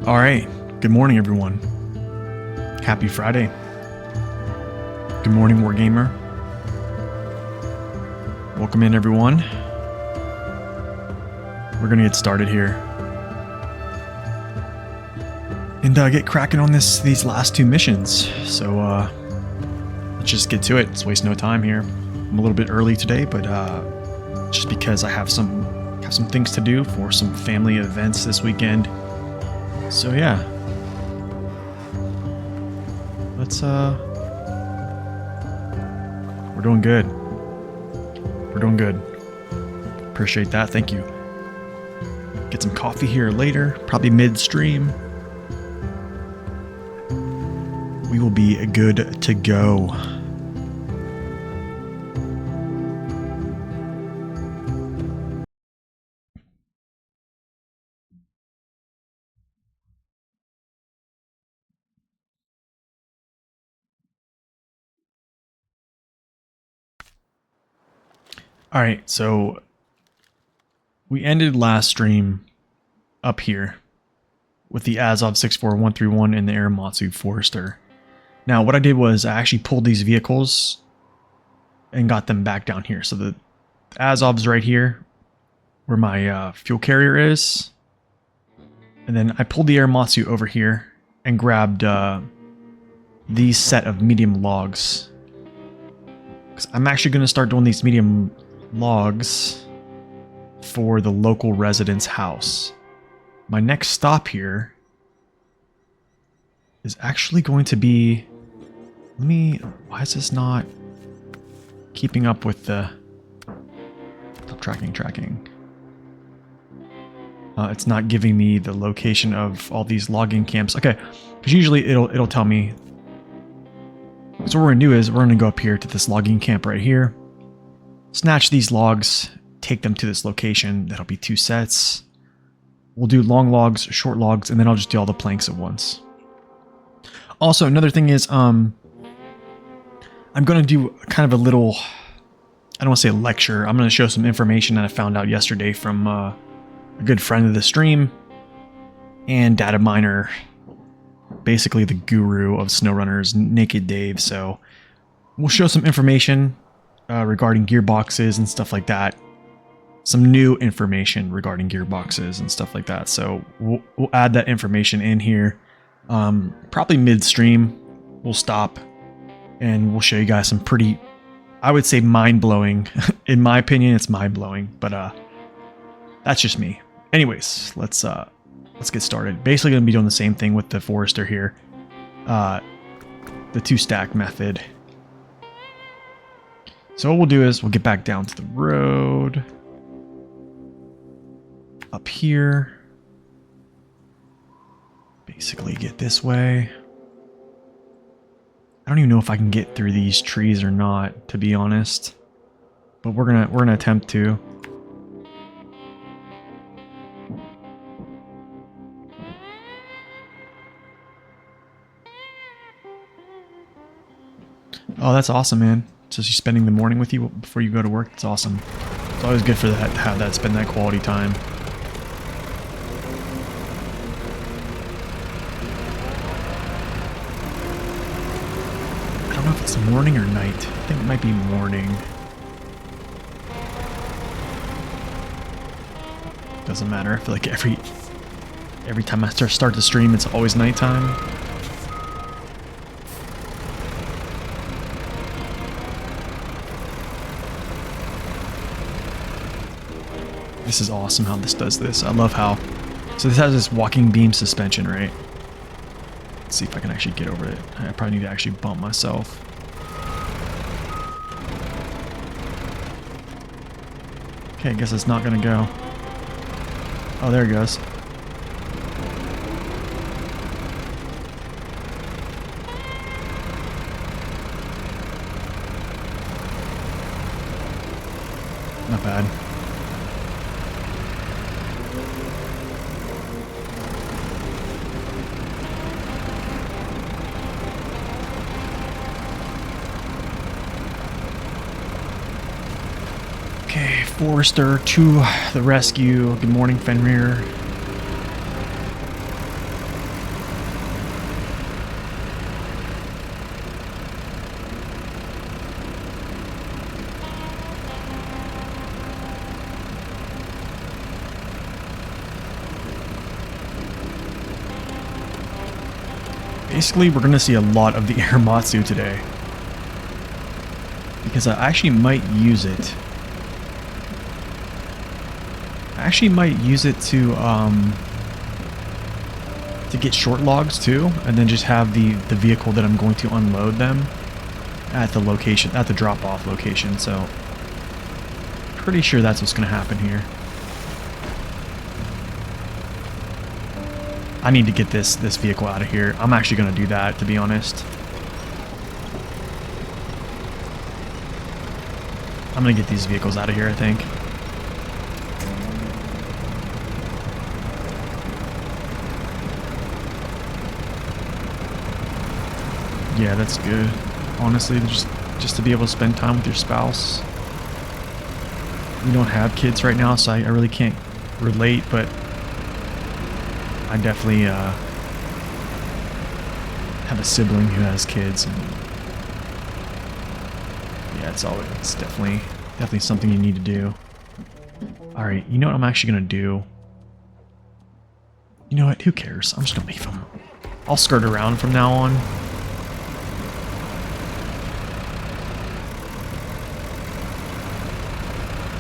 All right. Good morning, everyone. Happy Friday. Good morning, Wargamer. Welcome in, everyone. We're going to get started here. And get cracking on these last two missions. So let's just get to it. Let's waste no time here. I'm a little bit early today, but just because I have some things to do for some family events this weekend. So yeah. Let's we're doing good. We're doing good. Appreciate that. Thank you. Get some coffee here later, probably midstream. We will be good to go. All right, so we ended last stream up here with the Azov 64131 and the Aramatsu Forester. Now, what I did was I actually pulled these vehicles and got them back down here. So the Azov's right here where my fuel carrier is. And then I pulled the Aramatsu over here and grabbed these set of medium logs. Because I'm actually going to start doing these medium logs for the local resident's house. My next stop here is actually going to be... Why is this not keeping up with the... Stop tracking. It's not giving me the location of all these logging camps. Okay, because usually it'll tell me. So what we're going to do is we're going to go up here to this logging camp right here. Snatch these logs, take them to this location. That'll be 2 sets. We'll do long logs, short logs, and then I'll just do all the planks at once. Also, another thing is, I'm going to do kind of a little, I don't want to say a lecture. I'm going to show some information that I found out yesterday from a good friend of the stream and data miner, basically the guru of SnowRunners, Naked Dave. So we'll show some information regarding gearboxes and stuff like that. Some new information regarding gearboxes and stuff like that. So we'll add that information in here. Probably midstream, we'll stop and we'll show you guys some pretty, I would say, mind-blowing. In my opinion, it's mind-blowing, but that's just me. Anyways, let's get started. Basically going to be doing the same thing with the Forester here. The 2-stack method. So what we'll do is we'll get back down to the road. Up here. Basically get this way. I don't even know if I can get through these trees or not, to be honest. But we're gonna attempt to. Oh, that's awesome, man. So you're spending the morning with you before you go to work. It's awesome. It's always good for that to have that, spend that quality time. I don't know if it's morning or night. I think it might be morning. Doesn't matter. I feel like every time I start the stream, it's always nighttime. This is awesome how this does this. I love how... So this has this walking beam suspension, right? Let's see if I can actually get over it. I probably need to actually bump myself. Okay, I guess it's not gonna go. Oh, there it goes. Not bad. Okay, Forester to the rescue. Good morning, Fenrir. Basically, we're going to see a lot of the Airmatsu today. Because I actually might use it. I actually might use it to get short logs too, and then just have the vehicle that I'm going to unload them at the location, at the drop-off location. So, pretty sure that's what's going to happen here. I need to get this vehicle out of here. I'm actually going to do that, to be honest. I'm going to get these vehicles out of here, I think. Yeah, that's good. Honestly, just to be able to spend time with your spouse. We don't have kids right now, so I really can't relate, but I definitely have a sibling who has kids, and yeah, it's definitely something you need to do. All right, you know what I'm actually gonna do? You know what? Who cares? I'm just gonna leave them. I'll skirt around from now on.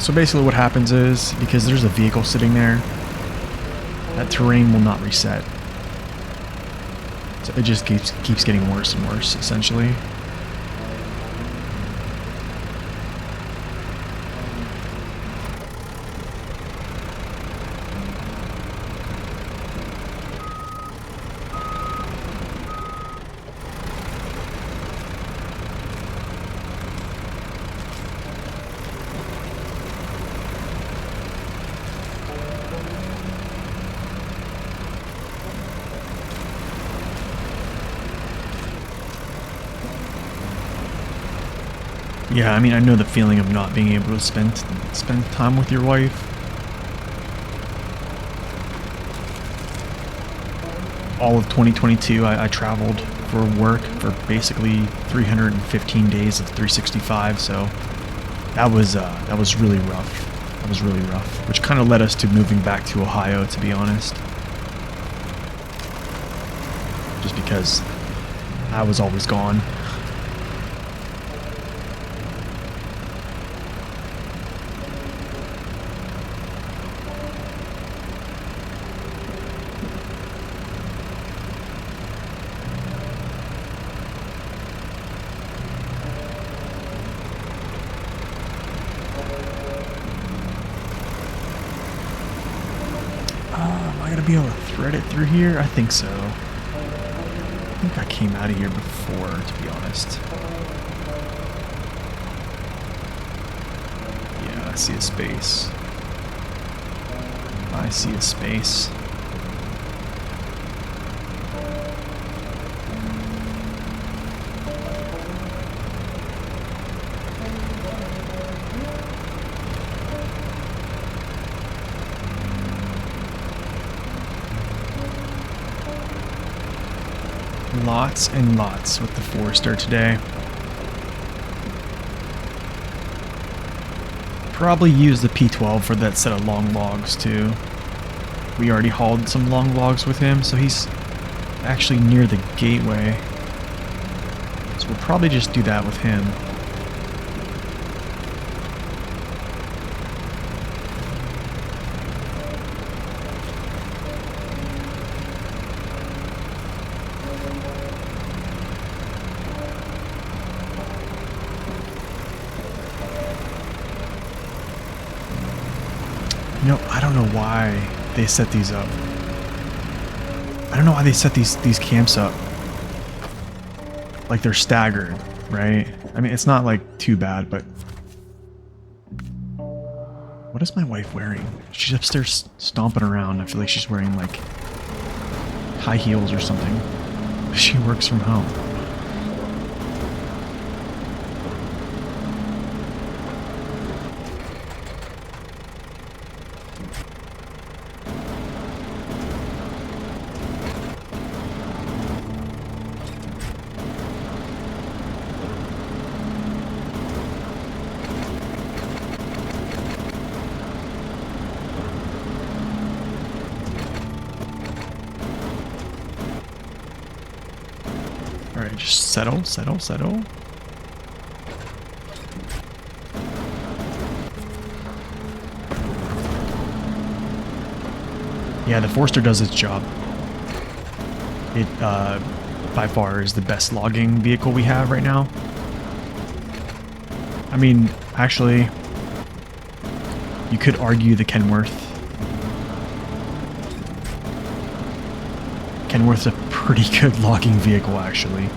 So basically what happens is, because there's a vehicle sitting there, that terrain will not reset. So it just keeps getting worse and worse, essentially. Yeah, I mean, I know the feeling of not being able to spend time with your wife. All of 2022, I traveled for work for basically 315 days of 365, so that was really rough. That was really rough, which kind of led us to moving back to Ohio, to be honest. Just because I was always gone. Am I gonna be able to thread it through here? I think so. I think I came out of here before, to be honest. Yeah, I see a space. I see a space. Lots and lots with the Forester today. Probably use the P12 for that set of long logs too. We already hauled some long logs with him, so he's actually near the gateway. So we'll probably just do that with him. You know, I don't know why they set these up. I don't know why they set these camps up. Like they're staggered, right? I mean, it's not like too bad, but what is my wife wearing? She's upstairs stomping around. I feel like she's wearing like high heels or something. She works from home. Okay, just settle, settle, settle. Yeah, the Forester does its job. It, by far, is the best logging vehicle we have right now. I mean, actually, you could argue the Kenworth. Kenworth's a pretty good logging vehicle, actually.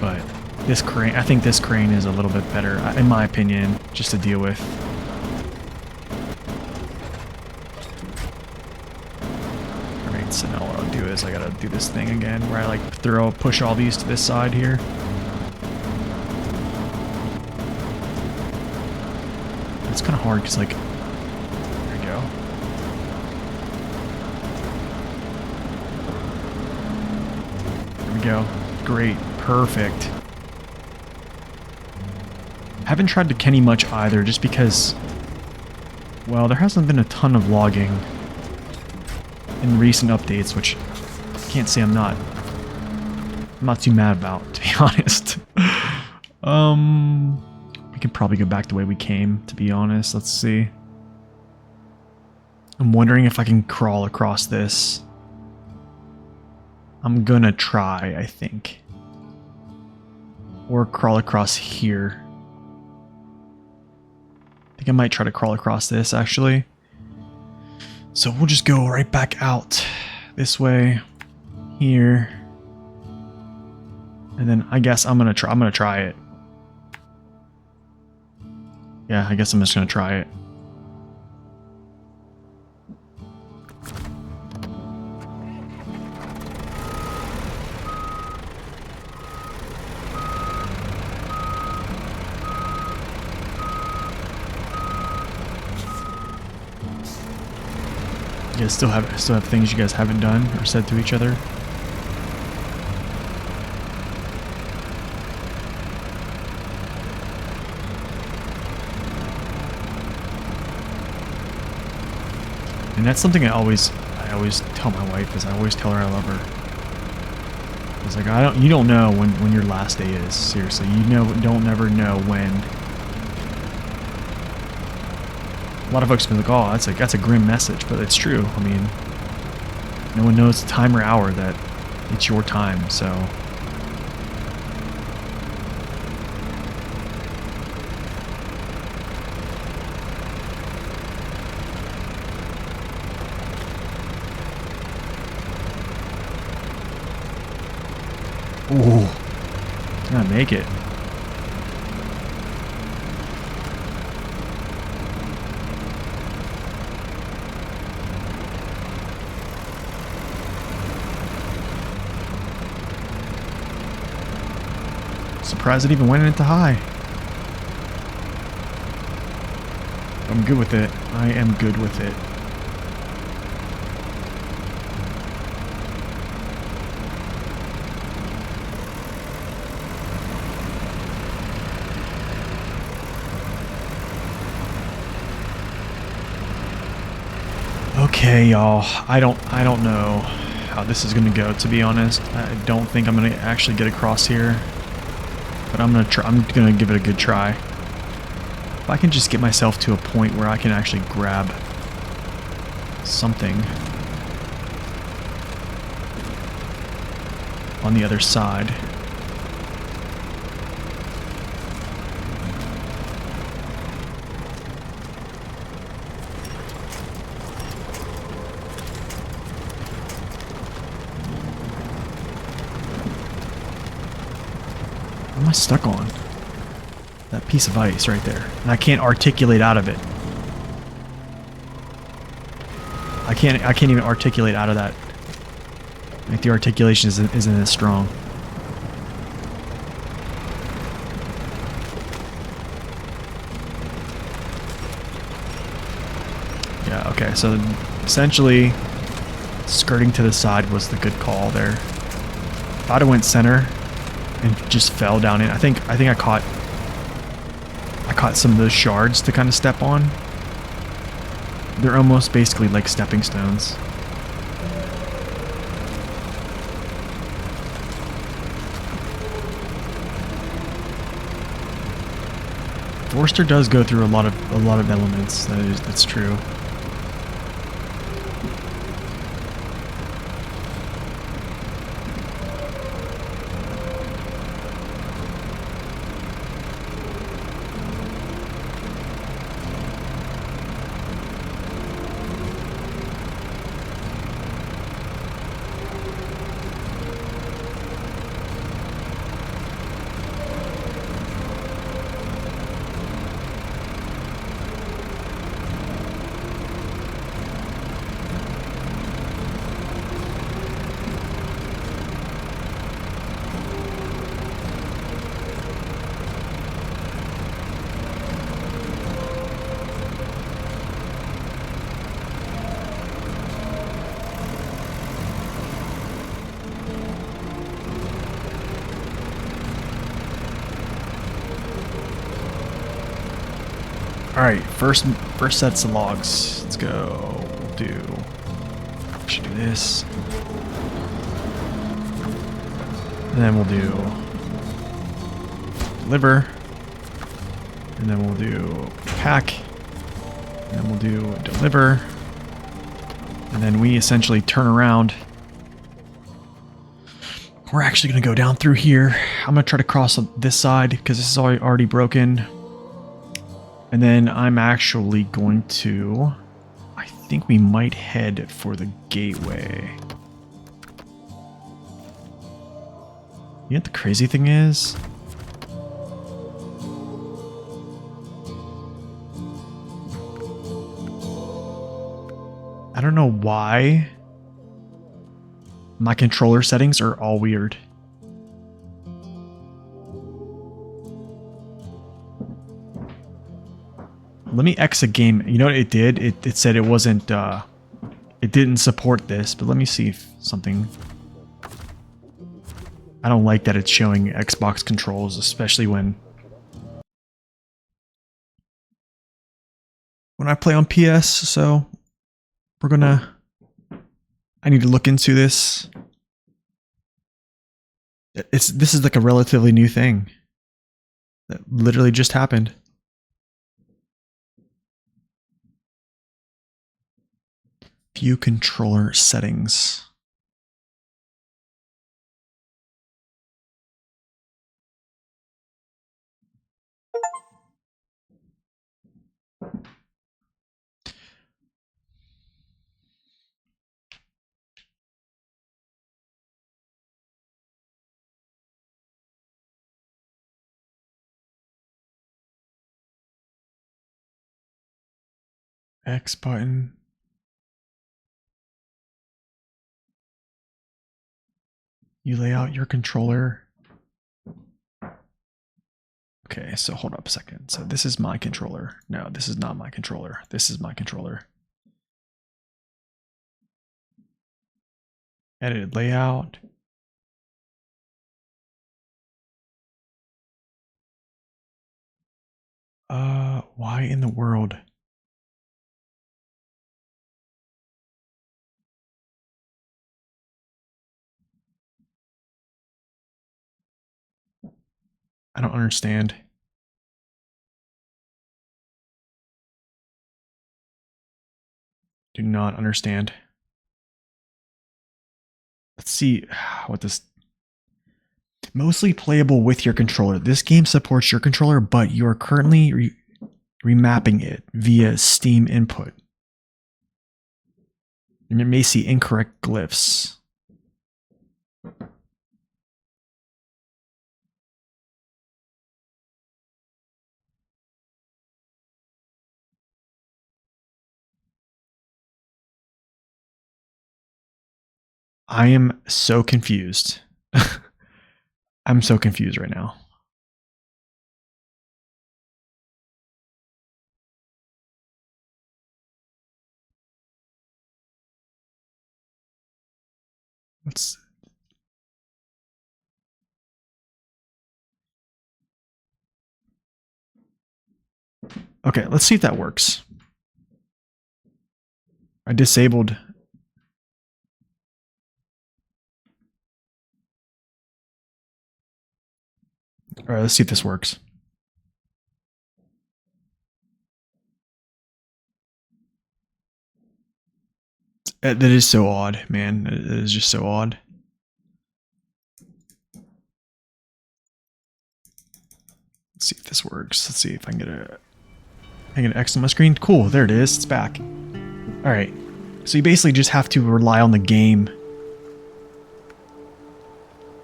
But this crane, I think this crane is a little bit better, in my opinion, just to deal with. Alright, so now what I'll do is I gotta do this thing again, where I like push all these to this side here. It's kind of hard because, like, there we go. There we go. Great. Perfect. Haven't tried to Kenny much either, just because, well, there hasn't been a ton of logging in recent updates, which I can't say I'm not too mad about, to be honest. We could probably go back the way we came, to be honest. Let's see. I'm wondering if I can crawl across this. I'm gonna try, I think. Or crawl across here. I think I might try to crawl across this, actually. So we'll just go right back out this way, here. And then I guess I'm gonna try it. Yeah, I guess I'm just gonna try it. You guys still have things you guys haven't done or said to each other? And that's something I always tell my wife, is I always tell her I love her. It's like, you don't know when your last day is. Seriously, don't never know when. A lot of folks be like, oh, that's a grim message, but it's true. I mean, no one knows the time or hour that it's your time, so. Ooh, gonna make it. Surprised it even went into high. I'm good with it. I am good with it. Okay, y'all. I don't know how this is gonna go, to be honest. I don't think I'm gonna actually get across here. But I'm gonna give it a good try. If I can just get myself to a point where I can actually grab something on the other side. What am I stuck on? That piece of ice right there. And I can't articulate out of it. I can't even articulate out of that. Like, the articulation isn't as strong. Yeah, okay, so essentially skirting to the side was the good call there. If I'd have went center and just fell down in, I think I caught some of those shards to kind of step on. They're almost basically like stepping stones. Forester does go through a lot of elements. That's true. All right, first sets of logs. Let's go. Should do this, and then we'll do deliver, and then we'll do pack, and then we'll do deliver, and then we essentially turn around. We're actually gonna go down through here. I'm gonna try to cross this side because this is already broken. And then I'm actually going to, I think we might head for the gateway. You know what the crazy thing is? I don't know why my controller settings are all weird. Let me exit game. You know what it did? It said it wasn't, it didn't support this, but let me see if something... I don't like that it's showing Xbox controls, especially when I play on PS, so we're gonna... I need to look into this. This is like a relatively new thing that literally just happened. View controller settings. X button. You lay out your controller. Okay, so hold up a second. So this is my controller. No, this is not my controller. This is my controller. Edit layout. Why in the world? I don't understand. Do not understand. Let's see what this... Mostly playable with your controller. This game supports your controller, but you are currently remapping it via Steam input. And you may see incorrect glyphs. I am so confused. I'm so confused right now. Let's... Okay, let's see if that works. I disabled... All right, let's see if this works. That is so odd, man. It is just so odd. Let's see if this works. Let's see if I can get an X on my screen. Cool, there it is. It's back. All right. So you basically just have to rely on the game.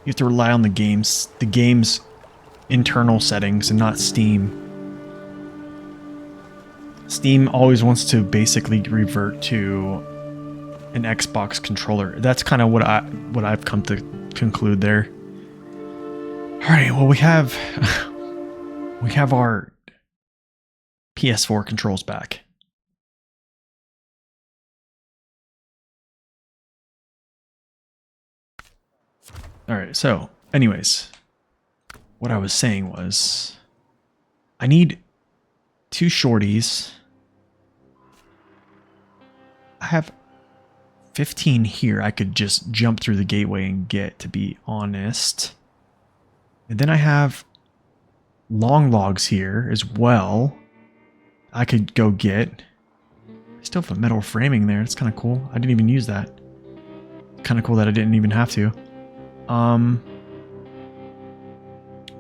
You have to rely on the game's internal settings and not Steam. Steam always wants to basically revert to an Xbox controller. That's kind of what I've come to conclude there. All right, well we have our PS4 controls back. All right, so anyways, what I was saying was I need 2 shorties. I have 15 here I could just jump through the gateway and get, to be honest. And then I have long logs here as well. I could go get. I still have a metal framing there. It's kind of cool. I didn't even use that. Kind of cool that I didn't even have to.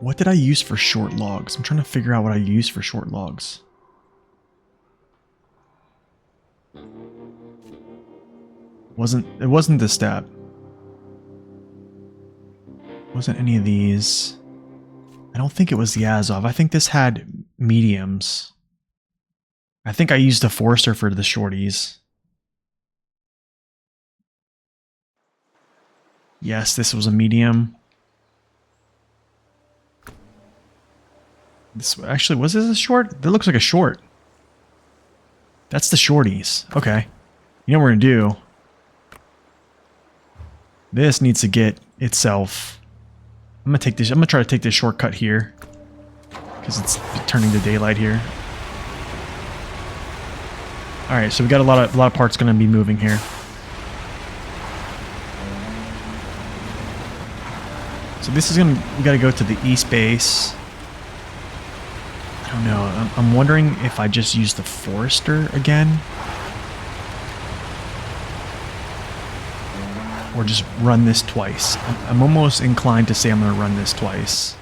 What did I use for short logs? I'm trying to figure out what I used for short logs. It wasn't this step. Wasn't any of these. I don't think it was the Azov. I think this had mediums. I think I used a Forester for the shorties. Yes, this was a medium. This actually, was this a short? That looks like a short. That's the shorties. Okay. You know what we're gonna do? This needs to get itself. I'm gonna try to take this shortcut here. Because it's turning to daylight here. Alright, so we got a lot of parts gonna be moving here. So this is gonna, we gotta go to the east base. I don't know, I'm wondering if I just use the Forester again. Or just run this twice. I'm almost inclined to say I'm gonna run this twice.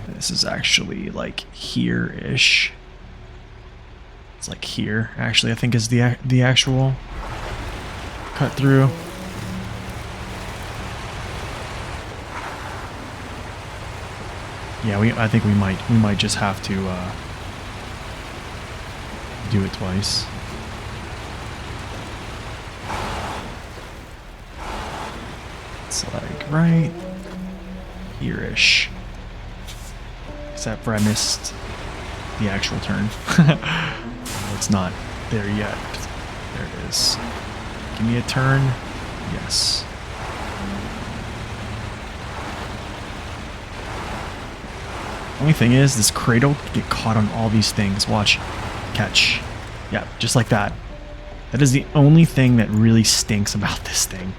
This is actually like here-ish. It's like here, actually, I think is the actual cut through. Yeah, I think we might just have to do it twice. It's like right here-ish. Except for I missed the actual turn. It's not there yet. There it is. Give me a turn. Yes. Only thing is, this cradle can get caught on all these things. Watch. Catch. Yeah, just like that. That is the only thing that really stinks about this thing.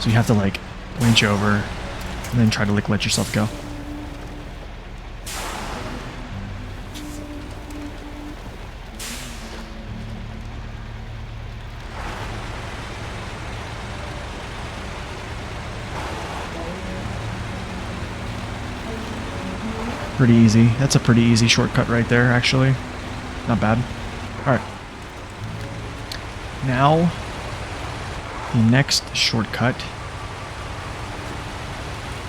So you have to like winch over and then try to like let yourself go. Pretty easy. That's a pretty easy shortcut right there, actually. Not bad. Alright. Now, the next shortcut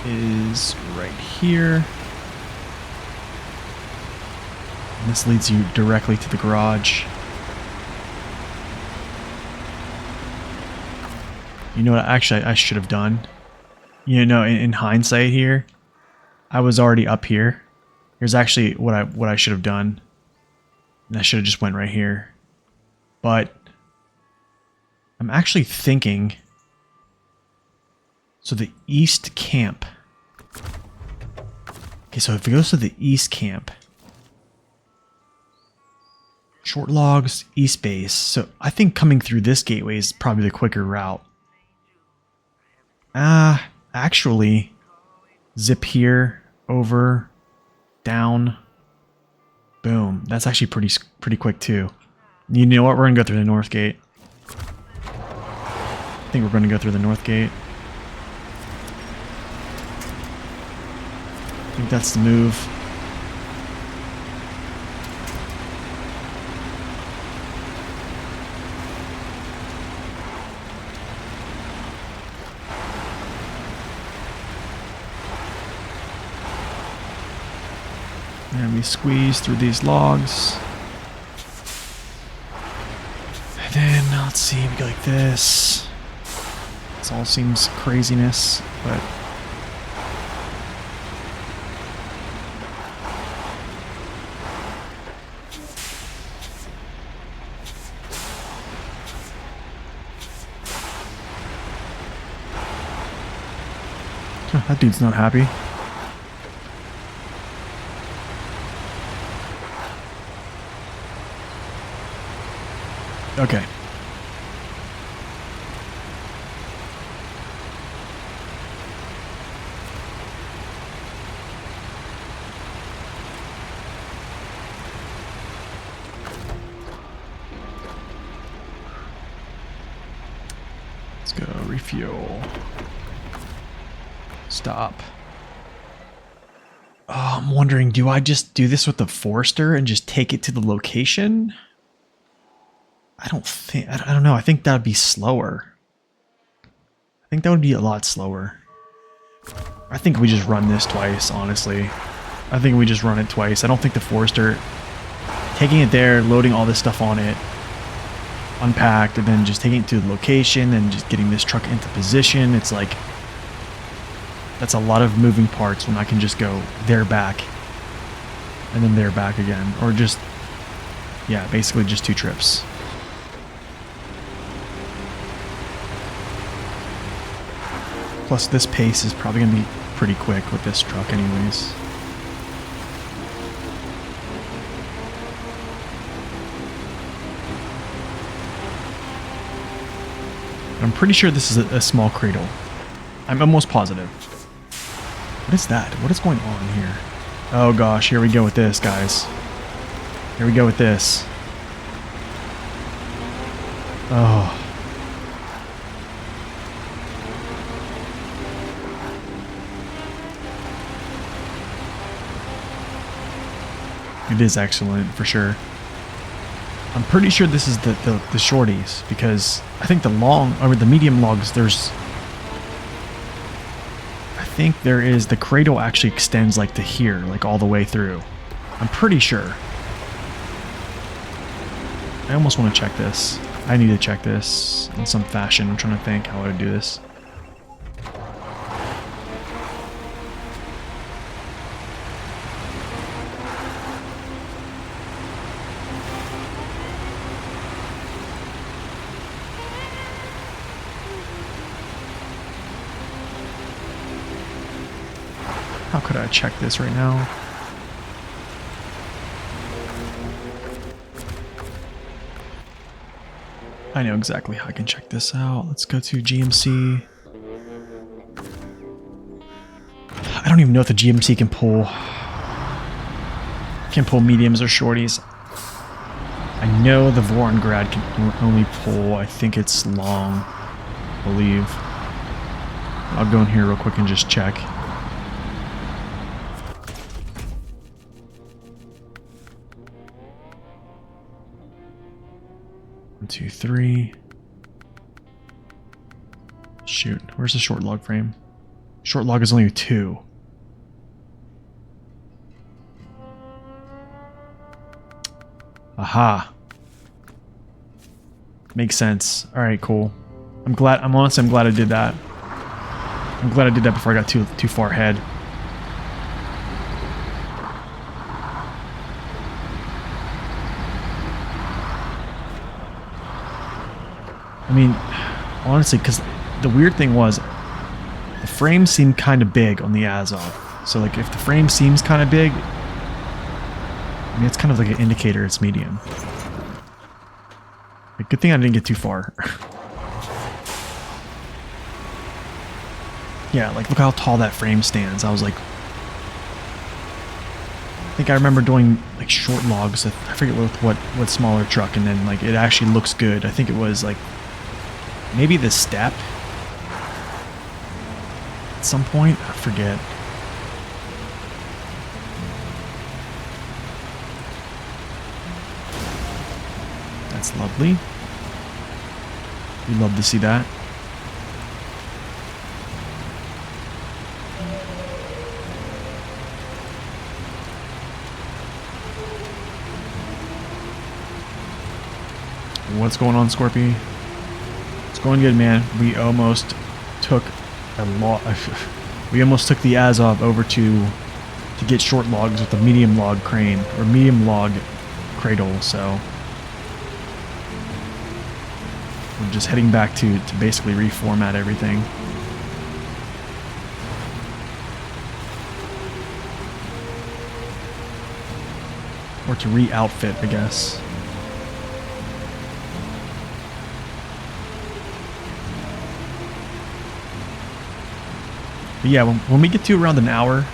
is right here. And this leads you directly to the garage. You know what actually I should have done? You know, in hindsight here, I was already up here. Here's actually what I should have done. And I should have just went right here. But I'm actually thinking, so the east camp. Okay, so if it goes to the east camp, short logs, east base. So I think coming through this gateway is probably the quicker route. Actually, zip here, over, down, boom. That's actually pretty quick too. You know what? We're gonna go through the north gate. I think we're gonna go through the north gate. I think that's the move. And we squeeze through these logs. And then, let's see, we go like this. This all seems craziness, but... that dude's not happy. Okay. Let's go refuel. Stop. Oh, I'm wondering, do I just do this with the Forester and just take it to the location? I don't know. I think that'd be slower. I think that would be a lot slower. I think we just run this twice, honestly. I think we just run it twice. I don't think the Forester, taking it there, loading all this stuff on it, unpacked, and then just taking it to the location and just getting this truck into position. It's like, that's a lot of moving parts when I can just go there, back, and then there, back again. Or just, yeah, basically just 2 trips. Plus this pace is probably going to be pretty quick with this truck anyways. I'm pretty sure this is a small cradle. I'm almost positive. What is that? What is going on here? Oh gosh, here we go with this, guys. Here we go with this. Oh. It is excellent, for sure. I'm pretty sure this is the shorties, because I think the long, or the medium logs, there's... I think there is, the cradle actually extends like to here, like all the way through. I'm pretty sure. I almost want to check this. I need to check this in some fashion. I'm trying to think how I would do this. How could I check this right now? I know exactly how I can check this out. Let's go to GMC. I don't even know if the GMC can pull mediums or shorties. I know the Vorongrad can only pull, I think it's long, I believe. I'll go in here real quick and just check. 1, 2, 3. Shoot, where's the short log frame? Short log is only 2. Aha. Makes sense. Alright, cool. I'm glad I did that. I'm glad I did that before I got too far ahead. I mean, honestly, because the weird thing was, the frame seemed kind of big on the Azov. So, like, if the frame seems kind of big, I mean, it's kind of like an indicator it's medium. Like, good thing I didn't get too far. Yeah, like, look how tall that frame stands. I was like... think I remember doing like short logs. I forget what smaller truck, and then like it actually looks good. I think it was like maybe the step at some point. I forget. That's lovely. We love to see that. What's going on, Scorpy? It's going good, man. We almost took we almost took the Azov over to get short logs with a medium log crane or medium log cradle. So we're just heading back to basically reformat everything. Or to re-outfit, I guess. But yeah, when we get to around an hour,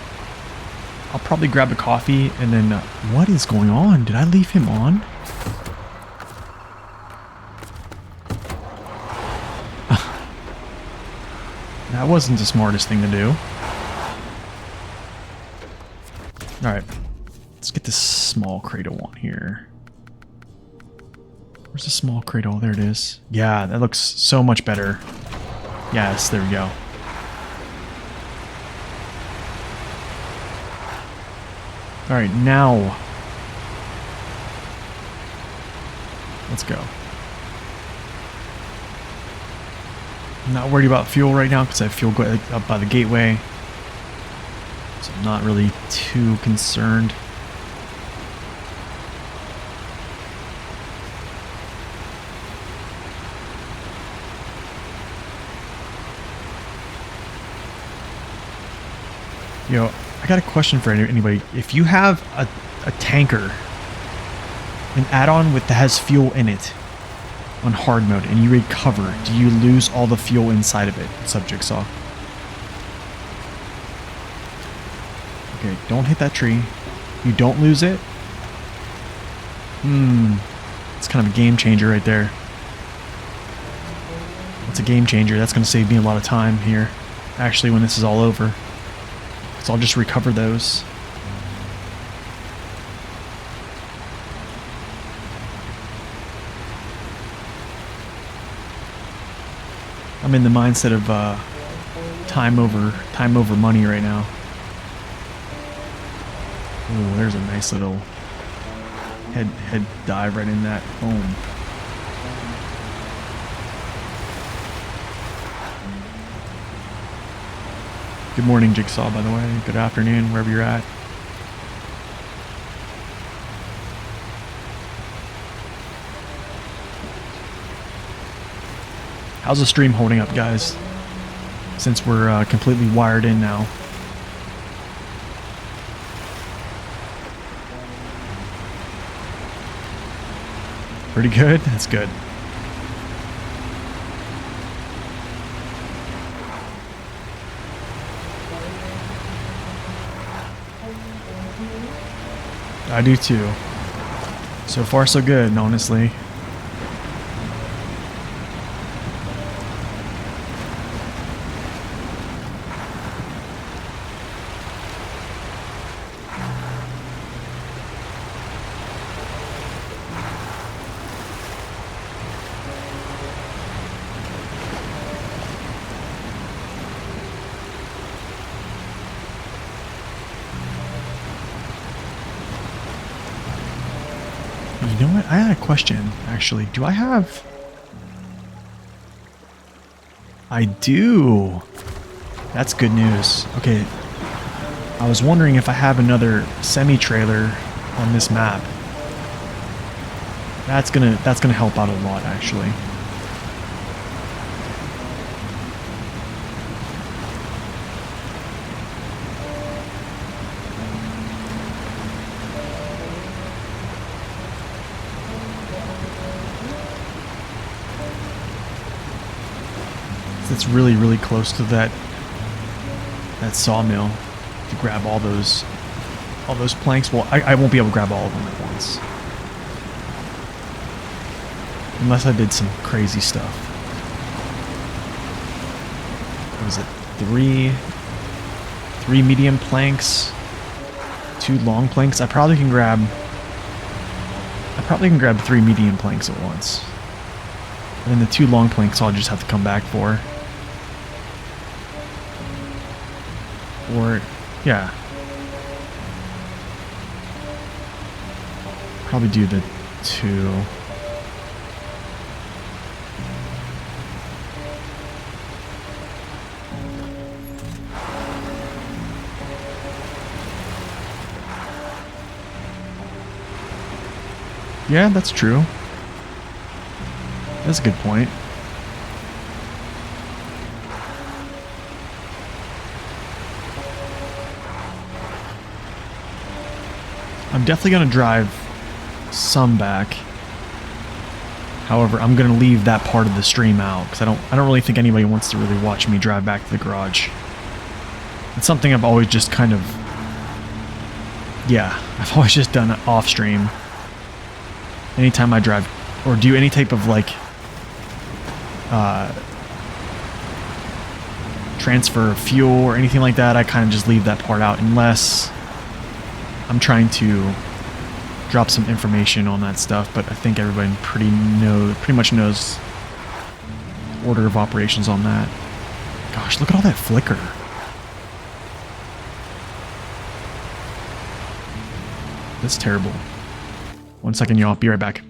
I'll probably grab a coffee and then... what is going on? Did I leave him on? That wasn't the smartest thing to do. Alright. Let's get this small cradle on here. Where's the small cradle? There it is. Yeah, that looks so much better. Yes, there we go. Alright, now. Let's go. I'm not worried about fuel right now because I have fuel going up by the gateway. So I'm not really too concerned. Yo, I got a question for anybody. If you have a tanker, an add-on that has fuel in it on hard mode and you recover, do you lose all the fuel inside of it? Subjigsaw. Okay, don't hit that tree. You don't lose it? It's kind of a game changer right there. It's a game changer. That's going to save me a lot of time here, actually, when this is all over. So I'll just recover those. I'm in the mindset of time over money right now. Oh, there's a nice little head dive right in that. Boom. Good morning, Jigsaw, by the way. Good afternoon, wherever you're at. How's the stream holding up, guys? Since we're completely wired in now. Pretty good? That's good. I do too. So far so good, honestly. You know what? I had a question, actually. Do I have... I do. That's good news. Okay. I was wondering if I have another semi-trailer on this map. That's gonna help out a lot, actually. It's really, really close to that sawmill to grab all those all those planks. Well, I won't be able to grab all of them at once. Unless I did some crazy stuff. What was it? Three medium planks, 2 long planks. I probably can grab 3 medium planks at once. And then the 2 long planks I'll just have to come back for. Or, yeah. Probably do the 2. Yeah, that's true. That's a good point. I'm definitely going to drive some back. However, I'm going to leave that part of the stream out because I don't really think anybody wants to really watch me drive back to the garage. It's something I've always just kind of, yeah, I've always just done it off stream. Anytime I drive or do any type of like transfer of fuel or anything like that, I kind of just leave that part out unless I'm trying to drop some information on that stuff. But I think everybody pretty much knows order of operations on that. Gosh, look at all that flicker. That's terrible. 1 second, y'all. Be right back.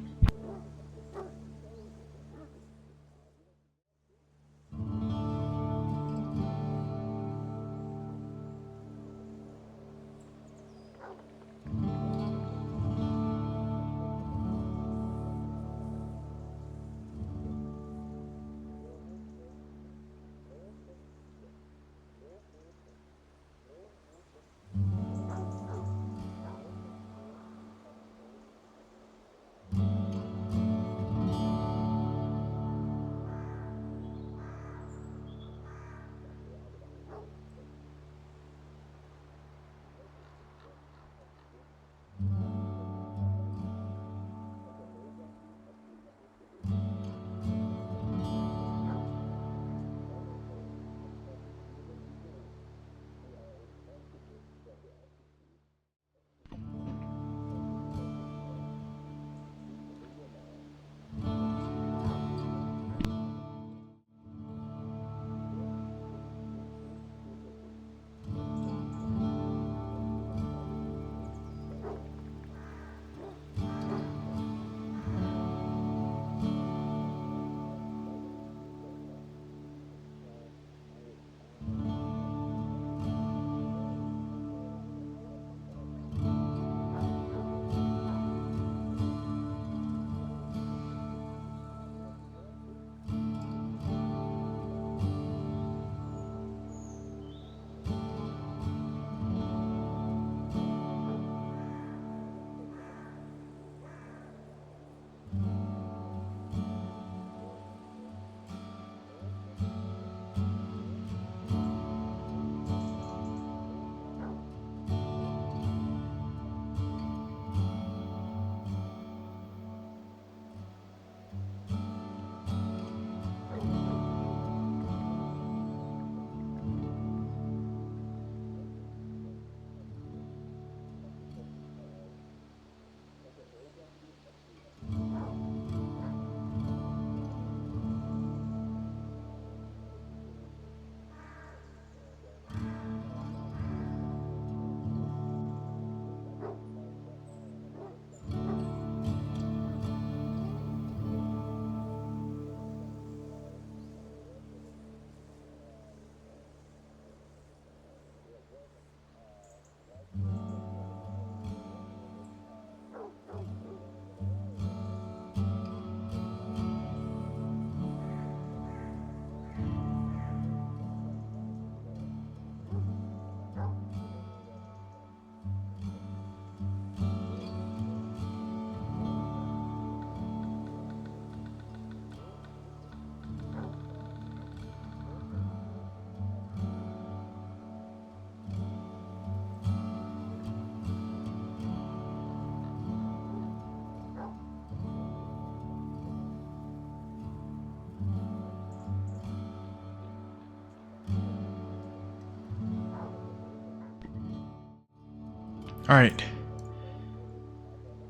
All right.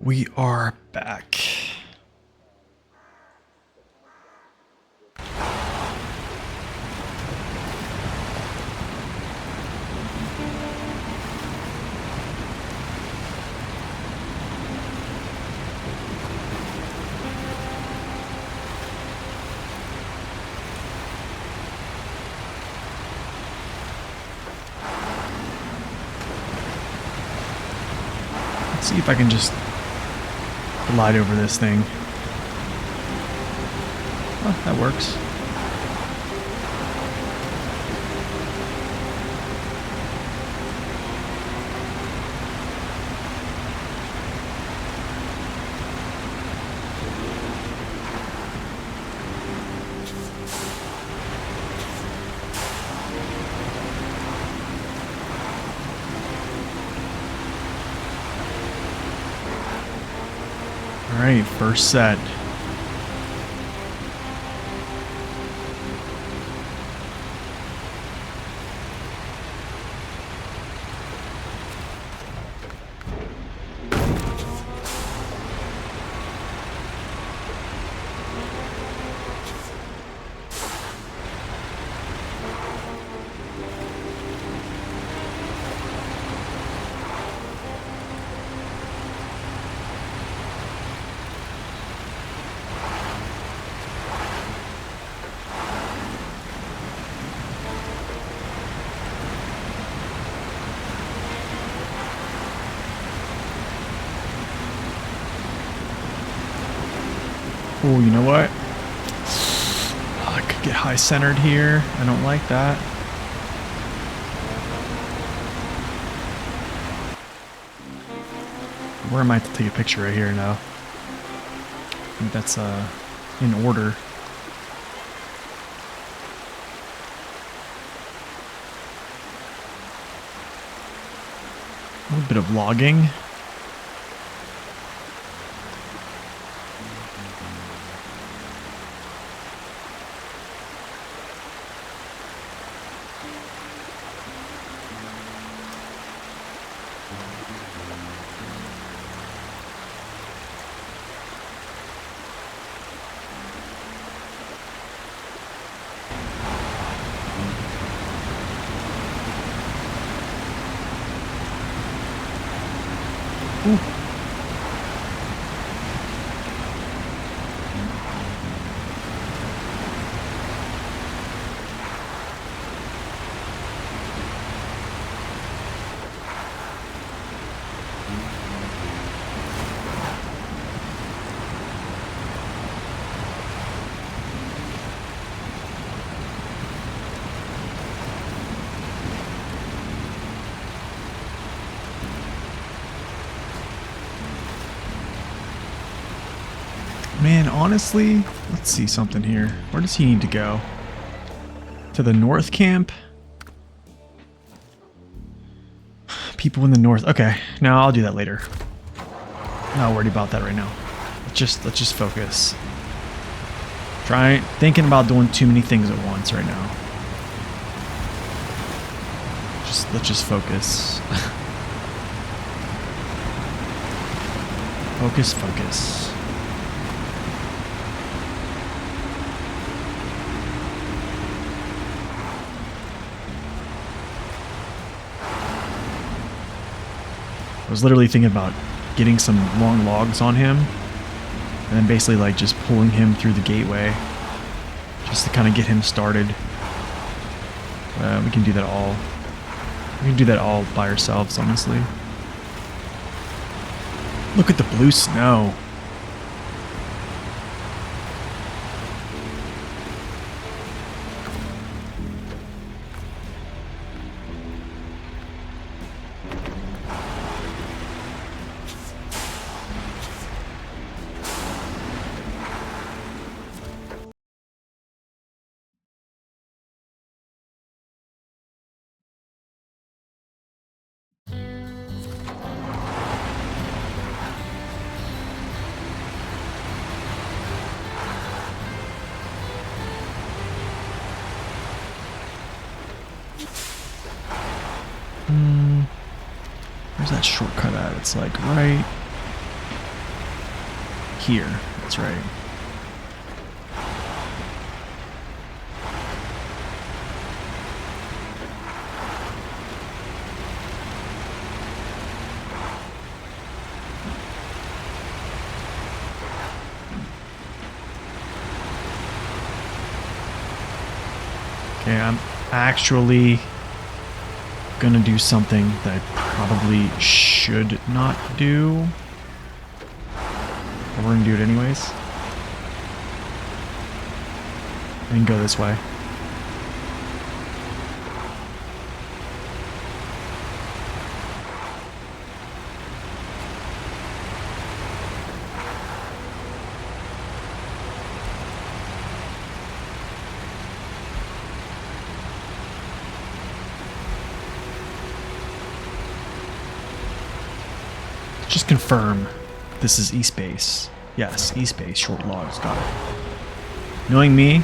We are back. Let's see if I can just glide over this thing. Oh, that works. All right, first set. Oh, you know what? Oh, I could get high centered here. I don't like that. Where am I to take a picture right here now? I think that's in order. A little bit of logging. Ooh. Man, honestly, let's see something here. Where does he need to go? To the north camp? People in the north. Okay, no, I'll do that later. Not worried about that right now. Let's just focus. Thinking about doing too many things at once right now. Let's just focus. Focus. I was literally thinking about getting some long logs on him and then basically like just pulling him through the gateway just to kind of get him started. We can do that all. We can do that all by ourselves, honestly. Look at the blue snow. that shortcut at? It's like right here. That's right. Okay, I'm actually gonna do something that I probably should not do. But we're gonna do it anyways. And go this way. Just confirm this is East Base. Yes, East Base, short logs, got it. Knowing me,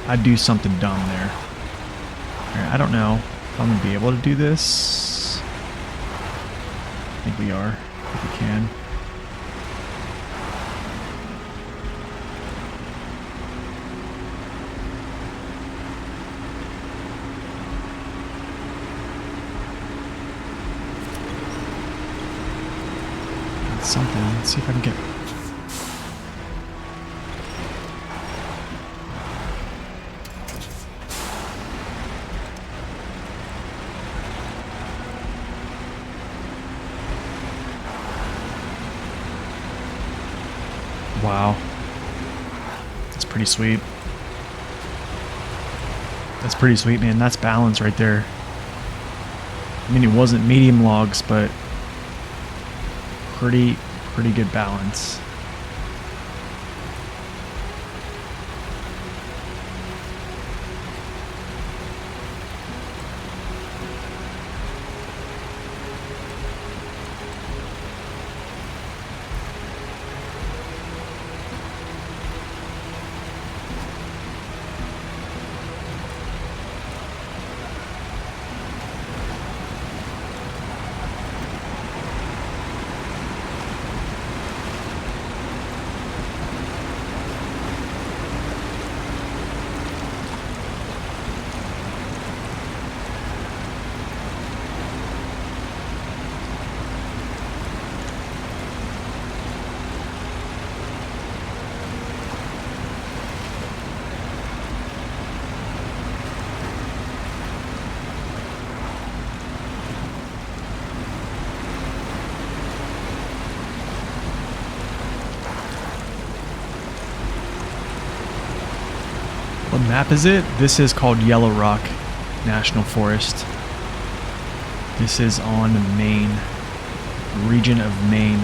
I'd do something dumb there. Alright, I don't know if I'm going to be able to do this. I think we are. I think we can. Something. Let's see if I can get. Wow. That's pretty sweet. That's pretty sweet, man. That's balance right there. I mean, it wasn't medium logs, but pretty good balance. What map is it? This is called Yellow Rock National Forest. This is on Maine, region of Maine.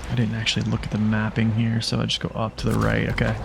I didn't actually look at the mapping here, so I just go up to the right. Okay.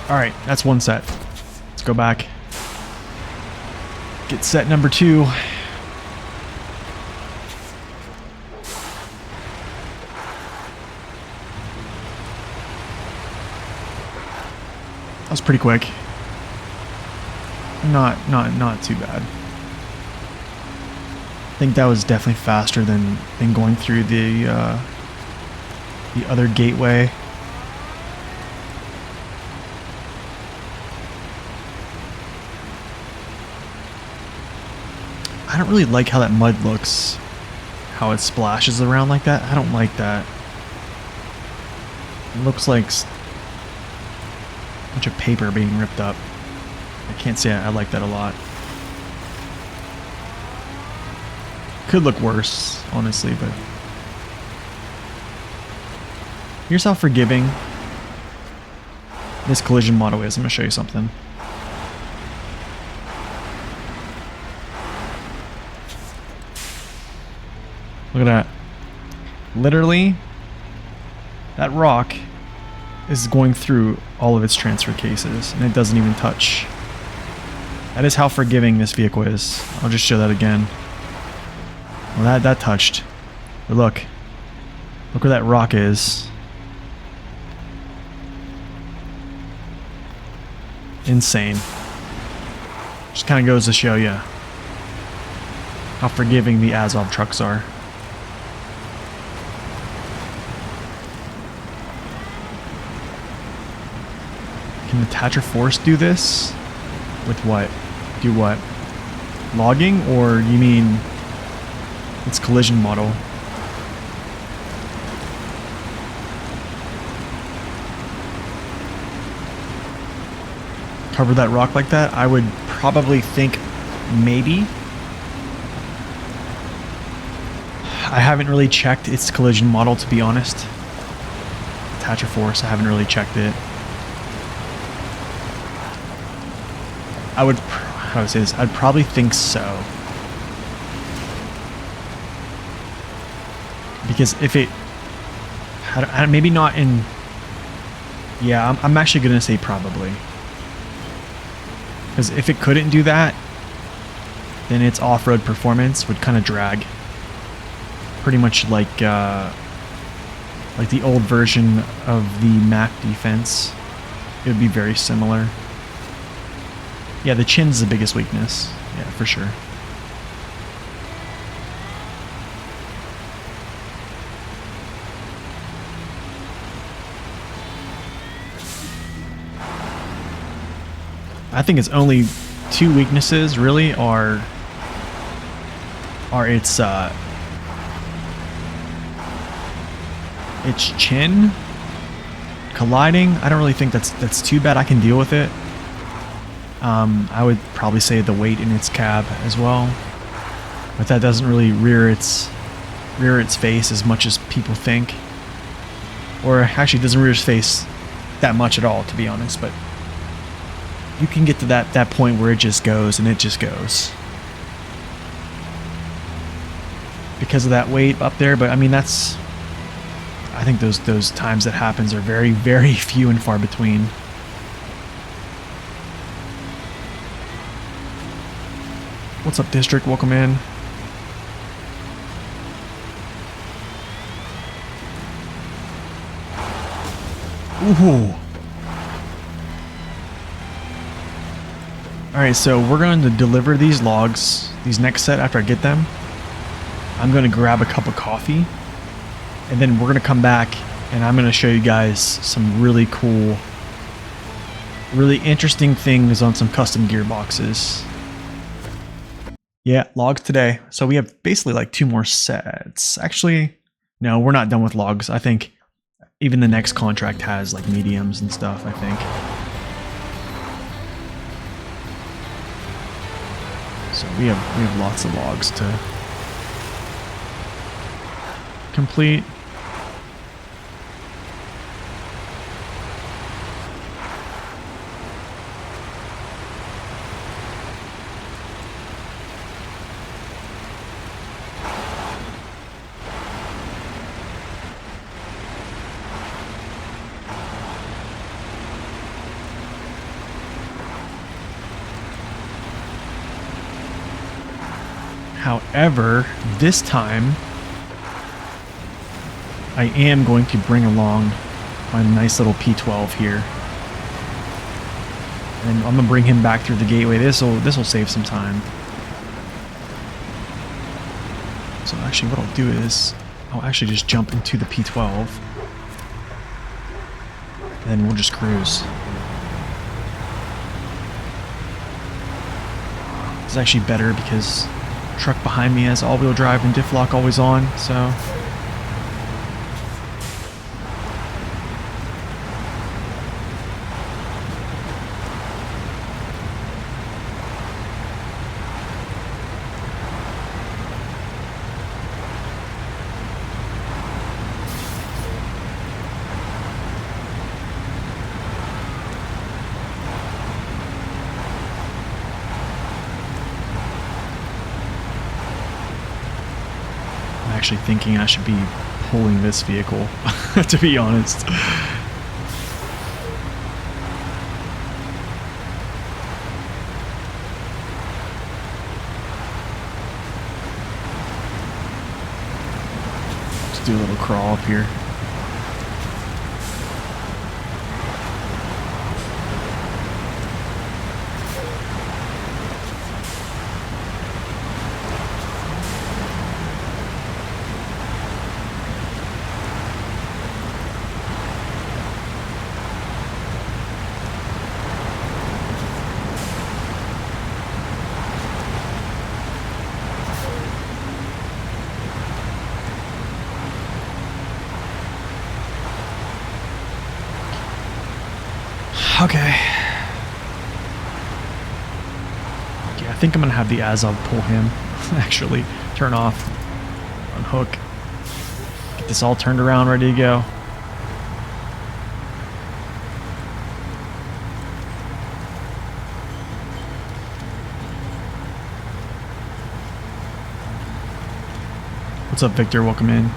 Alright, that's one set. Let's go back. Get set number 2. That was pretty quick. Not too bad. I think that was definitely faster than going through the other gateway. I don't really like how that mud looks. How it splashes around like that. I don't like that. It looks like a bunch of paper being ripped up. I can't say I like that a lot. Could look worse, honestly, but here's how forgiving this collision model is. I'm gonna show you something. Look at that. Literally, that rock is going through all of its transfer cases, and it doesn't even touch. That is how forgiving this vehicle is. I'll just show that again. Well, that touched. But look where that rock is. Insane. Just kind of goes to show you how forgiving the Azov trucks are. Can the Thatcher Force do this? With what? Do what? Logging, or you mean its collision model? Cover that rock like that? I would probably think maybe. I haven't really checked its collision model, to be honest. Thatcher Force, I haven't really checked it. I would, how do I say this? I'd probably think so. Because if it, maybe not in, yeah, I'm actually going to say probably. Because if it couldn't do that, then its off-road performance would kind of drag. Pretty much like the old version of the Mac defense. It would be very similar. Yeah, the chin's the biggest weakness. Yeah, for sure. I think its only two weaknesses really are its chin colliding. I don't really think that's too bad. I can deal with it. I would probably say the weight in its cab as well, but that doesn't really rear its face as much as people think, or actually doesn't rear its face that much at all, to be honest. But you can get to that point where it just goes, and it just goes because of that weight up there. But I mean, I think those times that happens are very, very few and far between. What's up, District? Welcome in. Ooh. Alright, so we're going to deliver these logs, these next set after I get them. I'm going to grab a cup of coffee, and then we're going to come back and I'm going to show you guys some really cool, really interesting things on some custom gearboxes. Yeah, logs today. So we have basically like 2 more sets. Actually, no, we're not done with logs. I think even the next contract has like mediums and stuff, I think. So we have lots of logs to complete. However, this time I am going to bring along my nice little P12 here. And I'm gonna bring him back through the gateway. This'll save some time. So actually what I'll do is I'll actually just jump into the P12. And then we'll just cruise. It's actually better because the truck behind me has all-wheel drive and diff lock always on, so... actually thinking I should be pulling this vehicle, to be honest. Let's do a little crawl up here. Okay. Yeah, I think I'm gonna have the Azov pull him. Actually, turn off, unhook, get this all turned around, ready to go. What's up, Victor? Welcome in.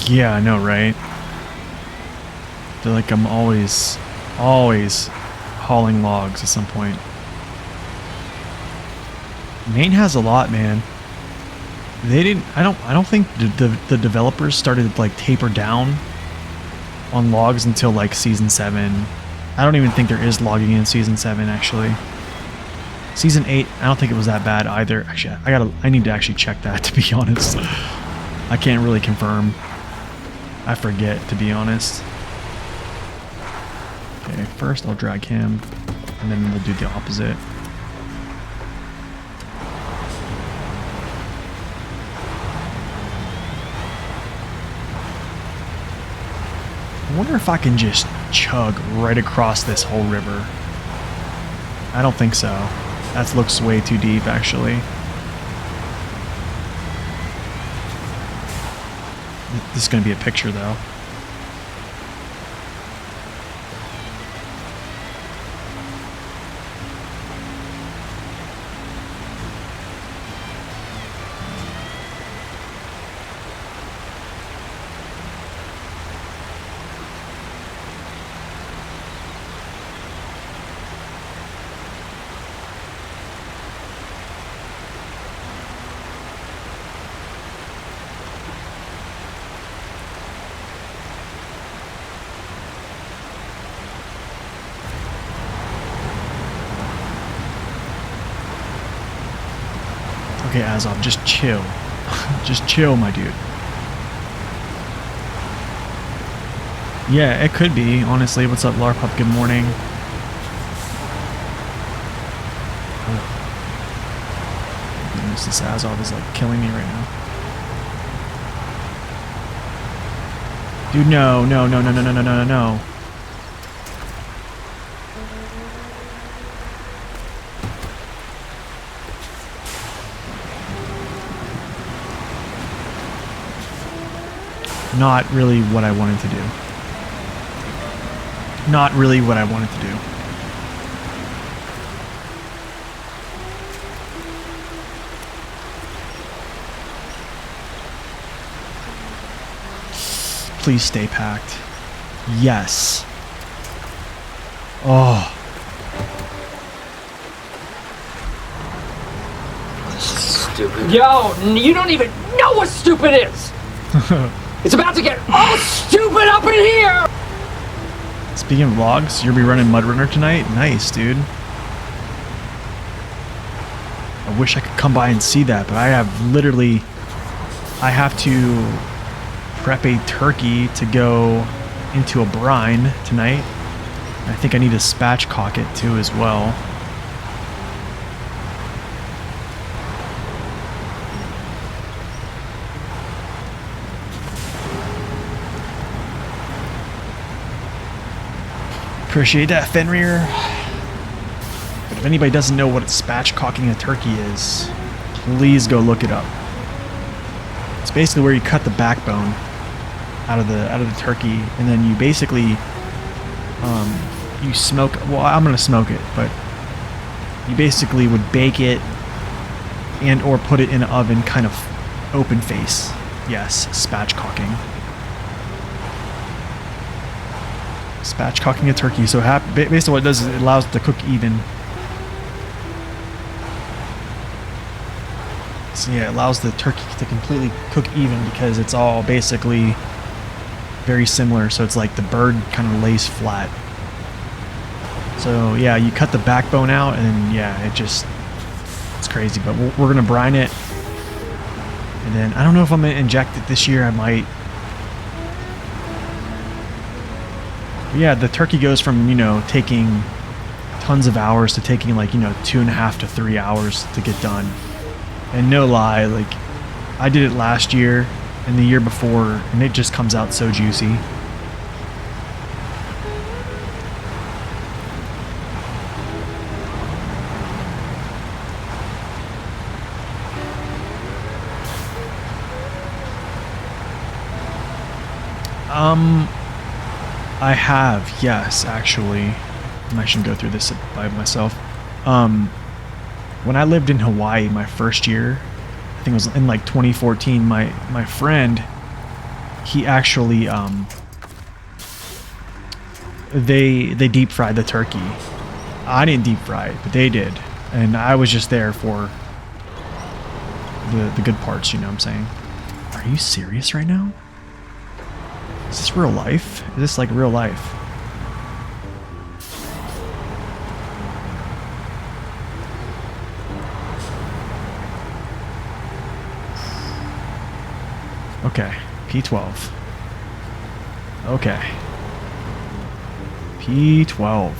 Yeah, I know, right? I feel like I'm always hauling logs at some point. Maine has a lot, man. They didn't. I don't think the developers started to like taper down on logs until like season 7. I don't even think there is logging in season 7 actually. Season 8, I don't think it was that bad either. Actually, I need to actually check that, to be honest. I can't really confirm. I forget, to be honest. Okay, first I'll drag him, and then we'll do the opposite. I wonder if I can just chug right across this whole river. I don't think so. That looks way too deep, actually. This is going to be a picture, though. Okay, Azov, just chill. Just chill, my dude. Yeah, it could be, honestly. What's up, Larpup? Good morning. Oh. Goodness, this Azov is like killing me right now. Dude, no. Not really what I wanted to do. Not really what I wanted to do. please stay packed. Yes. Oh. Stupid. Yo, you don't even know what stupid is! It's about to get all stupid up in here! Speaking of logs, you'll be running Mud Runner tonight? Nice, dude. I wish I could come by and see that, but I have to prep a turkey to go into a brine tonight. I think I need to spatchcock it too as well. Appreciate that, Fenrir. But if anybody doesn't know what spatchcocking a turkey is, please go look it up. It's basically where you cut the backbone out of the turkey, and then you basically you smoke. Well, I'm gonna smoke it, but you basically would bake it and or put it in an oven, kind of open face. Yes, spatchcocking. Spatchcocking a turkey. So basically what it does is it allows it to cook even. So yeah, it allows the turkey to completely cook even because it's all basically very similar. So it's like the bird kind of lays flat. So yeah, you cut the backbone out and yeah, it's crazy. But we're gonna brine it. And then I don't know if I'm gonna inject it this year. I might. Yeah, the turkey goes from, taking tons of hours to taking like, 2.5 to 3 hours to get done. And no lie, like I did it last year and the year before, and it just comes out so juicy. I have, yes, actually. I shouldn't go through this by myself. When I lived in Hawaii my first year, I think it was in like 2014, my friend, he actually, they deep fried the turkey. I didn't deep fry it, but they did. And I was just there for the good parts, you know what I'm saying? Are you serious right now? Is this real life? Is this like real life? Okay, P12. Okay. P12.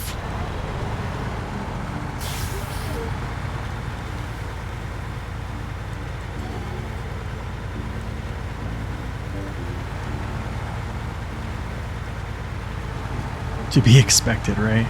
To be expected, right?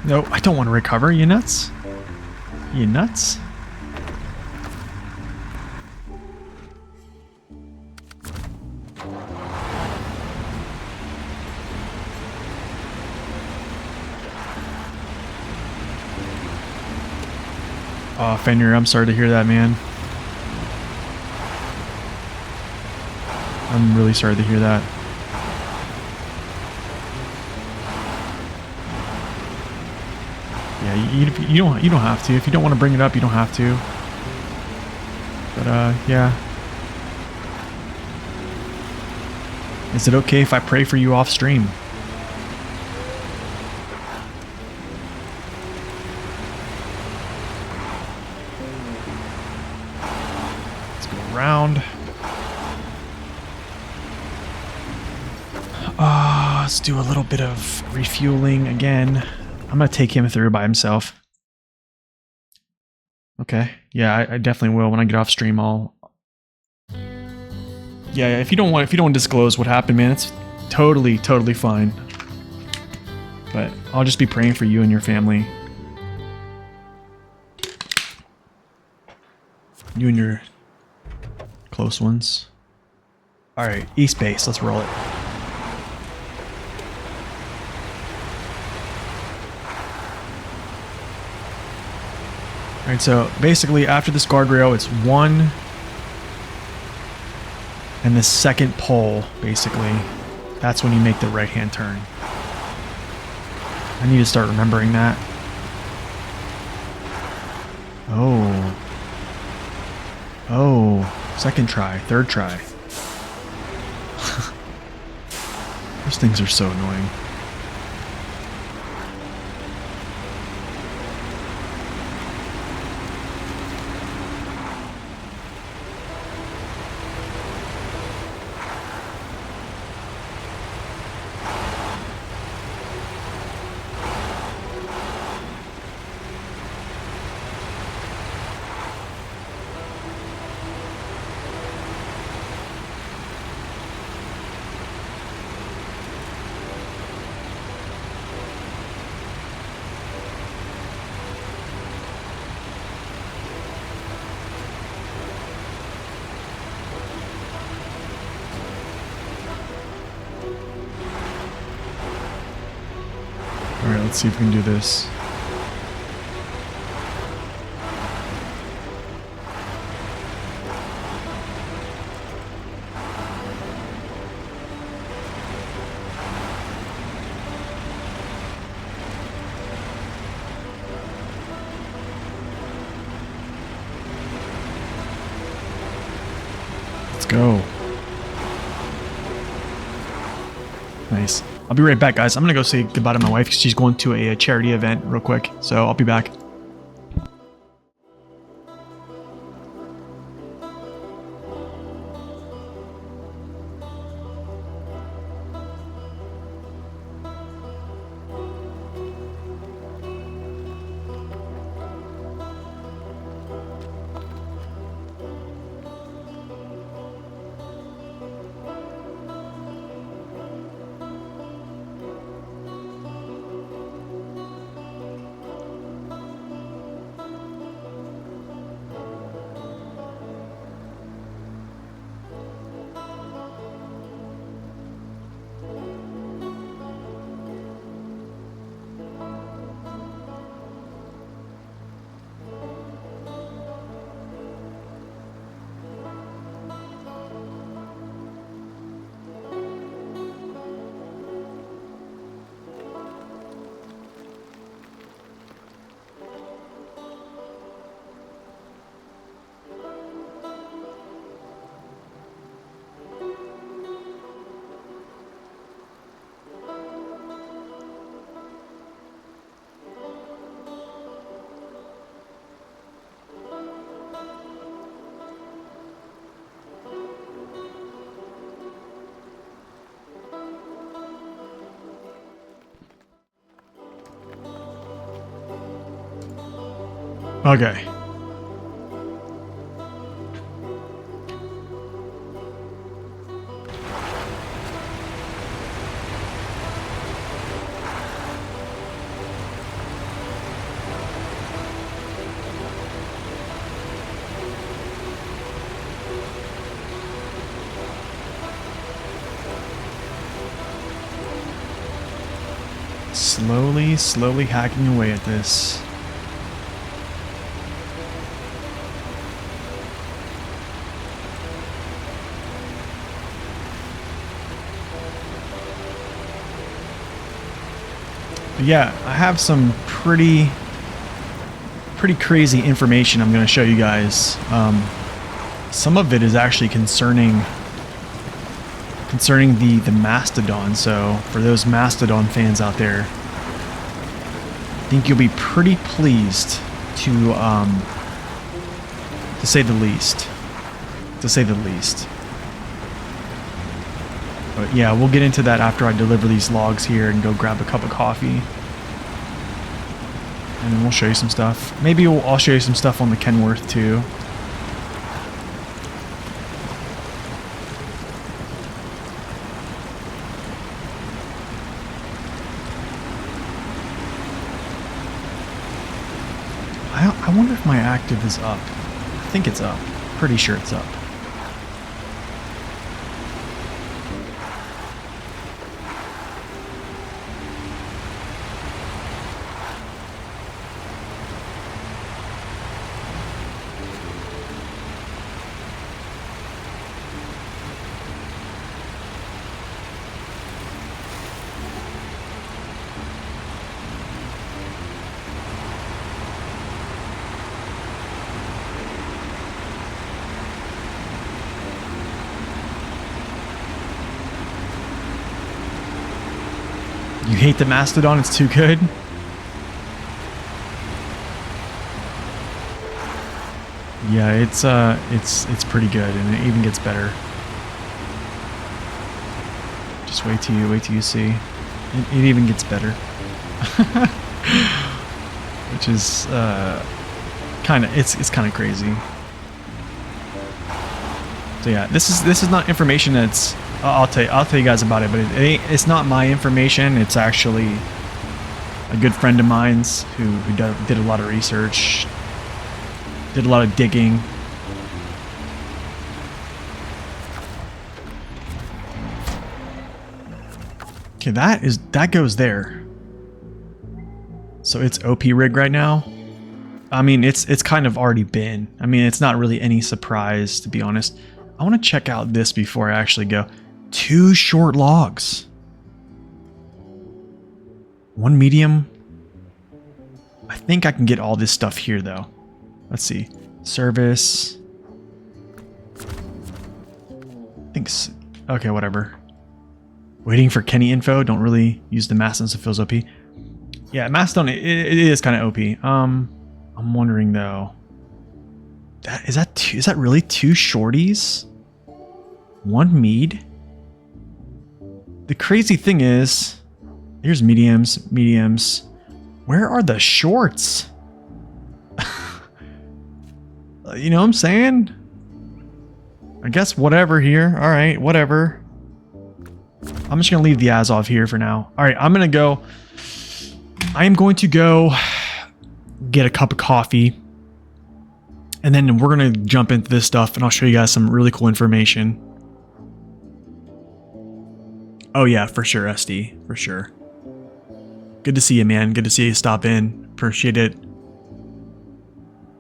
No, I don't want to recover. You nuts? You nuts? Oh, Fenrir, I'm sorry to hear that, man. I'm really sorry to hear that. Yeah, you don't have to. If you don't want to bring it up, you don't have to. But yeah. Is it okay if I pray for you off stream? Let's go around. Let's do a little bit of refueling again. I'm gonna take him through by himself. Okay, yeah, I definitely will when I get off stream. Yeah, if you don't want to disclose what happened, man, it's totally fine. But I'll just be praying for you and your family. You and your close ones. Alright, East Base, let's roll it. Alright, so basically after this guardrail, it's 1 and the second pole, basically. That's when you make the right-hand turn. I need to start remembering that. Oh. Oh. Second try. Third try. Those things are so annoying. Alright, let's see if we can do this. Let's go. Nice. I'll be right back, guys. I'm gonna go say goodbye to my wife because she's going to a charity event real quick. So I'll be back. Okay. Slowly hacking away at this. But yeah, I have some pretty crazy information I'm going to show you guys. Some of it is actually concerning the Mastodon. So for those Mastodon fans out there, I think you'll be pretty pleased to say the least. To say the least. But yeah, we'll get into that after I deliver these logs here and go grab a cup of coffee. And then we'll show you some stuff. Maybe I'll show you some stuff on the Kenworth too. I wonder if my active is up. I think it's up. Pretty sure it's up. You hate the Mastodon, it's too good? Yeah, it's pretty good, and it even gets better. Just wait till you see. It even gets better. Which is it's kind of crazy. So yeah, this is not information that's I'll tell you guys about it, but it's not my information. It's actually a good friend of mine's who did a lot of research, did a lot of digging. Okay, that goes there. So it's OP rig right now. I mean, it's kind of already been. I mean, it's not really any surprise, to be honest. I want to check out this before I actually go. 2 short logs. 1 medium. I think I can get all this stuff here, though. Let's see. Service. Okay, whatever. Waiting for Kenny info. Don't really use the Mastodon, so it feels OP. Yeah, Mastodon, it is kind of OP. I'm wondering, though. Is that really 2 shorties? 1 mead? The crazy thing is, here's mediums. Where are the shorts? You know what I'm saying? I guess whatever here. All right, whatever. I'm just going to leave the Azov here for now. All right, I am going to go get a cup of coffee. And then we're going to jump into this stuff and I'll show you guys some really cool information. Oh yeah, for sure, SD, for sure. Good to see you, man. Good to see you stop in. Appreciate it.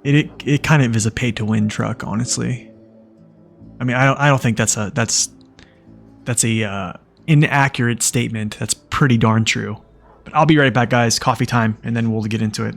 It kind of is a pay to win truck, honestly. I mean, I don't think that's a inaccurate statement. That's pretty darn true. But I'll be right back, guys. Coffee time, and then we'll get into it.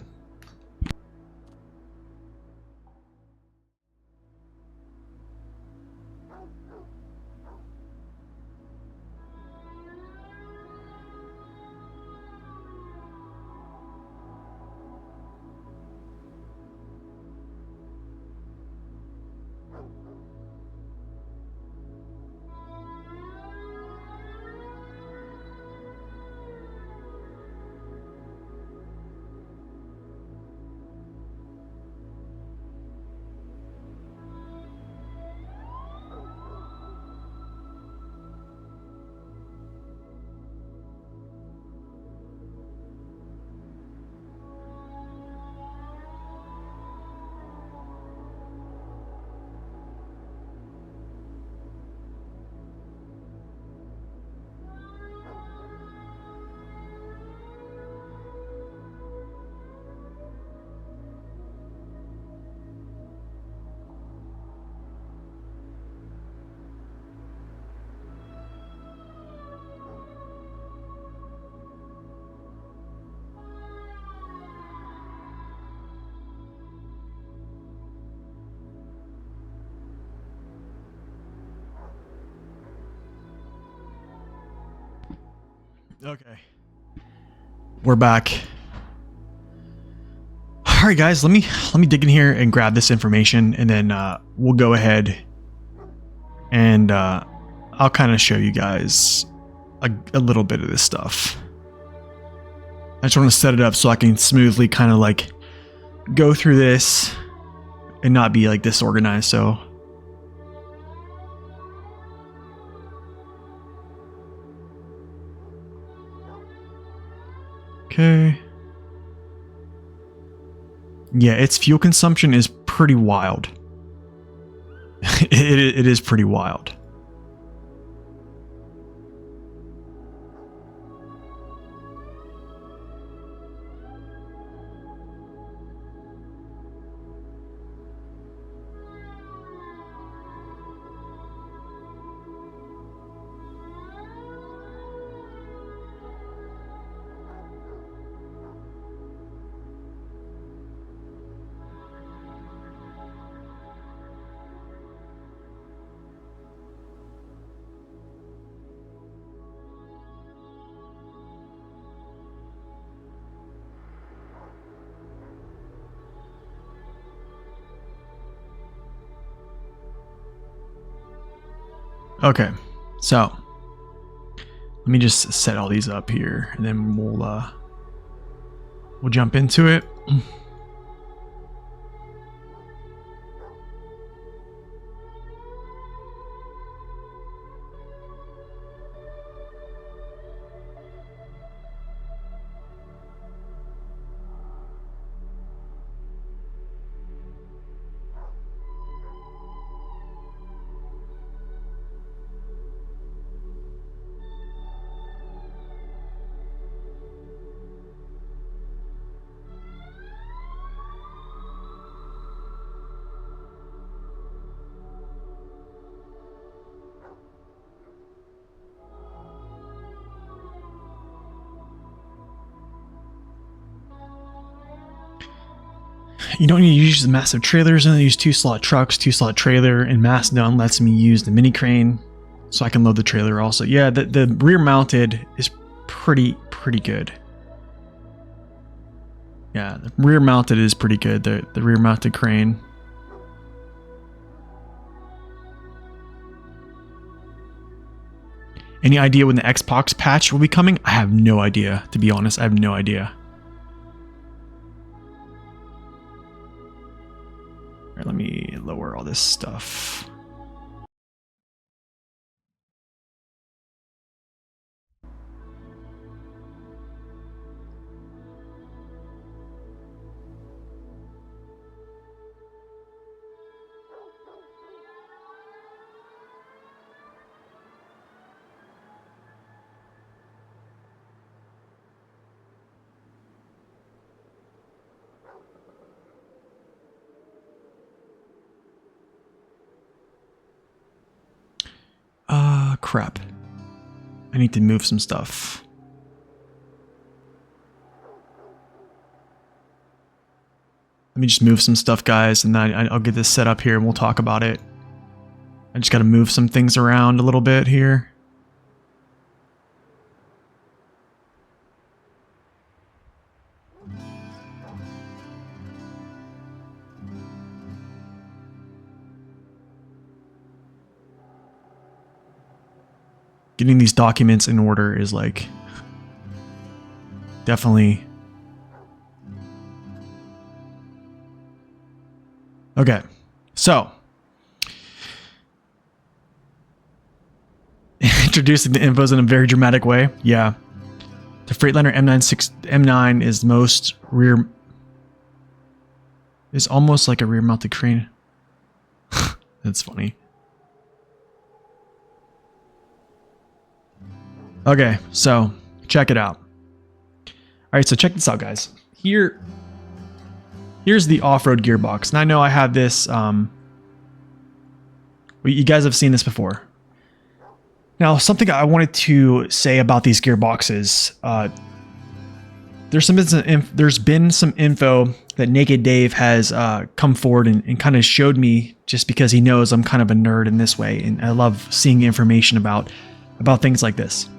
Okay. We're back. All right, guys, let me dig in here and grab this information, and then we'll go ahead and I'll kind of show you guys a little bit of this stuff. I just want to set it up so I can smoothly kind of like go through this and not be like disorganized. So okay. Yeah, its fuel consumption is pretty wild. It is pretty wild. Okay, so let me just set all these up here, and then we'll jump into it. You don't need to use the massive trailers, and use 2-slot trucks, 2-slot trailer, and Mastodon lets me use the mini crane, so I can load the trailer also. Yeah, the rear mounted is pretty good. Yeah, the rear mounted is pretty good. The rear mounted crane. Any idea when the Xbox patch will be coming? I have no idea, to be honest. I have no idea. Alright, let me lower all this stuff. Crap. I need to move some stuff. Let me just move some stuff, guys, and then I'll get this set up here and we'll talk about it. I just got to move some things around a little bit here. Getting these documents in order is like definitely okay. So introducing the infos in a very dramatic way. Yeah, the Freightliner M9 is most rear. Is almost like a rear-mounted crane. That's funny. Okay, so check it out. All right, so check this out, guys. Here's the off-road gearbox, and I know I have this. You guys have seen this before. Now, something I wanted to say about these gearboxes. There's been some info that Naked Dave has come forward and kind of showed me, just because he knows I'm kind of a nerd in this way, and I love seeing information about things like this.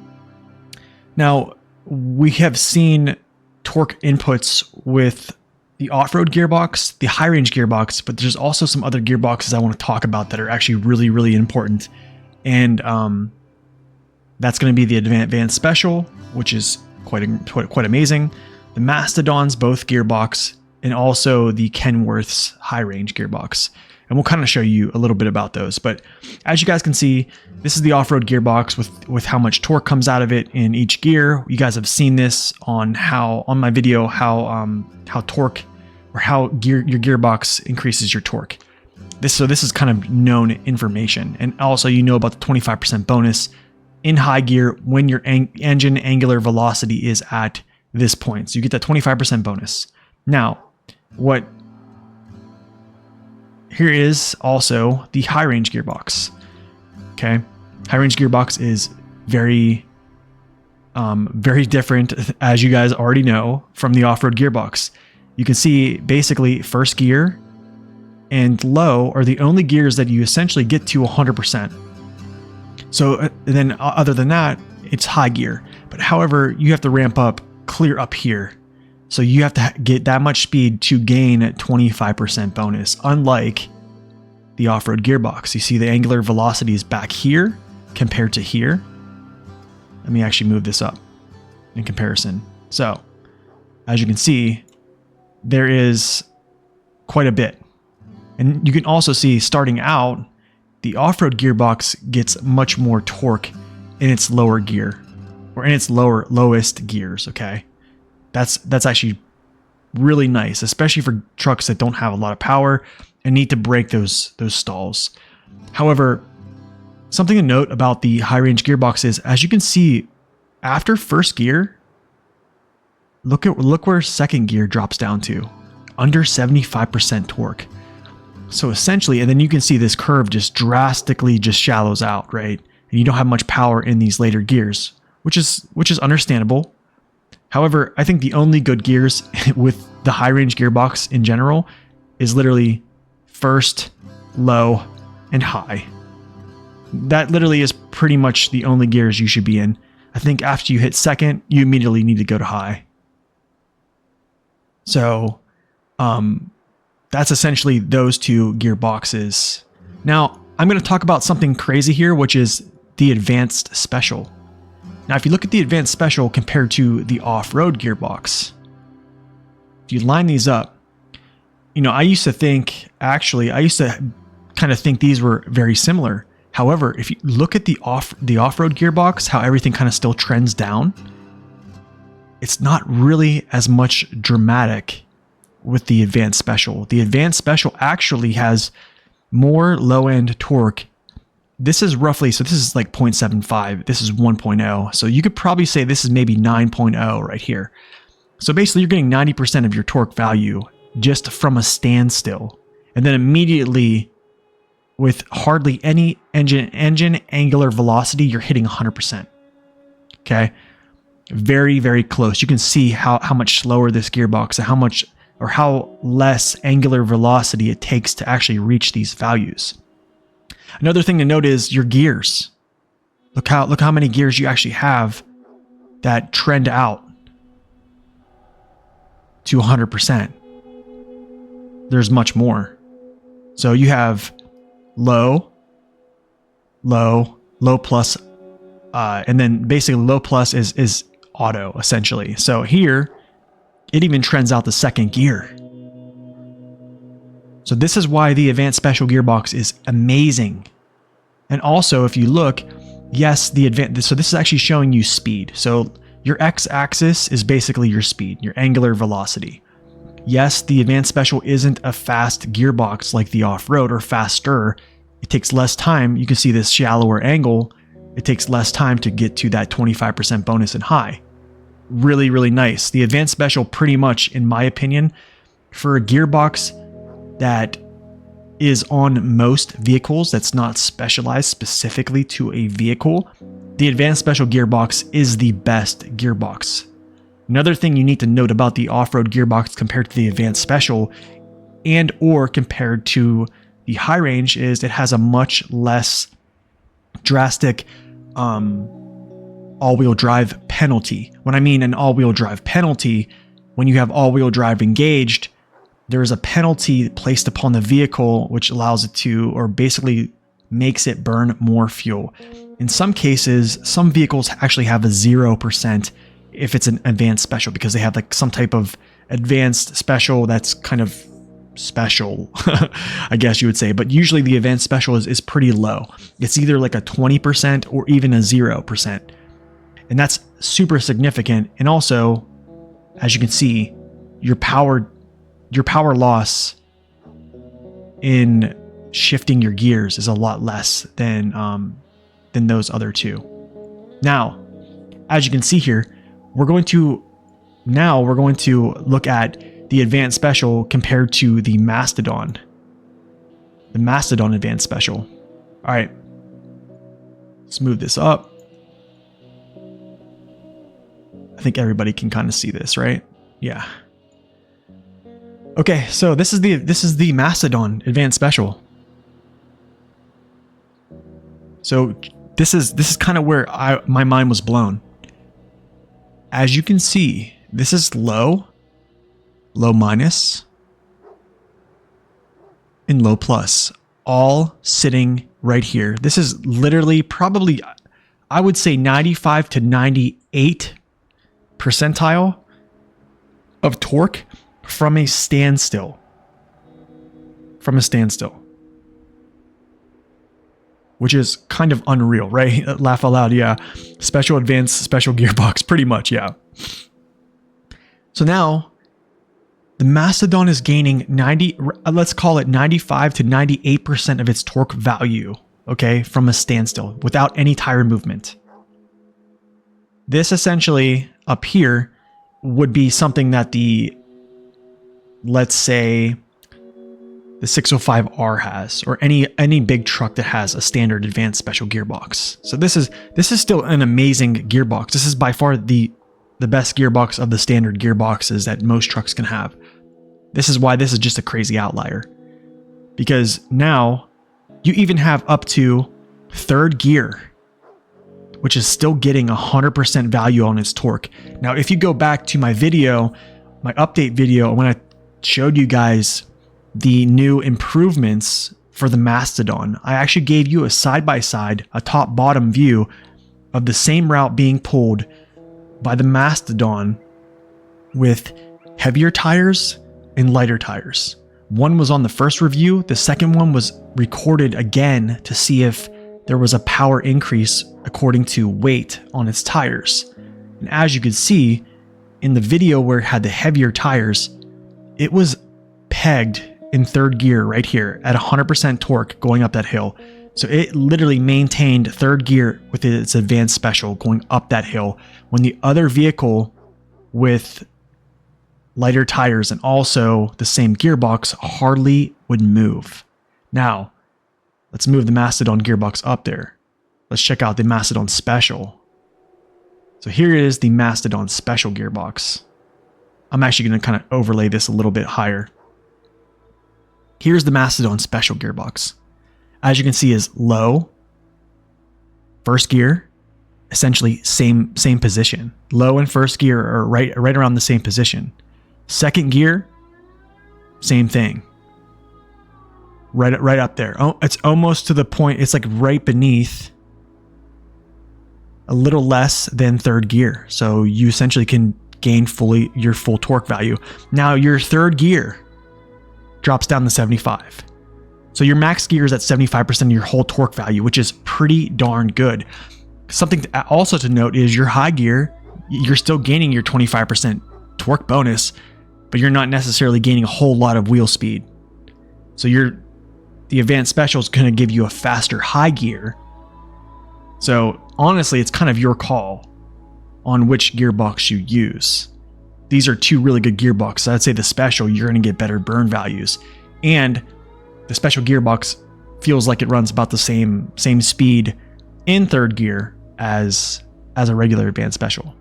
Now, we have seen torque inputs with the off-road gearbox, the high-range gearbox, but there's also some other gearboxes I want to talk about that are actually really, really important. And that's going to be the Advanced Special, which is quite amazing. The Mastodon's both gearbox, and also the Kenworth's high-range gearbox. And we'll kind of show you a little bit about those. But as you guys can see, this is the off-road gearbox with how much torque comes out of it in each gear. You guys have seen this on my video how torque or how your gearbox increases your torque. This is kind of known information. And also you know about the 25% bonus in high gear when your engine angular velocity is at this point. So you get that 25% bonus. Now, here is also the high range gearbox. Okay. High range gearbox is very different, as you guys already know, from the off-road gearbox. You can see basically first gear and low are the only gears that you essentially get to 100%. So then other than that, it's high gear. But however, you have to ramp up clear up here. So you have to get that much speed to gain 25% bonus, unlike the off-road gearbox. You see the angular velocity is back here compared to here. Let me actually move this up in comparison. So as you can see, there is quite a bit. And you can also see starting out, the off-road gearbox gets much more torque in its lower gear, or in its lowest gears, okay? That's actually really nice, especially for trucks that don't have a lot of power and need to break those stalls. However, something to note about the high range gearbox is, as you can see, after first gear, look where second gear drops down to, under 75% torque. So essentially, and then you can see this curve just drastically just shallows out, right? And you don't have much power in these later gears, which is understandable. However, I think the only good gears with the high range gearbox in general is literally first, low, and high. That literally is pretty much the only gears you should be in. I think after you hit second, you immediately need to go to high. So, that's essentially those two gearboxes. Now, I'm going to talk about something crazy here, which is the advanced special. Now, if you look at the advanced special compared to the off-road gearbox, if you line these up, I used to kind of think these were very similar. However, if you look at the off-road gearbox, how everything kind of still trends down, it's not really as much dramatic with the advanced special. The advanced special actually has more low-end torque. This is roughly, so this is like 0.75. This is 1.0. So you could probably say this is maybe 9.0 right here. So basically you're getting 90% of your torque value just from a standstill. And then immediately with hardly any engine angular velocity, you're hitting 100%. Okay. Very, very close. You can see how much slower this gearbox and how less angular velocity it takes to actually reach these values. Another thing to note is your gears. Look how many gears you actually have that trend out to 100%. There's much more. So you have low plus, and then basically low plus is auto essentially. So here, it even trends out the second gear. So this is why the advanced special gearbox is amazing. And also, if you look, yes, so this is actually showing you speed. So your x-axis is basically your speed, your angular velocity. Yes, the advanced special isn't a fast gearbox like the off-road or faster. It takes less time. You can see this shallower angle. It takes less time to get to that 25% bonus in high. Really, really nice. The advanced special pretty much, in my opinion, for a gearbox that is on most vehicles, that's not specialized specifically to a vehicle, the advanced special gearbox is the best gearbox. Another thing you need to note about the off-road gearbox compared to the advanced special and or compared to the high range is it has a much less drastic all-wheel drive penalty. When I mean an all-wheel drive penalty, when you have all-wheel drive engaged, there is a penalty placed upon the vehicle which allows it to, or basically makes it burn more fuel. In some cases, some vehicles actually have a 0% if it's an advanced special because they have like some type of advanced special that's kind of special, I guess you would say. But usually the advanced special is pretty low. It's either like a 20% or even a 0%. And that's super significant. And also, as you can see, your power your power loss in shifting your gears is a lot less than those other two. Now, as you can see here, we're going to look at the Advanced Special compared to the Mastodon. The Mastodon Advanced Special. All right, let's move this up. I think everybody can kind of see this, right? Yeah. Okay, so this is the Mastodon Advanced Special. So this is kind of where my mind was blown. As you can see, this is low, low minus, and low plus, all sitting right here. This is literally probably, I would say 95 to 98 percentile of torque from a standstill. From a standstill. Which is kind of unreal, right? Laugh out loud, yeah. Special advanced, special gearbox, pretty much, yeah. So now, the Mastodon is gaining 95 to 98% of its torque value, okay, from a standstill, without any tire movement. This essentially, up here, would be something that let's say, the 605R has, or any big truck that has a standard advanced special gearbox. So this is still an amazing gearbox. This is by far the best gearbox of the standard gearboxes that most trucks can have. This is why this is just a crazy outlier. Because now you even have up to third gear, which is still getting 100% value on its torque. Now, if you go back to my video, my update video, when I showed you guys the new improvements for the Mastodon, I actually gave you a side-by-side, a top-bottom view of the same route being pulled by the Mastodon with heavier tires and lighter tires. One was on the first review, the second one was recorded again to see if there was a power increase according to weight on its tires. And as you could see, in the video where it had the heavier tires, it was pegged in third gear right here at 100% torque going up that hill. So it literally maintained third gear with its advanced special going up that hill when the other vehicle with lighter tires and also the same gearbox hardly would move. Now, let's move the Mastodon gearbox up there. Let's check out the Mastodon Special. So here is the Mastodon Special gearbox. I'm actually going to kind of overlay this a little bit higher. Here's the Mastodon Special gearbox. As you can see, is low, first gear, essentially same position. Low and first gear are right around the same position. Second gear, same thing. Right up there. Oh, it's almost to the point. It's like right beneath, a little less than third gear. So you essentially can gain your full torque value. Now your third gear drops down to 75. So your max gear is at 75% of your whole torque value, which is pretty darn good. Something also to note is your high gear, you're still gaining your 25% torque bonus, but you're not necessarily gaining a whole lot of wheel speed. So the advanced special is going to give you a faster high gear. So honestly, it's kind of your call on which gearbox you use. These are two really good gearboxes. I'd say the special, you're going to get better burn values. And the special gearbox feels like it runs about the same speed in third gear as a regular advanced special.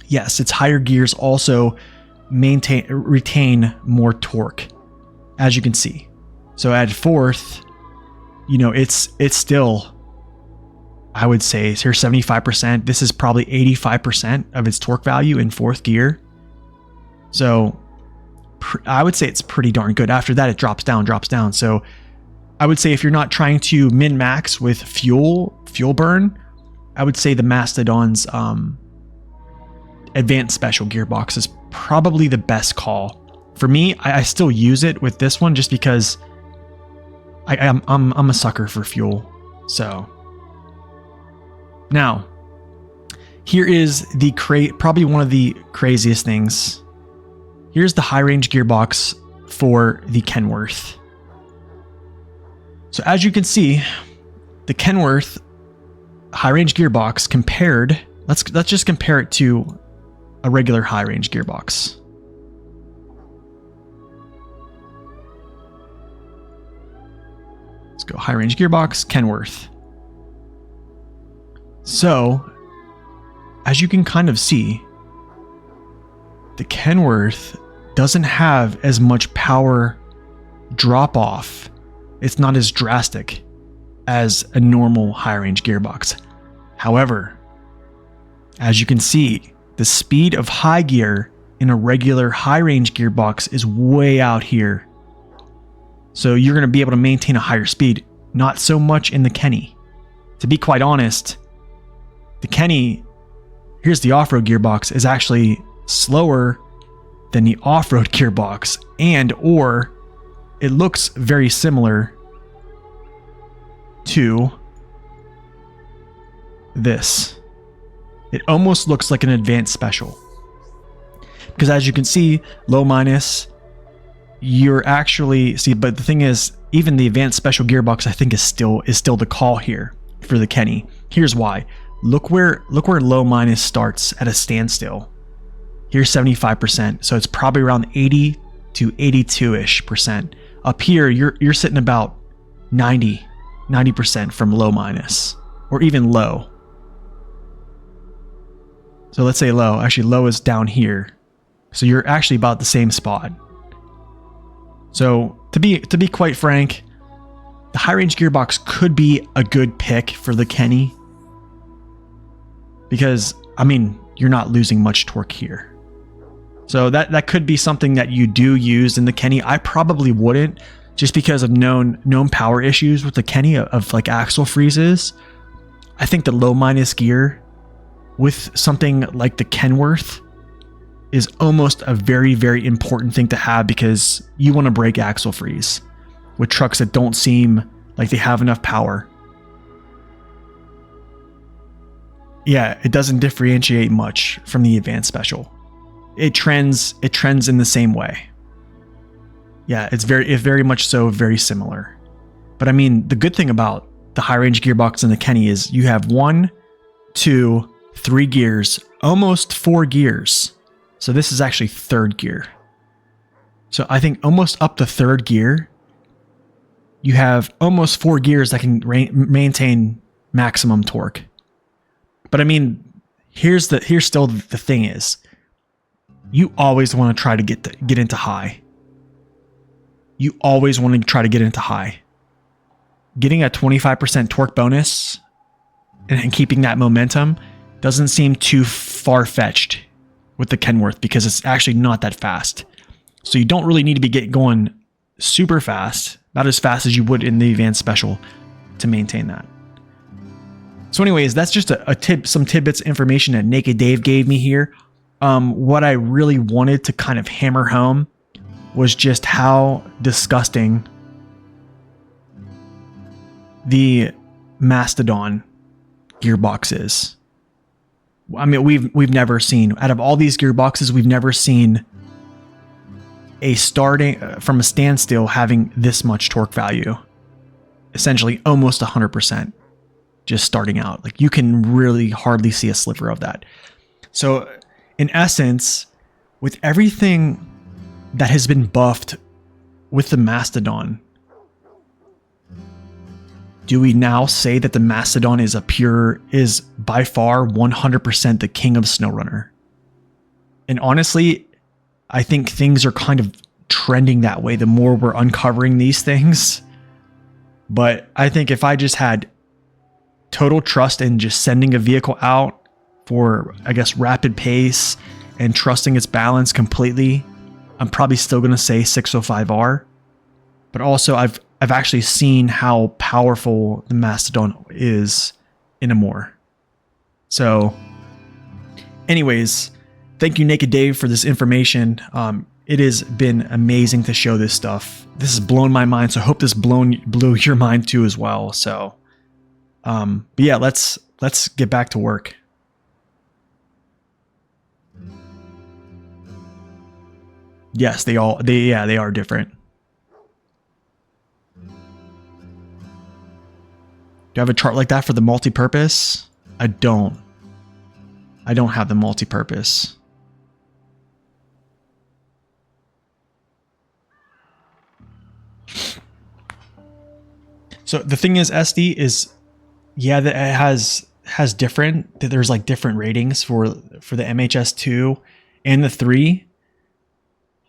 Yes, its higher gears also retain more torque, as you can see. So at fourth, it's still, I would say, here's 75%. This is probably 85% of its torque value in fourth gear. So I would say it's pretty darn good. After that, it drops down. So I would say if you're not trying to min-max with fuel burn, I would say the Mastodon's advanced special gearbox is probably the best call. For me, I still use it with this one just because I'm a sucker for fuel. So now, here is probably one of the craziest things. here's the high range gearbox for the Kenworth. So as you can see, the Kenworth high range gearbox compared, let's just compare it to a regular high range gearbox. Let's go high range gearbox, Kenworth. So as you can kind of see, the Kenworth doesn't have as much power drop off. It's not as drastic as a normal high range gearbox. However, as you can see, the speed of high gear in a regular high range gearbox is way out here. So you're going to be able to maintain a higher speed, not so much in the Kenny. To be quite honest, the Kenny, here's the off-road gearbox, is actually slower than the off-road gearbox, and or it looks very similar to this. It almost looks like an advanced special, because as you can see, low minus, you're actually see, but the thing is, even the advanced special gearbox I think is still the call here for the Kenny. Here's why. Look where low minus starts at a standstill. Here's 75%, so it's probably around 80 to 82-ish%. Up here, you're sitting about 90% from low minus, or even low. So let's say low. Actually, low is down here, so you're actually about the same spot. So to be quite frank, the high range gearbox could be a good pick for the Kenny, because I mean you're not losing much torque here. So that could be something that you do use in the Kenny. I probably wouldn't, just because of known power issues with the Kenny of like axle freezes. I think the low minus gear with something like the Kenworth is almost a very, very important thing to have, because you want to break axle freeze with trucks that don't seem like they have enough power. Yeah, it doesn't differentiate much from the advanced special. It trends in the same way. Yeah, it's very much so very similar. But I mean, the good thing about the high range gearbox and the Kenny is you have 1, 2, 3 gears, almost 4 gears. So this is actually third gear. So I think almost up to third gear, you have almost 4 gears that can maintain maximum torque. But I mean, here's still the thing is, you always want to try to get into high. You always want to try to get into high. Getting a 25% torque bonus and keeping that momentum doesn't seem too far-fetched with the Kenworth, because it's actually not that fast. So you don't really need to be going super fast, not as fast as you would in the advanced special, to maintain that. So anyways, that's just some tidbits information that Naked Dave gave me here. What I really wanted to kind of hammer home was just how disgusting the Mastodon gearbox is. I mean, we've never seen, out of all these gearboxes, we've never seen a starting from a standstill having this much torque value. Essentially almost 100% just starting out. Like, you can really hardly see a sliver of that. So in essence, with everything that has been buffed with the Mastodon, do we now say that the Mastodon is by far 100% the king of SnowRunner? And honestly, I think things are kind of trending that way the more we're uncovering these things. But I think if I just had total trust in just sending a vehicle out for, I guess, rapid pace and trusting its balance completely, I'm probably still going to say 605R. But also, I've actually seen how powerful the Mastodon is in a more. So anyways, thank you, Naked Dave, for this information. It has been amazing to show this stuff. This has blown my mind, so I hope this blew your mind too as well. So, but yeah, let's get back to work. Yes, they are different. Do I have a chart like that for the multi-purpose? I don't. I don't have the multi-purpose. So the thing is, SD is, yeah, that it has different. There's like different ratings for the MHS2 and the 3.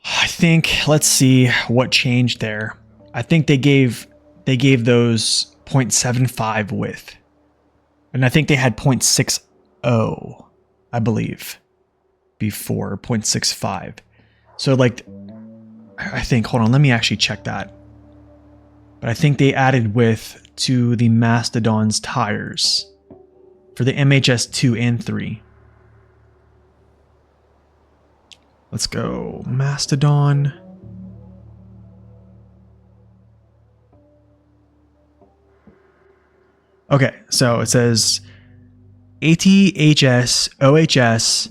I think, let's see what changed there. I think they gave those 0.75 width, and I think they had 0.60, I believe, before 0.65. So like, I think, hold on, let me actually check that. But I think they added width to the Mastodon's tires for the MHS2 and 3. Let's go Mastodon. Okay, so it says ATHS, OHS,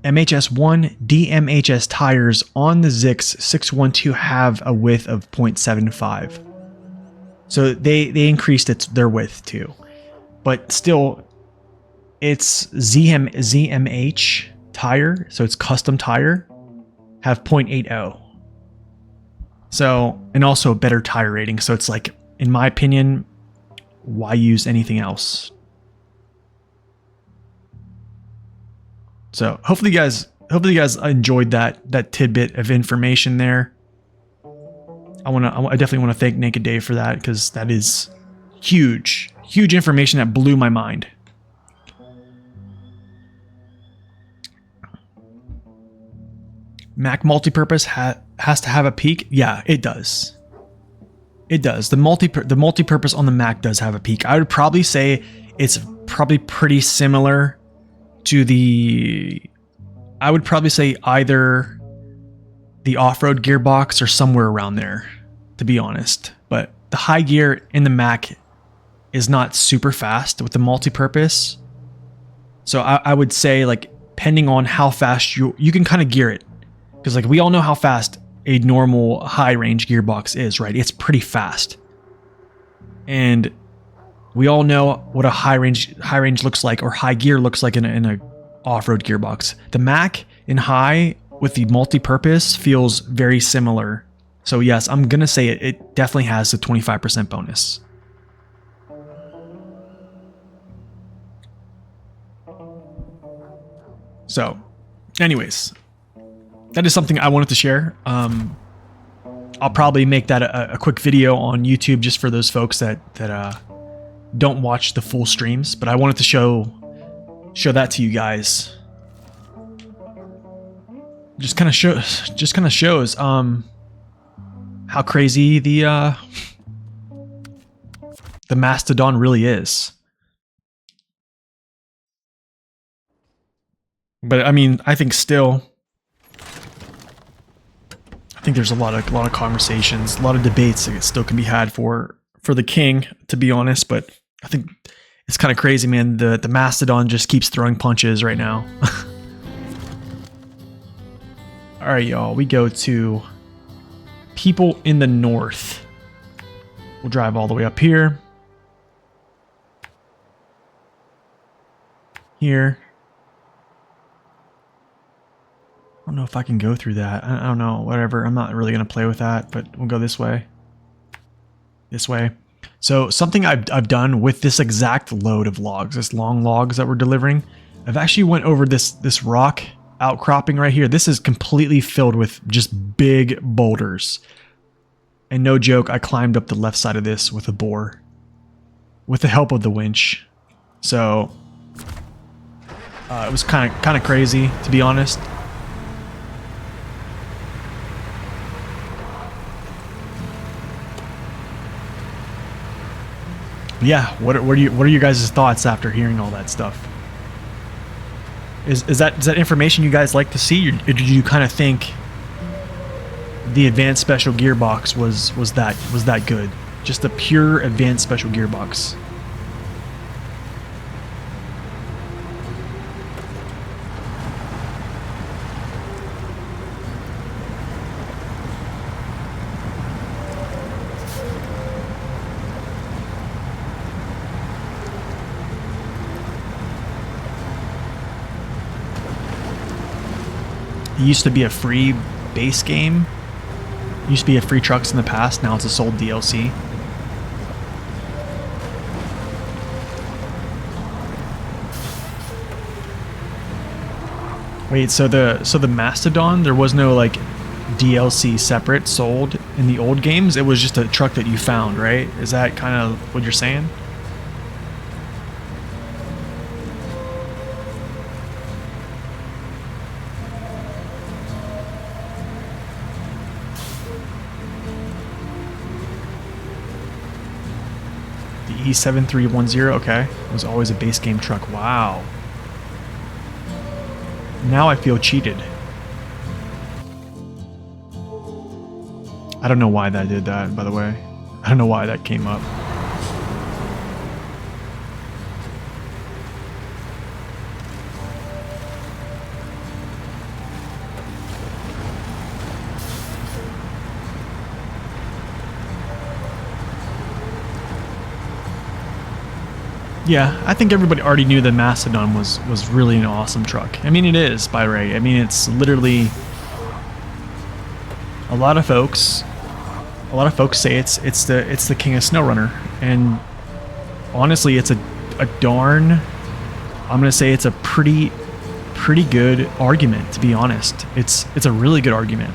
MHS1, DMHS tires on the Zix 612 have a width of 0.75. So they increased their width too. But still, it's ZMH tire, so it's custom tire, have 0.80. So, and also a better tire rating. So it's like, in my opinion, why use anything else? So hopefully you guys enjoyed that tidbit of information there. I definitely want to thank Naked Dave for that, because that is huge information that blew my mind. Mac multipurpose has to have a peak. Yeah, it does. It does. The multipurpose on the Mac does have a peak. I would probably say it's probably pretty similar to the. I would probably say either the off-road gearbox or somewhere around there, to be honest. But the high gear in the Mac is not super fast with the multipurpose. So I would say, like, depending on how fast you can kind of gear it. Because like we all know how fast a normal high range gearbox is, right? It's pretty fast. And we all know what a high range looks like, or high gear looks like in a off-road gearbox. The Mac in high with the multi-purpose feels very similar. So yes, I'm gonna say it definitely has a 25% bonus. So, anyways, that is something I wanted to share. I'll probably make that a quick video on YouTube just for those folks that don't watch the full streams. But I wanted to show that to you guys. Just kind of shows how crazy the Mastodon really is. But I mean, I think there's a lot of conversations, a lot of debates that still can be had for the king, to be honest. But I think it's kind of crazy, man. The Mastodon just keeps throwing punches right now. All right, y'all. We go to people in the north. We'll drive all the way up here. Here. I don't know if I can go through that. I don't know. Whatever. I'm not really going to play with that, but we'll go this way. This way. So something I've done with this exact load of logs, this long logs that we're delivering, I've actually went over this rock outcropping right here. This is completely filled with just big boulders. And no joke, I climbed up the left side of this with a boar, with the help of the winch. So it was kind of crazy, to be honest. Yeah, what are your guys' thoughts after hearing all that stuff? Is that information you guys like to see, or did you kind of think the advanced special gearbox was that good? Just a pure advanced special gearbox. used to be a free base game. It used to be a free trucks in the past. Now it's a sold DLC. Wait, so the Mastodon, there was no like DLC separate sold in the old games. It was just a truck that you found, right? Is that kind of what you're saying? The E7310, okay. It was always a base game truck. Wow. Now I feel cheated. I don't know why that did that, by the way. I don't know why that came up. Yeah, I think everybody already knew the Mastodon was really an awesome truck. I mean, it is, by right. I mean, it's literally a lot of folks say it's the king of SnowRunner, and honestly, it's a darn, I'm gonna say it's a pretty good argument, to be honest. It's a really good argument.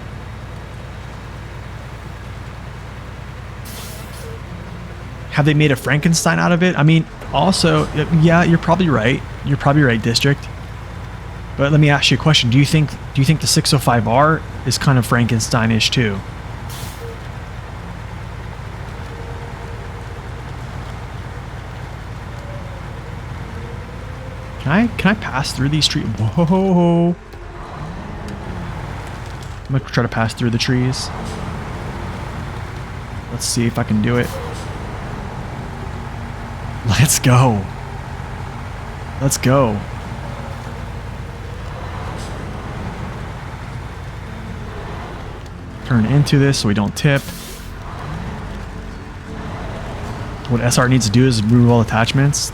Have they made a Frankenstein out of it? I mean, also, yeah, you're probably right. You're probably right, District. But let me ask you a question. Do you think the 605R is kind of Frankenstein-ish too? Can I pass through these trees? Whoa! I'm gonna try to pass through the trees. Let's see if I can do it. Let's go. Let's go. Turn into this so we don't tip. What SR needs to do is remove all attachments.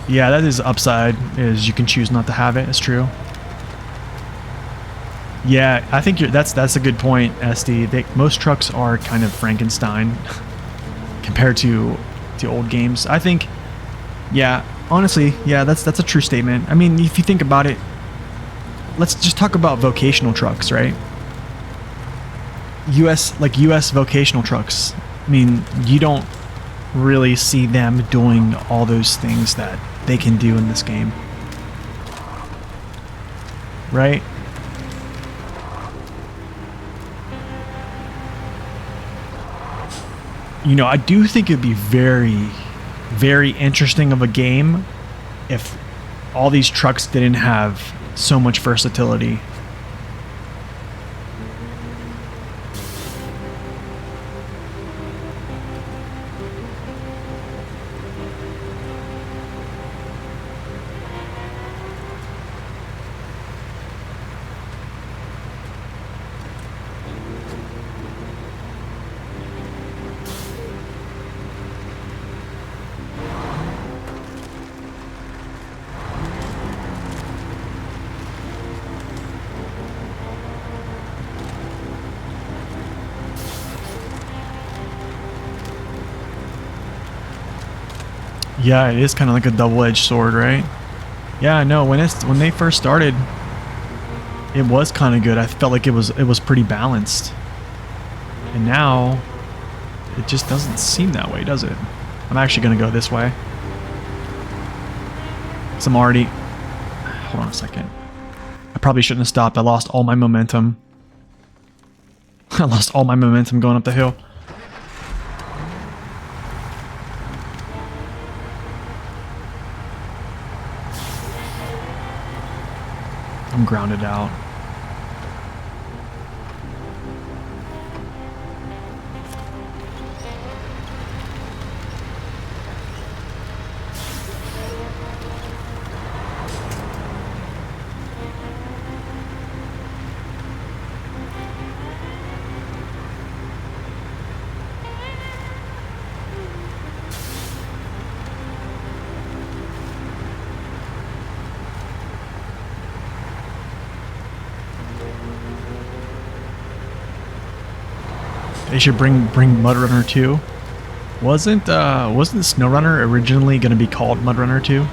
Yeah, that is the upside, is you can choose not to have it. It's true. Yeah, I think that's a good point, SD. Most trucks are kind of Frankenstein compared to old games. I think, yeah, honestly, yeah, that's a true statement. I mean, if you think about it, let's just talk about vocational trucks, right? US vocational trucks. I mean, you don't really see them doing all those things that they can do in this game, right? You know, I do think it'd be very, very interesting of a game if all these trucks didn't have so much versatility. Yeah, it is kind of like a double-edged sword, right? Yeah, no, when they first started, it was kind of good. I felt like it was pretty balanced. And now it just doesn't seem that way, does it? I'm actually going to go this way. So I'm already... Hold on a second. I probably shouldn't have stopped. I lost all my momentum. I lost all my momentum going up the hill. I'm grounded out. They should bring Mud Runner 2. Wasn't Snow Runner originally going to be called Mud Runner 2?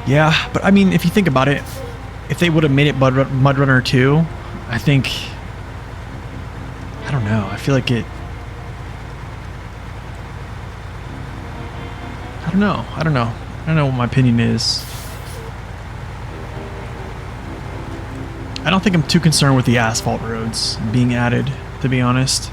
Yeah, but I mean, if you think about it, if they would have made it Mud Runner 2, I think... I don't know, I feel like it... I don't know what my opinion is. I don't think I'm too concerned with the asphalt roads being added, to be honest.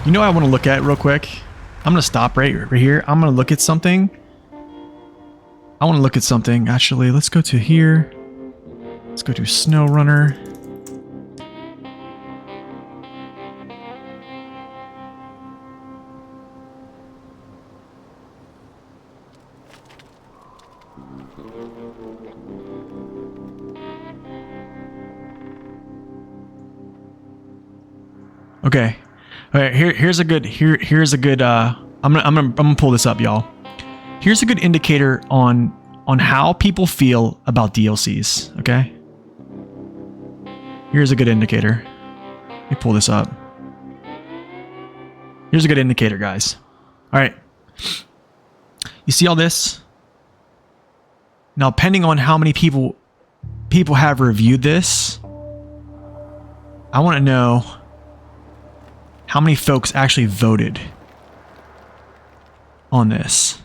You know what I want to look at real quick? I'm going to stop right here. I'm going to look at something. I want to look at something. Actually, let's go to here. Let's go to Snow Runner. Okay. All right, here's a good I'm gonna pull this up, y'all. Here's a good indicator on how people feel about DLCs, okay? Here's a good indicator. Let me pull this up. Here's a good indicator, guys. All right. You see all this? Now, depending on how many people have reviewed this, I want to know how many folks actually voted on this.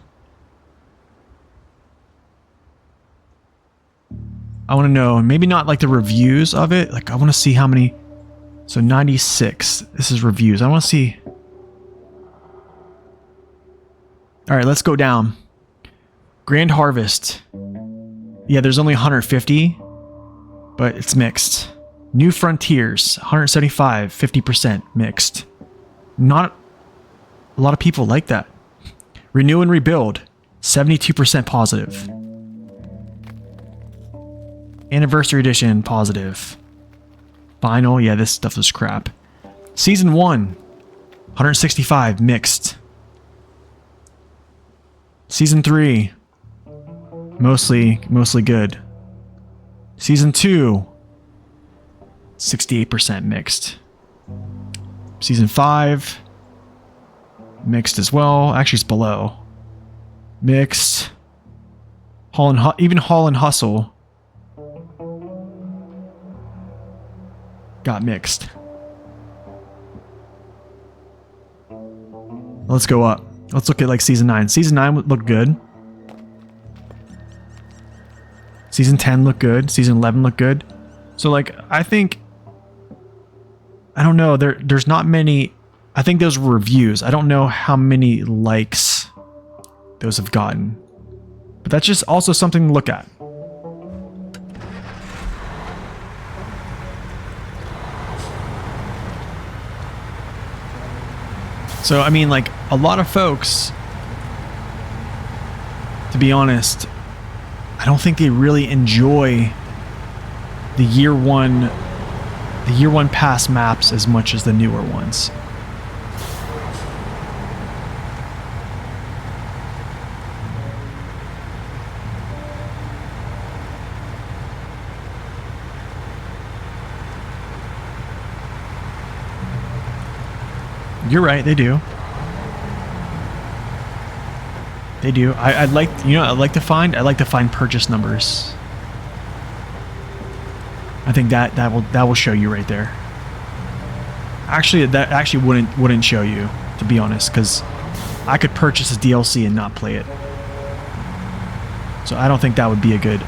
I want to know, maybe not like the reviews of it. Like I want to see how many. So 96. This is reviews. I want to see. All right, let's go down. Grand Harvest. Yeah, there's only 150, but it's mixed. New Frontiers, 175, 50% mixed. Not a lot of people like that. Renew and Rebuild, 72% positive. Anniversary Edition, positive. Final, yeah, this stuff is crap. Season 1, 165, mixed. Season 3, mostly good. Season 2, 68% mixed. Season 5, mixed as well. Actually, it's below. Mixed. Even Haul and Hustle got mixed. Let's go up. Let's look at like Season 9. Season 9 looked good. Season 10 looked good. Season 11 looked good. So like, I think... I don't know. There's not many... I think those were reviews. I don't know how many likes those have gotten. But that's just also something to look at. So, I mean, like, a lot of folks, to be honest, I don't think they really enjoy the year one pass maps as much as the newer ones. You're right, they do. They do. I'd like, you know, I'd like to find purchase numbers. I think that will show you right there. Actually, that actually wouldn't show you, to be honest, because I could purchase a DLC and not play it. So I don't think that would be a good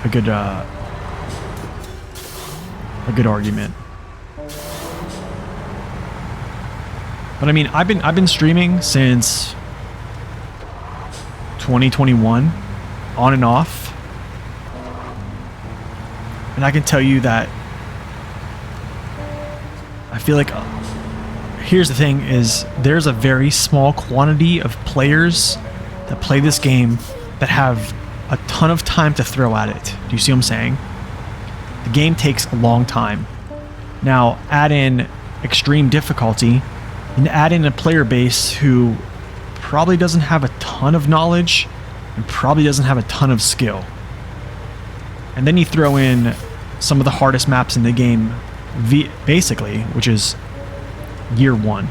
argument. But I mean, I've been streaming since 2021, on and off. And I can tell you that I feel like here's the thing is there's a very small quantity of players that play this game that have a ton of time to throw at it. Do you see what I'm saying? The game takes a long time. Now add in extreme difficulty and add in a player base who probably doesn't have a ton of knowledge and probably doesn't have a ton of skill. And then you throw in some of the hardest maps in the game, basically, which is Year 1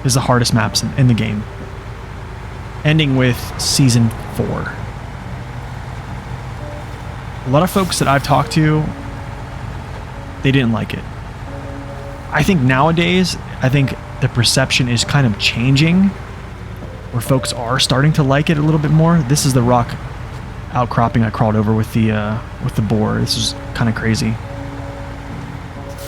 is the hardest maps in the game, ending with Season 4. A lot of folks that I've talked to, they didn't like it. I think nowadays, the perception is kind of changing, where folks are starting to like it a little bit more. This is the rock outcropping I crawled over with the boar. This is kind of crazy.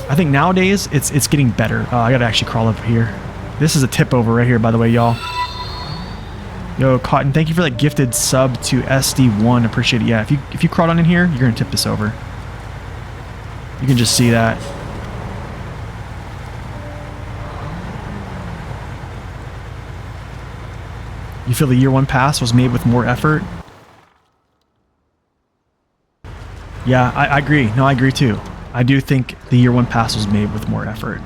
I think nowadays it's getting better. I gotta actually crawl over here. This is a tip over right here, by the way, y'all. Yo, Cotton, thank you for that gifted sub to SD1. Appreciate it. Yeah, if you crawled on in here, you're gonna tip this over. You can just see that. You feel the Year 1 pass was made with more effort? Yeah, I agree. No, I agree too. I do think the Year 1 pass was made with more effort.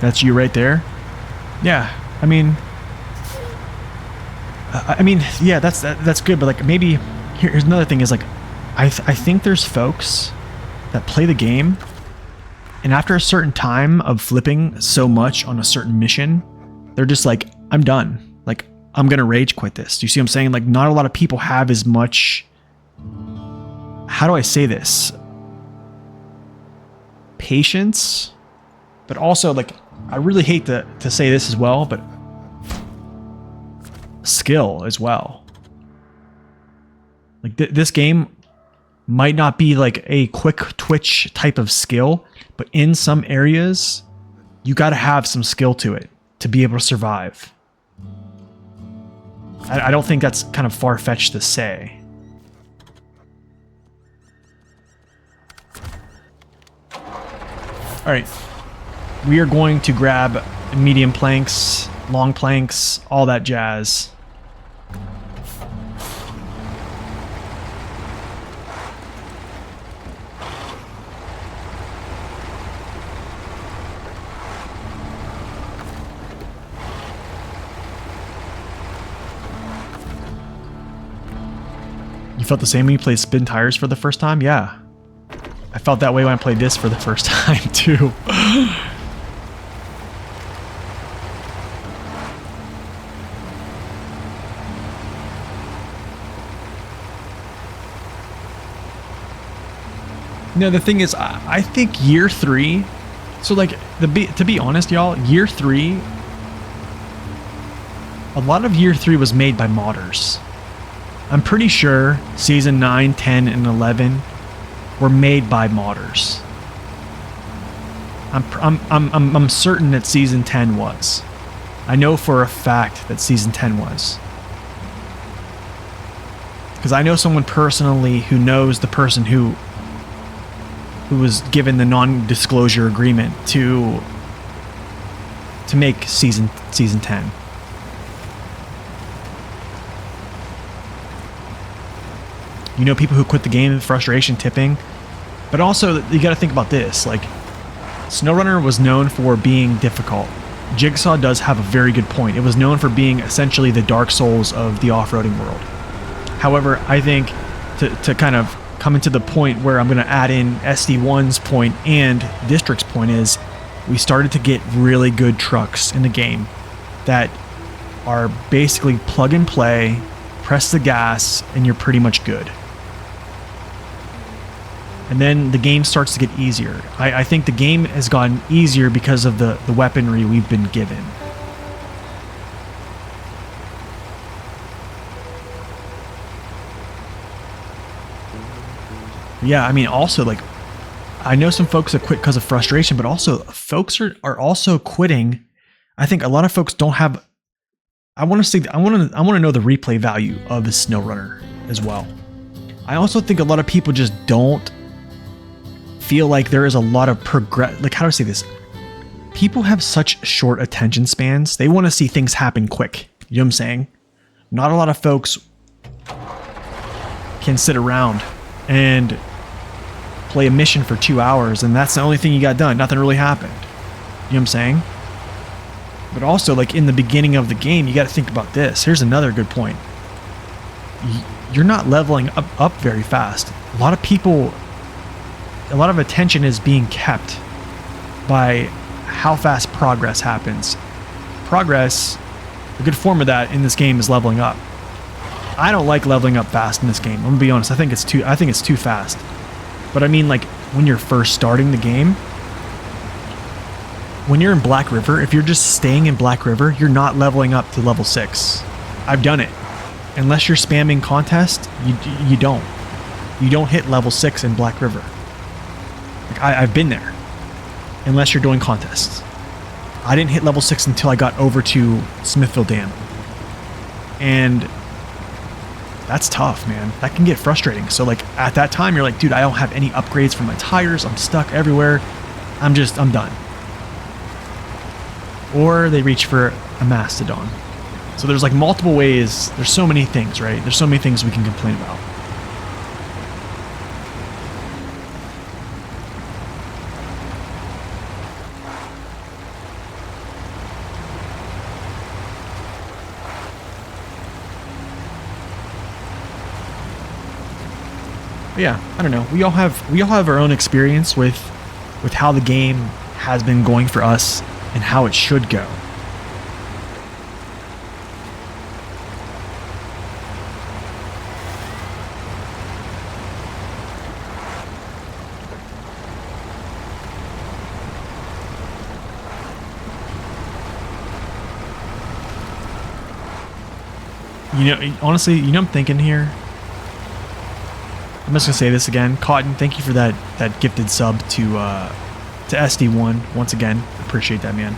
That's you right there? Yeah, I mean, yeah, that's good, but like maybe here's another thing is like I think there's folks that play the game and after a certain time of flipping so much on a certain mission, they're just like, I'm done. Like, I'm gonna rage quit this. Do you see what I'm saying? Like, not a lot of people have as much, how do I say this? Patience, but also like, I really hate to say this as well, but skill as well. Like this game might not be like a quick twitch type of skill, but in some areas you got to have some skill to it to be able to survive. I don't think that's kind of far-fetched to say. All right, we are going to grab medium planks, long planks, all that jazz. You felt the same when you played Spin Tires for the first time? Yeah. I felt that way when I played this for the first time, too. No, the thing is, I think Year 3... So, like, to be honest, y'all, Year 3... A lot of Year 3 was made by modders. I'm pretty sure Season 9, 10, and 11 were made by modders. I'm certain that Season 10 was. I know for a fact that Season 10 was. Because I know someone personally who knows the person who was given the non-disclosure agreement to make season 10. You know, people who quit the game, frustration, tipping. But also, you got to think about this. Like, SnowRunner was known for being difficult. Jigsaw does have a very good point. It was known for being essentially the Dark Souls of the off-roading world. However, I think to kind of come into the point where I'm going to add in SD1's point and District's point is we started to get really good trucks in the game that are basically plug and play, press the gas, and you're pretty much good. And then the game starts to get easier. I think the game has gotten easier because of the weaponry we've been given. Yeah, I mean, also, like, I know some folks that quit because of frustration, but also folks are also quitting. I think a lot of folks don't have. I want to know the replay value of the SnowRunner as well. I also think a lot of people just don't feel like there is a lot of progress. Like, how do I say this? People have such short attention spans. They want to see things happen quick. You know what I'm saying? Not a lot of folks can sit around and play a mission for 2 hours and that's the only thing you got done. Nothing really happened. You know what I'm saying? But also, like, in the beginning of the game, you got to think about this. Here's another good point. You're not leveling up very fast. A lot of attention is being kept by how fast progress happens. Progress, a good form of that in this game is leveling up. I don't like leveling up fast in this game. I'm gonna be honest. I think it's too fast. But I mean, like, when you're first starting the game, when you're in Black River, if you're just staying in Black River, you're not leveling up to level 6. I've done it. Unless you're spamming contest, you don't. You don't hit level 6 in Black River. Like, I've been there. Unless you're doing contests. I didn't hit level 6 until I got over to Smithville Dam. And that's tough, man. That can get frustrating. So, like, at that time, you're like, dude, I don't have any upgrades for my tires. I'm stuck everywhere. I'm done. Or they reach for a Mastodon. So there's, like, multiple ways. There's so many things, right? There's so many things we can complain about. But yeah, I don't know. We all have our own experience with how the game has been going for us and how it should go. You know, honestly, you know what I'm thinking here? I'm just gonna say this again. Cotton, thank you for that gifted sub to SD1 once again. Appreciate that, man.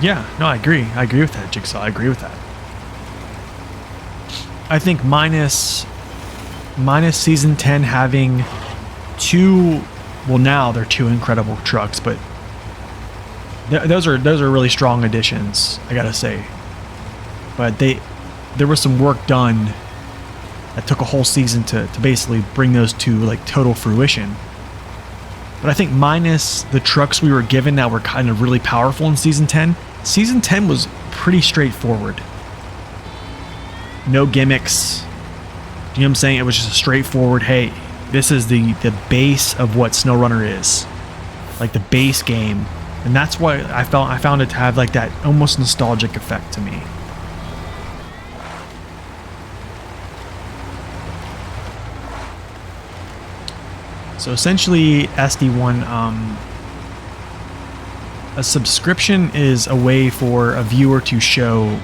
Yeah, no, I agree. I agree with that, Jigsaw. I agree with that. I think minus season 10 having two, well, now they're two incredible trucks, but those are really strong additions, I gotta say. But there was some work done that took a whole season to basically bring those to, like, total fruition. But I think minus the trucks we were given that were kind of really powerful in season 10 was pretty straightforward. No gimmicks. Do you know what I'm saying? It was just a straightforward, hey, this is the base of what SnowRunner is. Like, the base game. And that's why I found it to have, like, that almost nostalgic effect to me. So essentially, SD1, a subscription is a way for a viewer to show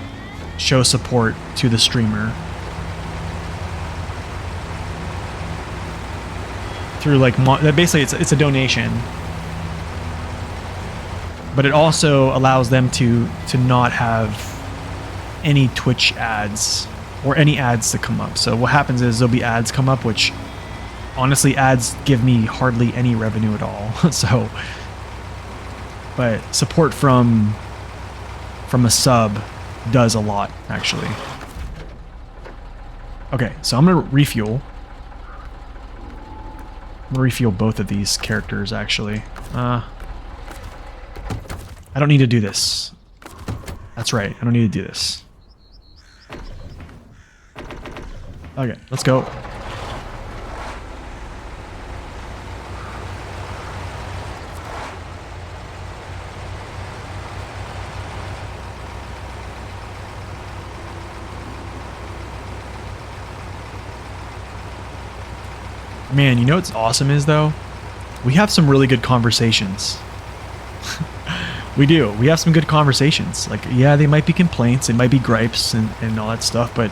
support to the streamer through, like, basically it's a donation, but it also allows them to not have any Twitch ads or any ads to come up. So what happens is there'll be ads come up, which honestly, ads give me hardly any revenue at all. So, but support from a sub does a lot, actually. Okay, so I'm gonna refuel. I'm gonna refuel both of these characters, actually. I don't need to do this. That's right, I don't need to do this. Okay, let's go. Man, you know what's awesome is though? We have some really good conversations. We do. We have some good conversations. Like, yeah, they might be complaints, they might be gripes and all that stuff, but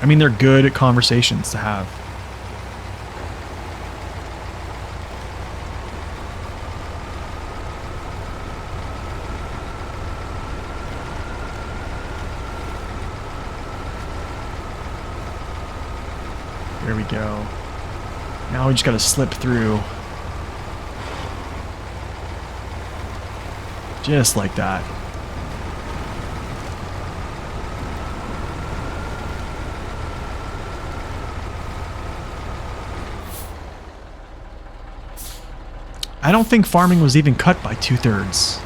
I mean, they're good conversations to have. There we go. Now we just gotta slip through. Just like that. I don't think farming was even cut by 2/3.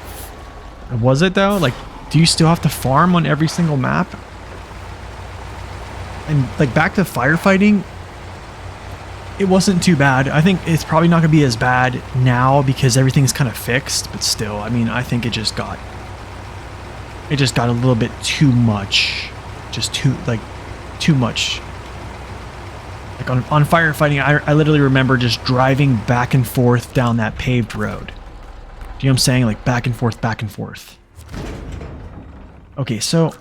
Was it though? Like, do you still have to farm on every single map? And like back to firefighting, it wasn't too bad. I think it's probably not gonna be as bad now because everything's kind of fixed, but still, I mean, I think it just got a little bit too much. Just too much. Like on firefighting, I literally remember just driving back and forth down that paved road. Do you know what I'm saying? Like back and forth, back and forth. Okay, so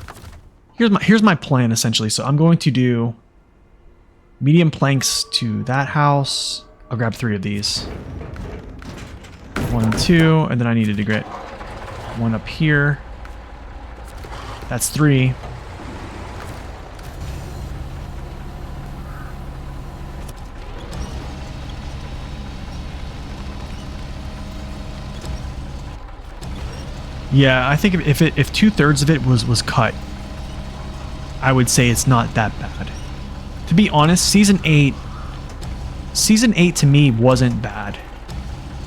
here's my plan essentially. So I'm going to do medium planks to that house. I'll grab 3 of these. 1, 2, and then I needed to get 1 up here. That's 3. Yeah, I think if 2/3 of it was cut, I would say it's not that bad. To be honest, season 8 to me wasn't bad.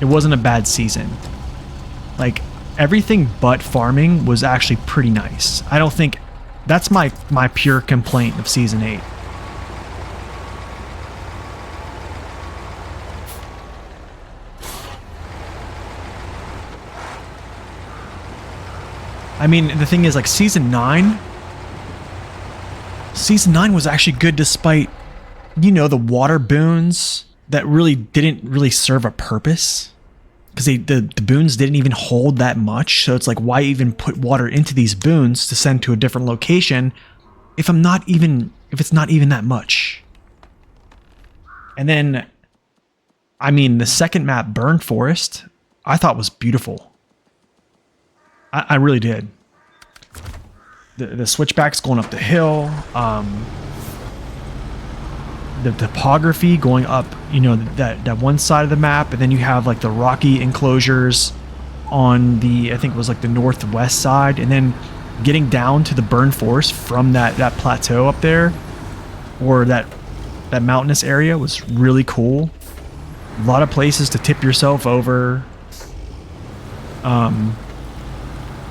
It wasn't a bad season. Like everything but farming was actually pretty nice. I don't think that's my pure complaint of season 8. I mean, the thing is, like, Season 9 was actually good despite, you know, the water boons that really didn't really serve a purpose. Because the boons didn't even hold that much, so it's like, why even put water into these boons to send to a different location if it's not even that much? And then, I mean, the second map, Burn Forest, I thought was beautiful. I really did. The switchbacks going up the hill, the topography going up, you know, that one side of the map, and then you have like the rocky enclosures on the, I think it was like the northwest side, and then getting down to the Burn Forest from that plateau up there, or that mountainous area was really cool. A lot of places to tip yourself over.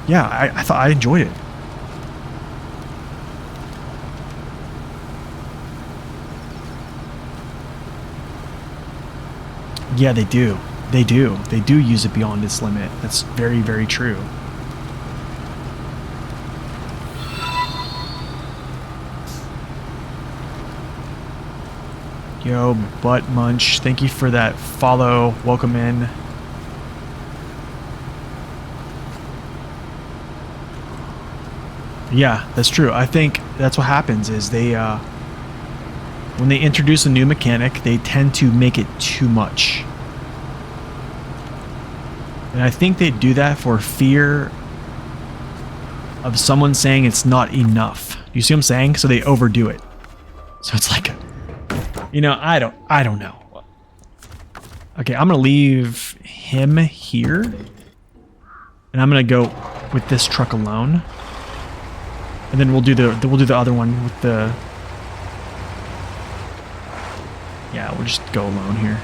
Yeah, I thought I enjoyed it. Yeah, they do. They do. They do use it beyond its limit. That's very, very true. Yo, Butt Munch, thank you for that follow. Welcome in. Yeah, that's true. I think that's what happens is they, when they introduce a new mechanic, they tend to make it too much. And I think they do that for fear of someone saying it's not enough. You see what I'm saying? So they overdo it. So it's like, you know, I don't know. Okay, I'm gonna leave him here, and I'm gonna go with this truck alone. And then we'll do the other one with the... Yeah, we'll just go alone here.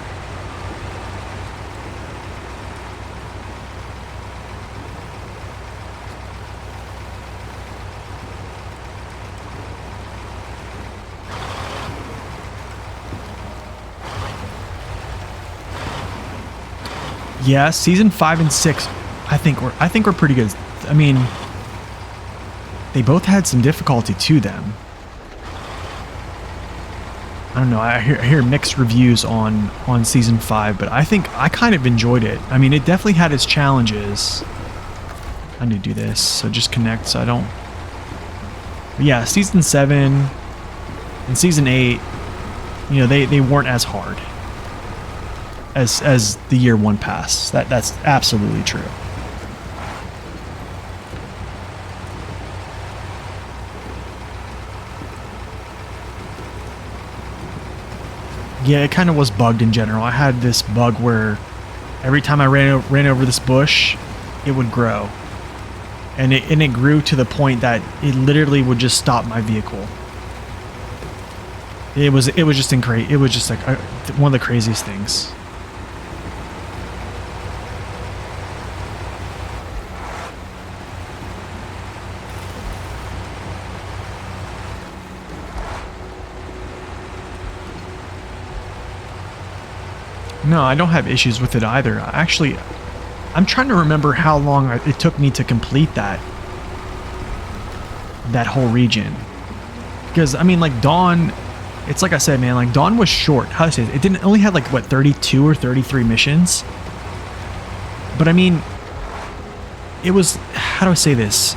Yeah, season 5 and 6, I think we're pretty good. I mean, they both had some difficulty to them. I don't know. I hear mixed reviews on season 5, but I think I kind of enjoyed it. I mean, it definitely had its challenges. I need to do this, so just connect so I don't. But yeah, season 7 and season 8, you know, they weren't as hard as the year 1 passed. That's absolutely true. Yeah, it kind of was bugged in general. I had this bug where every time I ran over this bush, it would grow. And it grew to the point that it literally would just stop my vehicle. It was just incredible. It was just like one of the craziest things. No, I don't have issues with it either. Actually, I'm trying to remember how long it took me to complete that whole region. Because, I mean, like, Dawn, it's like I said, man, like, Dawn was short. How do I say it? It didn't only had, like, what, 32 or 33 missions? But, I mean, it was, how do I say this?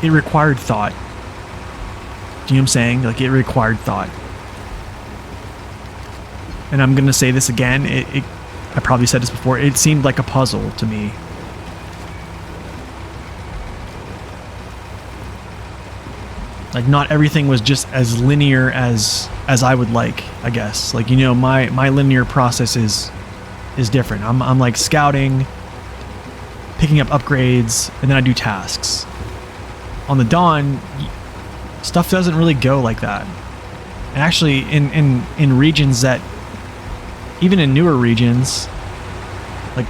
It required thought. Do you know what I'm saying? Like, it required thought. And I'm going to say this again, I probably said this before, it seemed like a puzzle to me. Like, not everything was just as linear as I would like, I guess. Like, you know, my linear process is different. I'm like scouting, picking up upgrades, and then I do tasks. On the Dawn, stuff doesn't really go like that. And actually, in regions that, even in newer regions, like,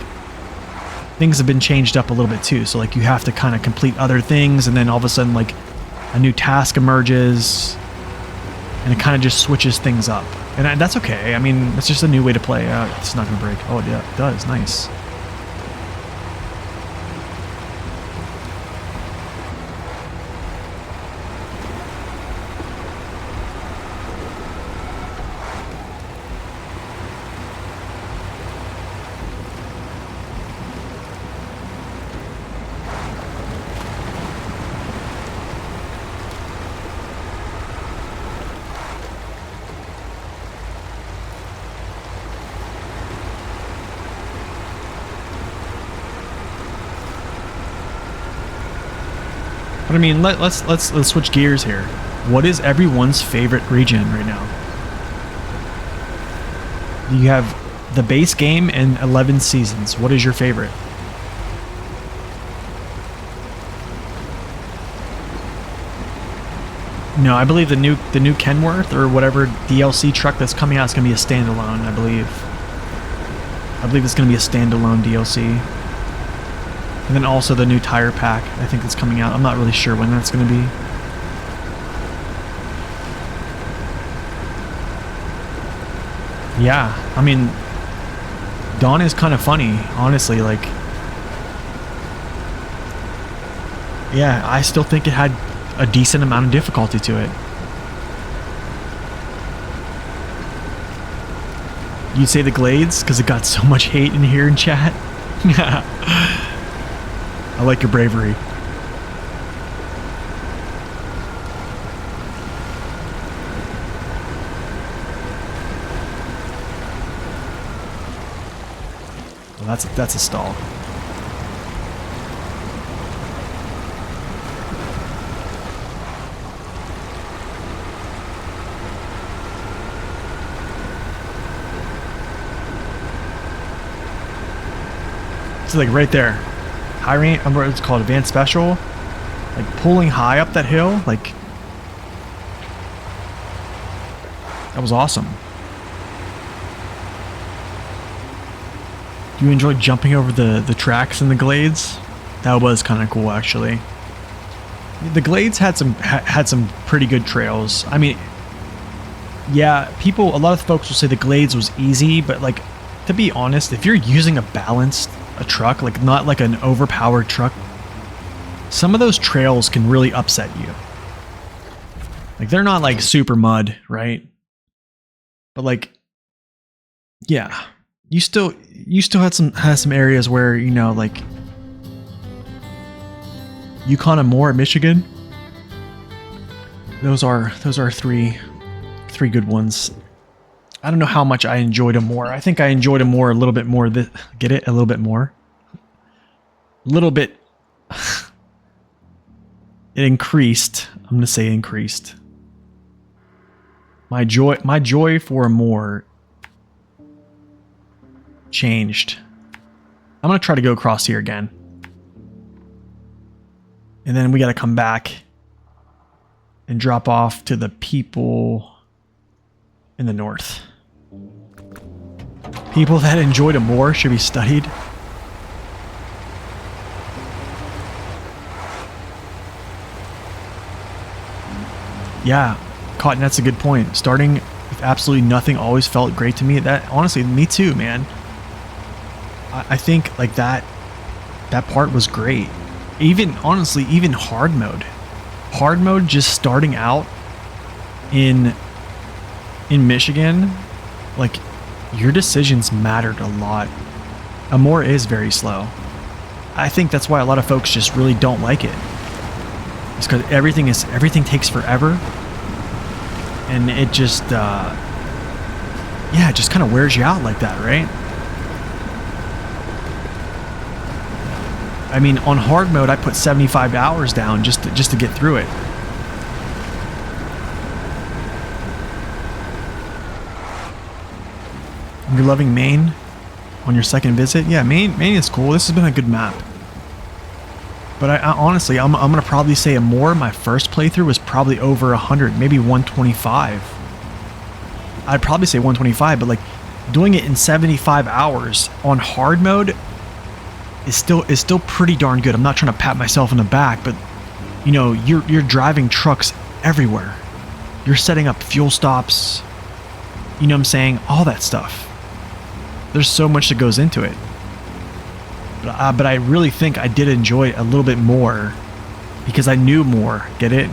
things have been changed up a little bit too. So, like, you have to kind of complete other things, and then all of a sudden, like, a new task emerges, and it kind of just switches things up. And that's okay. I mean, it's just a new way to play. It's not going to break. Oh, yeah, it does. Nice. But I mean, let's switch gears here. What is everyone's favorite region right now? You have the base game and 11 seasons. What is your favorite? No, I believe the new Kenworth or whatever DLC truck that's coming out is going to be a standalone. I believe it's going to be a standalone DLC. And then also the new tire pack, I think, that's coming out. I'm not really sure when that's going to be. Yeah, I mean, Dawn is kind of funny, honestly. Like, yeah, I still think it had a decent amount of difficulty to it. You'd say the Glades, because it got so much hate in here in chat? I like your bravery. Well, that's a stall. It's like right there. High range, what it's called, advanced special, like pulling high up that hill, like, that was awesome. You enjoyed jumping over the tracks in the Glades? That was kind of cool, actually. The Glades had some pretty good trails. I mean, yeah, a lot of folks will say the Glades was easy, but like, to be honest, if you're using a truck, like not like an overpowered truck, some of those trails can really upset you. Like they're not like super mud, right? But like, yeah, you still had some areas where, you know, like Yukon and Moore, Michigan. Those are three good ones. I don't know how much I enjoyed them more. I think I enjoyed them more a little bit more. Get it? A little bit more. A little bit. It increased. I'm gonna say increased. My joy for more changed. I'm gonna try to go across here again, and then we got to come back and drop off to the people in the north. People that enjoyed it more should be studied. Yeah, Cotton, that's a good point. Starting with absolutely nothing always felt great to me. That honestly, me too, man. I think like that part was great. Even honestly, even hard mode. Hard mode, just starting out in Michigan, like your decisions mattered a lot. Amore is very slow. I think that's why a lot of folks just really don't like it. It's because everything takes forever, and it just yeah, it just kind of wears you out like that, right? I mean, on hard mode, I put 75 hours down just to get through it. You're loving Maine on your second visit? Yeah, Maine is cool. This has been a good map. But I honestly, I'm gonna probably say Amore, my first playthrough was probably over 100, maybe 125. I'd probably say 125, but like doing it in 75 hours on hard mode is still pretty darn good. I'm not trying to pat myself on the back, but you know, you're driving trucks everywhere. You're setting up fuel stops. You know what I'm saying? All that stuff. There's so much that goes into it. But I really think I did enjoy it a little bit more because I knew more. Get it?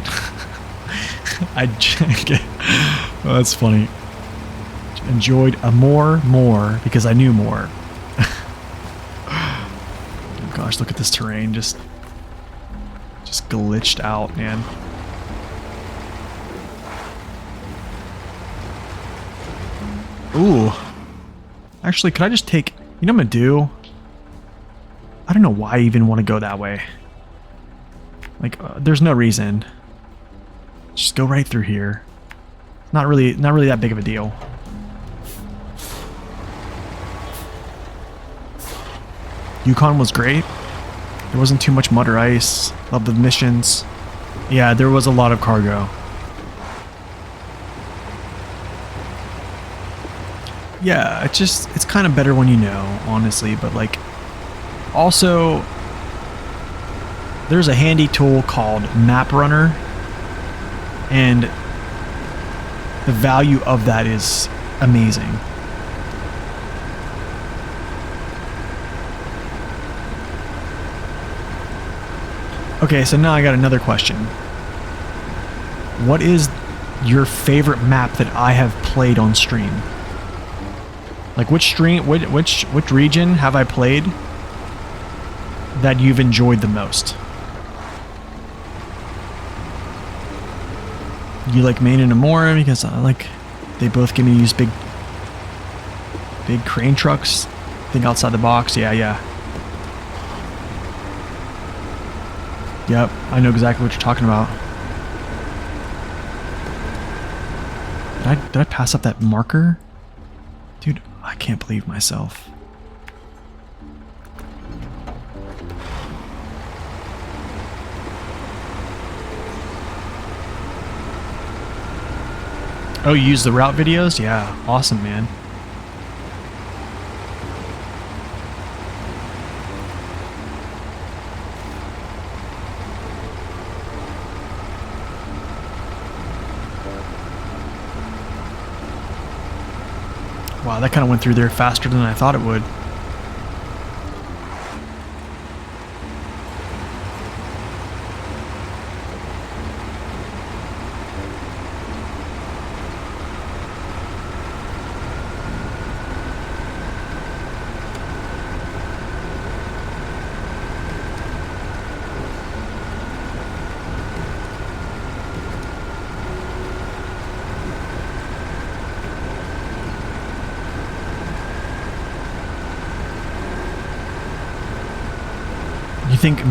Oh, that's funny. Enjoyed more because I knew more. Oh gosh, look at this terrain. Just glitched out, man. Ooh. Actually, could I just take... You know what I'm gonna do? I don't know why I even want to go that way. Like, there's no reason. Just go right through here. Not really that big of a deal. Yukon was great. There wasn't too much mud or ice. Love the missions. Yeah, there was a lot of cargo. Yeah, it's kind of better when you know, honestly, but like, also, there's a handy tool called Map Runner, and the value of that is amazing. Okay, so now I got another question. What is your favorite map that I have played on stream? Like which region have I played that you've enjoyed the most? You like Maine and Amore because they both give me these big crane trucks. Think outside the box. Yeah. Yep, I know exactly what you're talking about. Did I pass up that marker? Dude, I can't believe myself. Oh, you use the route videos? Yeah, awesome, man. Wow, that kind of went through there faster than I thought it would.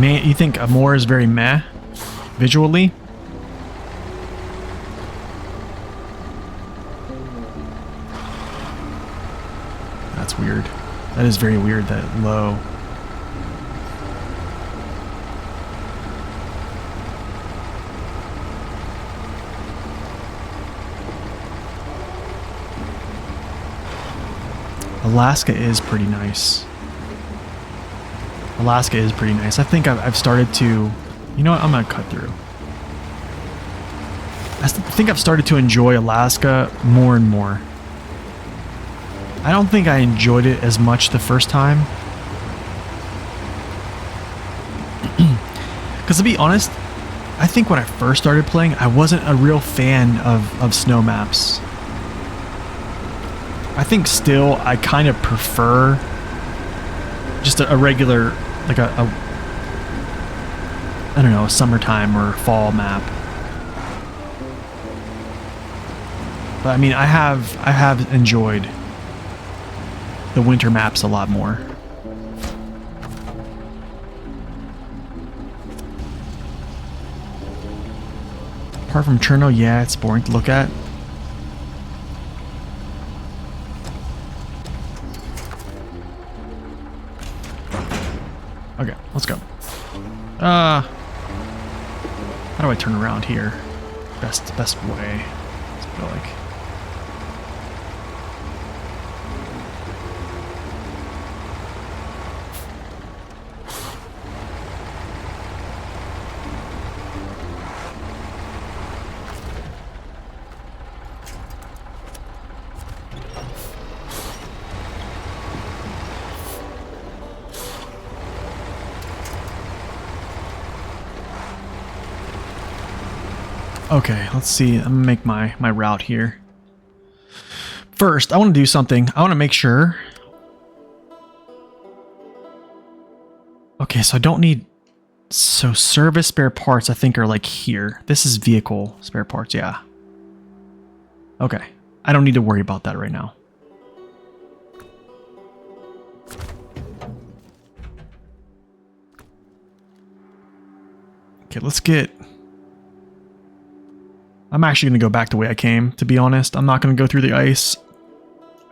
You think Amore is very meh visually? That's weird. That is very weird, that low. Alaska is pretty nice. Alaska is pretty nice. I think I've started to... You know what? I'm going to cut through. I think I've started to enjoy Alaska more and more. I don't think I enjoyed it as much the first time. Because to be honest, I think when I first started playing, I wasn't a real fan of snow maps. I think still I kind of prefer just a regular... like I don't know, a summertime or fall map. But I mean, I have enjoyed the winter maps a lot more. Apart from Cherno, yeah, it's boring to look at. Okay, let's go. How do I turn around here? Best way. I feel like. Okay, let's see. I'm gonna make my route here. First, I want to do something. I want to make sure. Okay, so I don't need... So service spare parts, I think, are like here. This is vehicle spare parts, yeah. Okay, I don't need to worry about that right now. Okay, let's get... I'm actually going to go back the way I came, to be honest. I'm not going to go through the ice.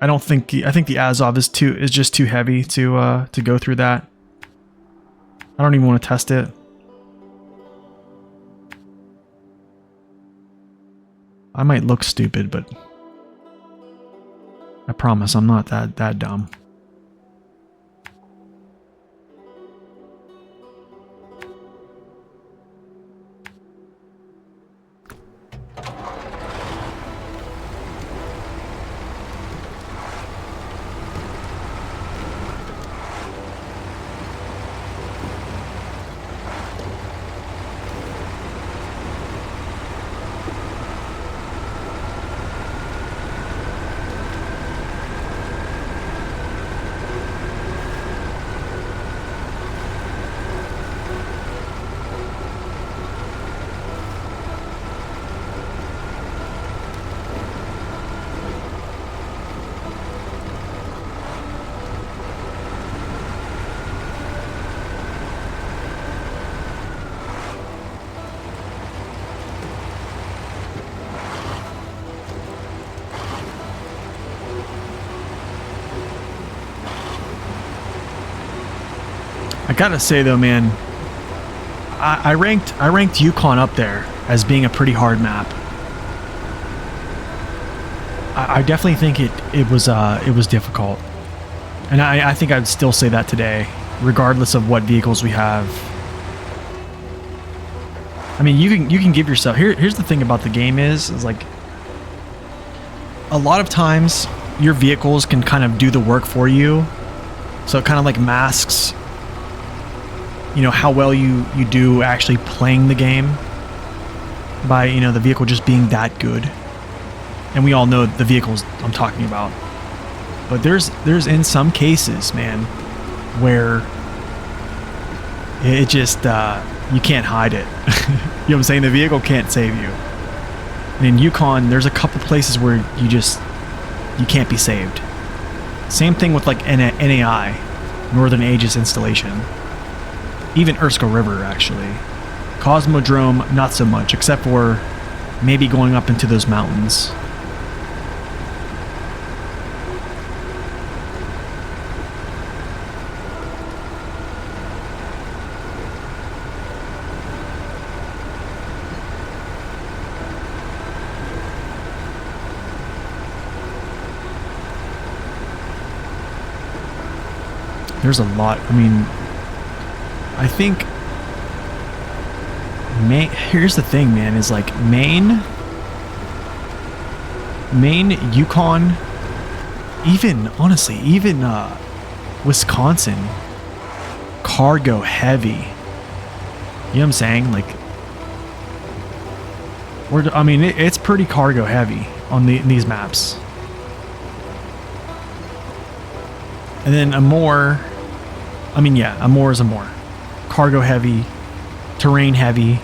I think the Azov is just too heavy to go through that. I don't even want to test it. I might look stupid, but I promise I'm not that dumb. I gotta say though, man, I ranked Yukon up there as being a pretty hard map. I definitely think it was difficult, and I think I'd still say that today, regardless of what vehicles we have. I mean, you can give yourself... Here's the thing about the game is like, a lot of times your vehicles can kind of do the work for you. So it kind of like masks, you know, how well you do actually playing the game by, you know, the vehicle just being that good. And we all know the vehicles I'm talking about. But there's in some cases, man, where it just, you can't hide it. You know what I'm saying? The vehicle can't save you. And in Yukon, there's a couple places where you can't be saved. Same thing with like NAI, Northern Aegis Installation. Even Erskine River, actually. Cosmodrome, not so much, except for maybe going up into those mountains. There's a lot. I mean, I think Maine, here's the thing, man, is like Maine, Yukon, even, honestly, even Wisconsin, cargo heavy. You know what I'm saying? Like, I mean, it's pretty cargo heavy on these maps. And then Amur, I mean, yeah, Amur is Amur. Cargo heavy, terrain heavy.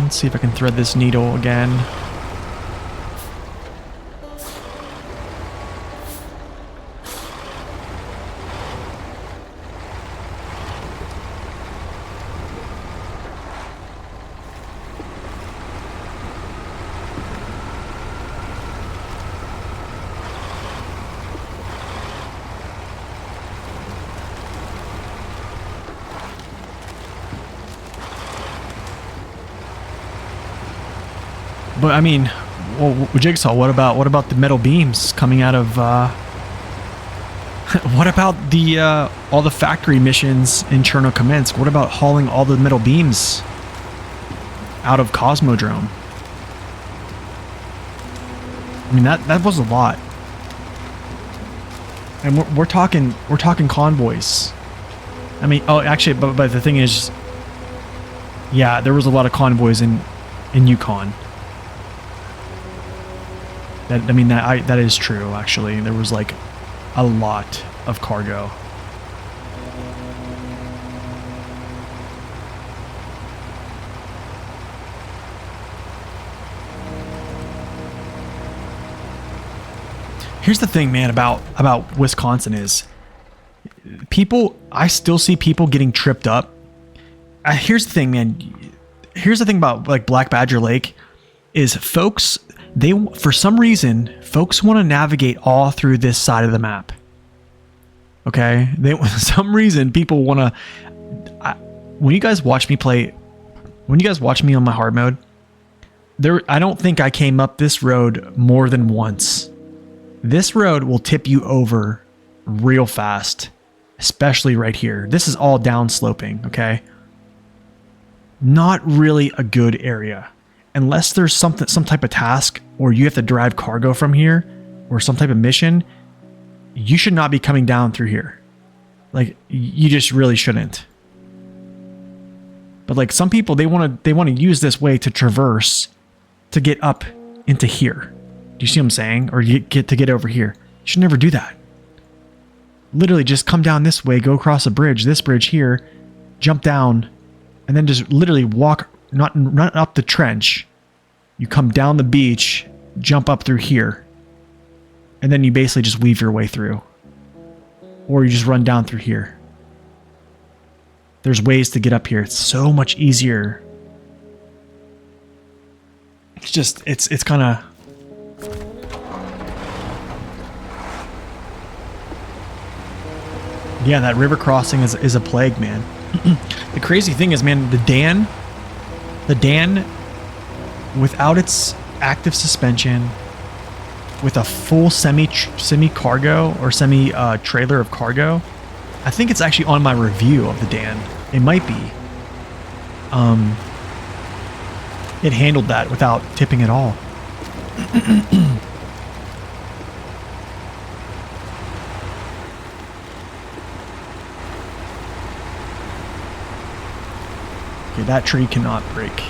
Let's see if I can thread this needle again. But I mean, well, Jigsaw, what about the metal beams coming out of what about the all the factory missions in Cherno-Kamensk? What about hauling all the metal beams out of Cosmodrome? I mean, that was a lot. And we're talking convoys. I mean, oh, actually, but the thing is, yeah, there was a lot of convoys in Yukon. That, I mean, that is true, actually. There was like a lot of cargo. Here's the thing, man, about Wisconsin is people, I still see people getting tripped up. Here's the thing, man. Here's the thing about like Black Badger Lake is folks, for some reason, folks want to navigate all through this side of the map. Okay? For some reason, people want to... When you guys watch me play... When you guys watch me on my hard mode, I don't think I came up this road more than once. This road will tip you over real fast. Especially right here. This is all downsloping, okay? Not really a good area. Unless there's some type of task or you have to drive cargo from here or some type of mission, you should not be coming down through here. Like, you just really shouldn't. But like some people, they want to use this way to traverse to get up into here. Do you see what I'm saying? Or you get over here. You should never do that. Literally just come down this way, go across a bridge, this bridge here, jump down, and then just literally walk, not up the trench. You come down the beach, jump up through here, and then you basically just weave your way through. Or you just run down through here. There's ways to get up here. It's so much easier. It's just, it's kind of... Yeah, that river crossing is a plague, man. The crazy thing is, man, the Dan, without its active suspension, with a full semi cargo or semi trailer of cargo, I think it's actually on my review of the Dan. It might be. It handled that without tipping at all. Okay, that tree cannot break.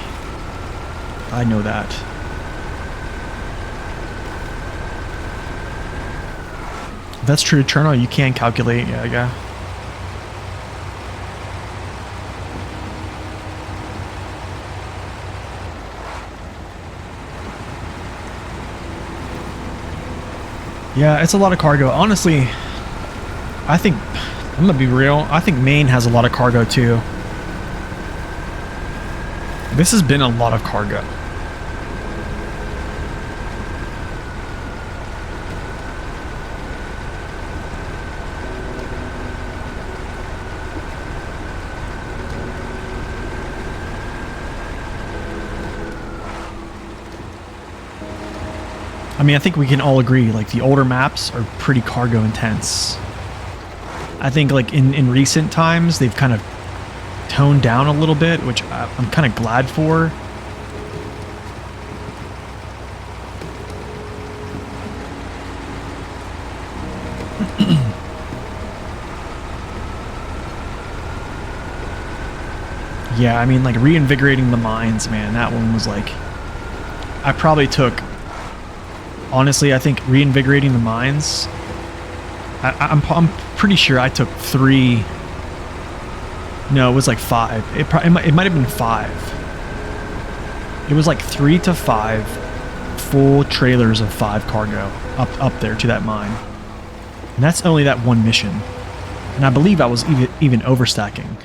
I know that. If that's true, Cherno, you can calculate. Yeah. Yeah, it's a lot of cargo. Honestly, I think, I'm gonna be real, I think Maine has a lot of cargo too. This has been a lot of cargo. I mean, I think we can all agree, like, the older maps are pretty cargo intense. I think, like, in recent times, they've kind of toned down a little bit, which I'm kind of glad for. Yeah, I mean, like, reinvigorating the mines, man, that one was like, I probably took, honestly, I think reinvigorating the mines, I'm pretty sure I took 3. No, it was like 5. It might have been 5. It was like 3 to 5 full trailers of 5 cargo up there to that mine. And that's only that one mission. And I believe I was even overstacking.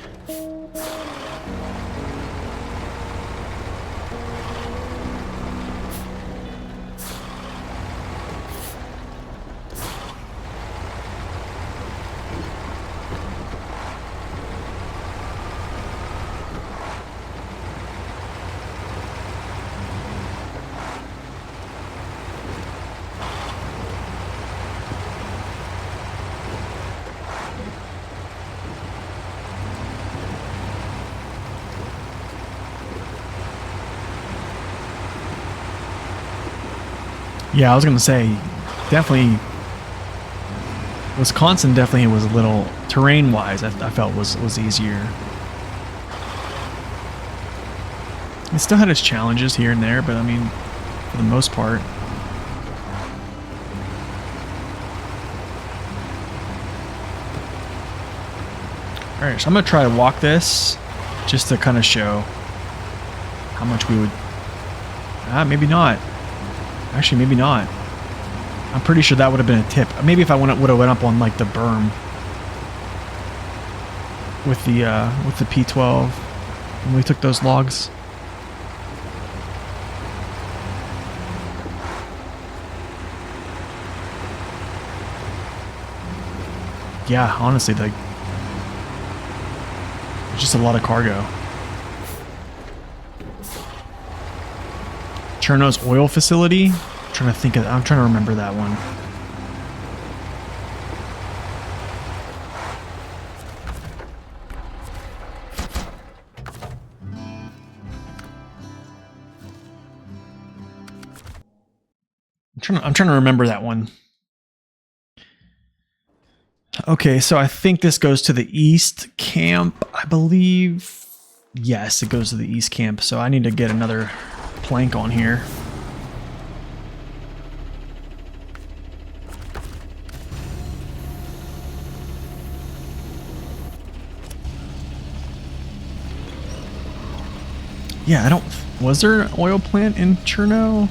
Yeah, I was gonna say, definitely, Wisconsin definitely was a little, terrain-wise, I felt was easier. It still had its challenges here and there, but I mean, for the most part. Alright, so I'm gonna try to walk this, just to kind of show how much we would, maybe not. Actually, maybe not. I'm pretty sure that would have been a tip. Maybe if I would have went up on like the berm with the P12 when we took those logs. Yeah, honestly, like, it's just a lot of cargo. Cherno's oil facility. I'm trying to remember that one. I'm trying to remember that one. Okay, so I think this goes to the east camp, I believe. Yes, it goes to the east camp, so I need to get another plank on here. Yeah, was there an oil plant in Cherno?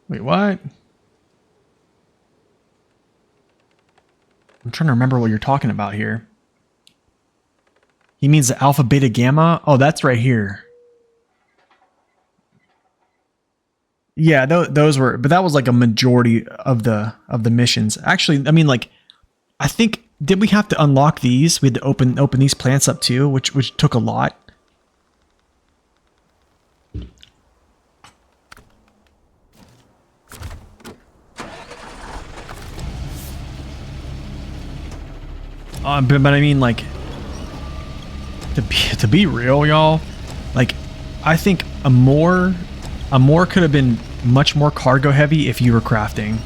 Wait, what? I'm trying to remember what you're talking about here. He means the alpha, beta, gamma? Oh, that's right here. Yeah, those were, but that was like a majority of the missions. Actually, I mean, like, I think, did we have to unlock these? We had to open these plants up too, which took a lot. But I mean, like, to be real, y'all, like, I think a more could have been much more cargo heavy if you were crafting.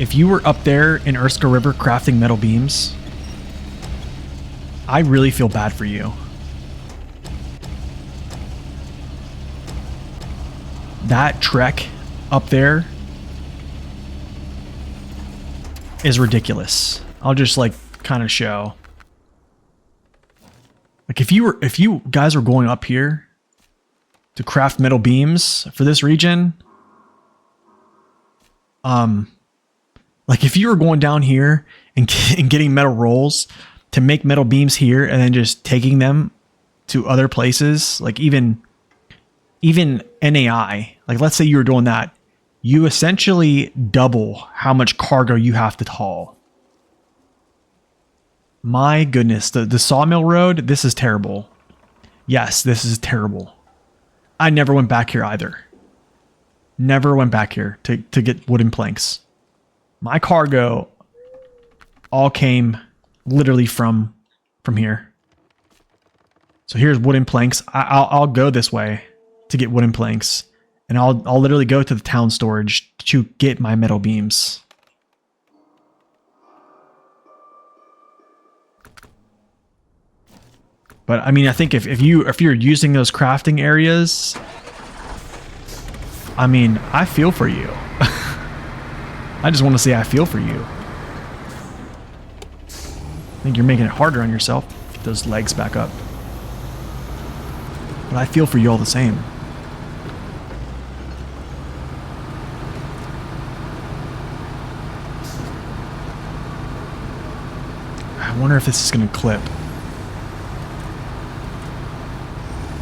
If you were up there in Erskine River crafting metal beams, I really feel bad for you. That trek up there is ridiculous. I'll just like kind of show. Like if you guys were going up here to craft metal beams for this region, like if you were going down here and getting metal rolls to make metal beams here and then just taking them to other places, like even NAI, like let's say you were doing that, you essentially double how much cargo you have to haul. My goodness, the sawmill road, this is terrible. Yes, this is terrible. I never went back here either. Never went back here to get wooden planks. My cargo all came literally from here. So here's wooden planks. I'll go this way to get wooden planks, and I'll literally go to the town storage to get my metal beams. But I mean, I think if you're using those crafting areas, I mean, I feel for you. I just want to say I feel for you. I think you're making it harder on yourself. Get those legs back up. But I feel for you all the same. I wonder if this is going to clip.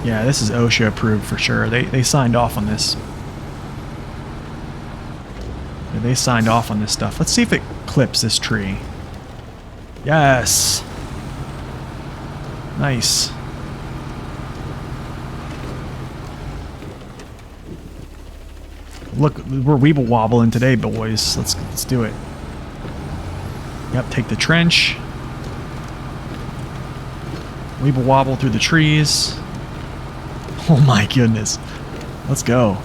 Yeah, this is OSHA approved for sure. They signed off on this. Yeah, they signed off on this stuff. Let's see if it clips this tree. Yes. Nice. Look, we're weeble wobbling today, boys. Let's do it. Yep, take the trench. Weeble wobble through the trees. Oh my goodness. Let's go.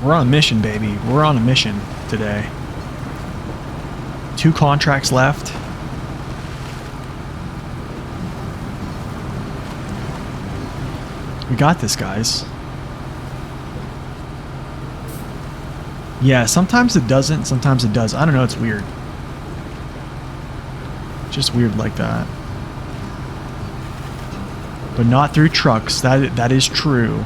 We're on a mission, baby. We're on a mission today. 2 contracts left. We got this, guys. Yeah, sometimes it doesn't, sometimes it does. I don't know, it's weird. Just weird like that. But not through trucks. That is true.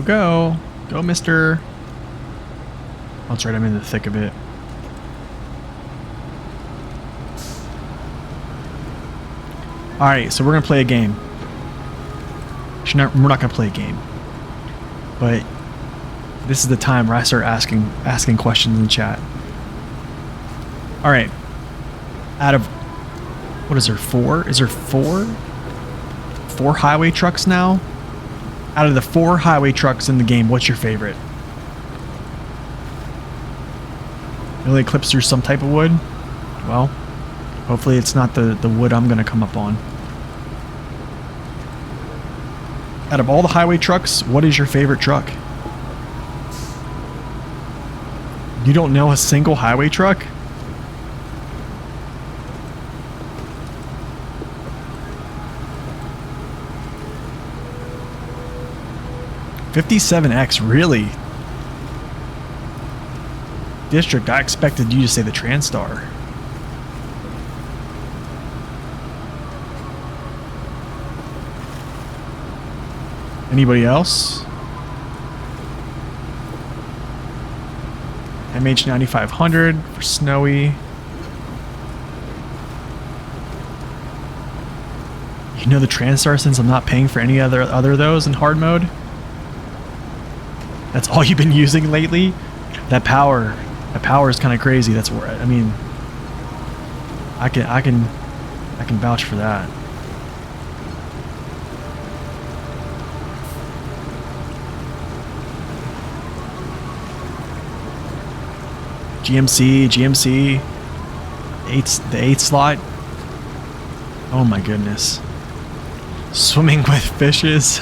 Go, mister. Oh, that's right, I'm in the thick of it. Alright, so we're going to play a game. We're not going to play a game. But this is the time where I start asking questions in chat. Alright. Out of... What is there, 4? Is there 4? 4 highway trucks now? Out of the 4 highway trucks in the game, what's your favorite? It only clips through some type of wood? Well, hopefully it's not the wood I'm going to come up on. Out of all the highway trucks, what is your favorite truck? You don't know a single highway truck? 57X, really? District, I expected you to say the Transtar. Anybody else? MH9500 for Snowy. You know the Transtar since I'm not paying for any other of those in hard mode? That's all you've been using lately? That power is kind of crazy. That's where I mean I can vouch for that. GMC, the 8th slot. Oh my goodness. Swimming with fishes.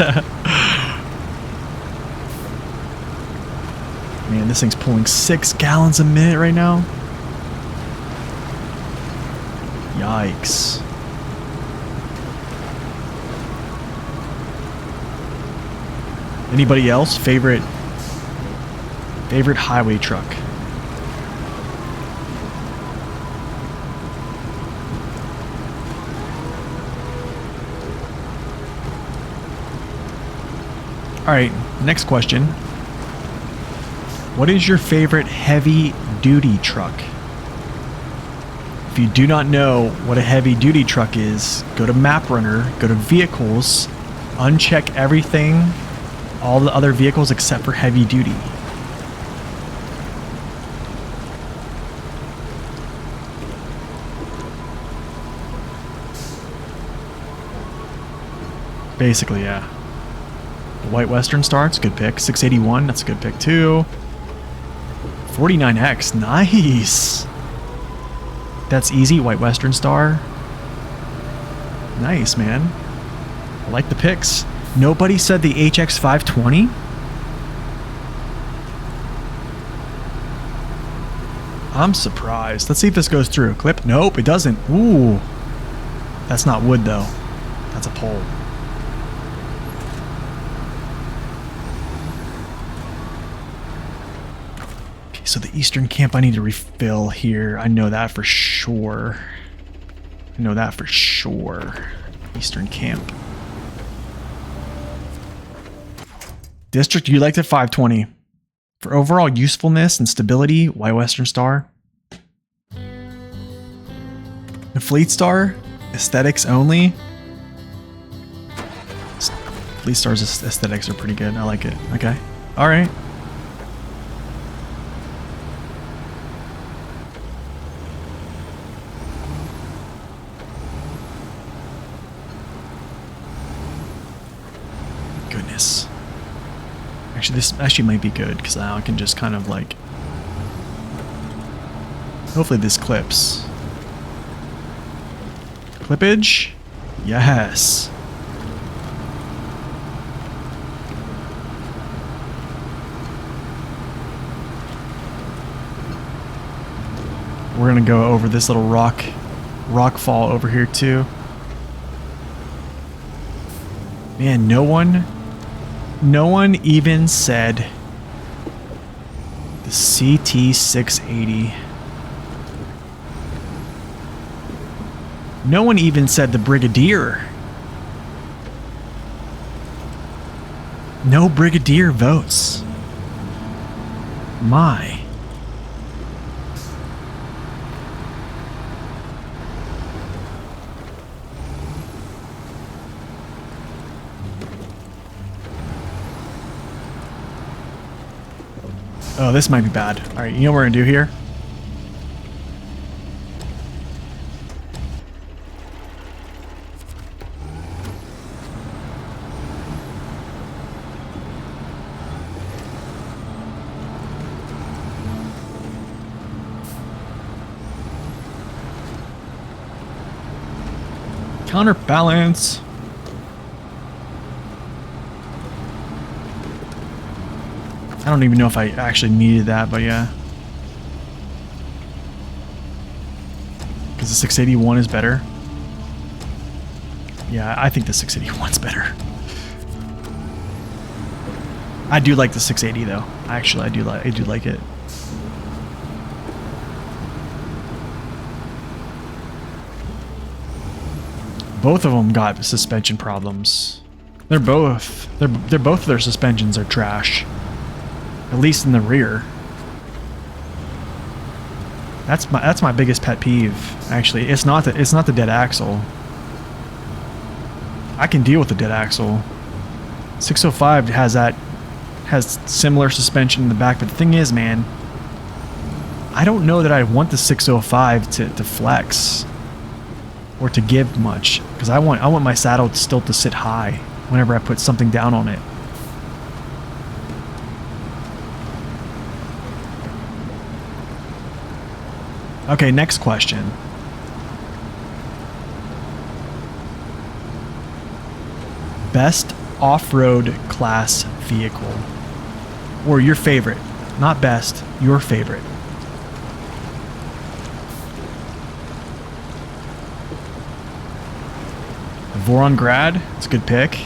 Man, this thing's pulling 6 gallons a minute right now. Yikes. Anybody else? Favorite highway truck? Alright, next question. What is your favorite heavy-duty truck? If you do not know what a heavy-duty truck is, go to Map Runner, go to Vehicles, uncheck everything, all the other vehicles except for heavy-duty. Basically, yeah. White Western Star, it's a good pick. 681, that's a good pick too. 49X, nice. That's easy, White Western Star. Nice, man. I like the picks. Nobody said the HX520? I'm surprised. Let's see if this goes through. Clip? Nope, it doesn't. Ooh. That's not wood though. That's a pole. So the eastern camp I need to refill here. I know that for sure. I know that for sure. Eastern camp. District, you liked it 520. For overall usefulness and stability, White Western Star. The Fleet Star, aesthetics only. Fleet Star's aesthetics are pretty good. I like it. Okay. Alright. Goodness. Actually, this actually might be good because now I can just kind of like. Hopefully this clips. Clippage? Yes. We're gonna go over this little rock fall over here too. Man, no one even said the CT680. No one even said the Brigadier. No Brigadier votes. My. Oh, this might be bad. Alright, you know what we're gonna do here? Counterbalance. I don't even know if I actually needed that, but yeah. Because the 681 is better. Yeah, I think the 681's better. I do like the 680 though. Actually, I do like it. Both of them got suspension problems. They're both their suspensions are trash. At least in the rear. That's my biggest pet peeve. Actually, it's not the dead axle. I can deal with the dead axle. 605 has similar suspension in the back, but the thing is, man, I don't know that I want the 605 to flex or to give much, because I want my saddle still to sit high whenever I put something down on it. Okay, next question. Best off-road class vehicle. Or your favorite. Not best, your favorite. Voron Grad, it's a good pick.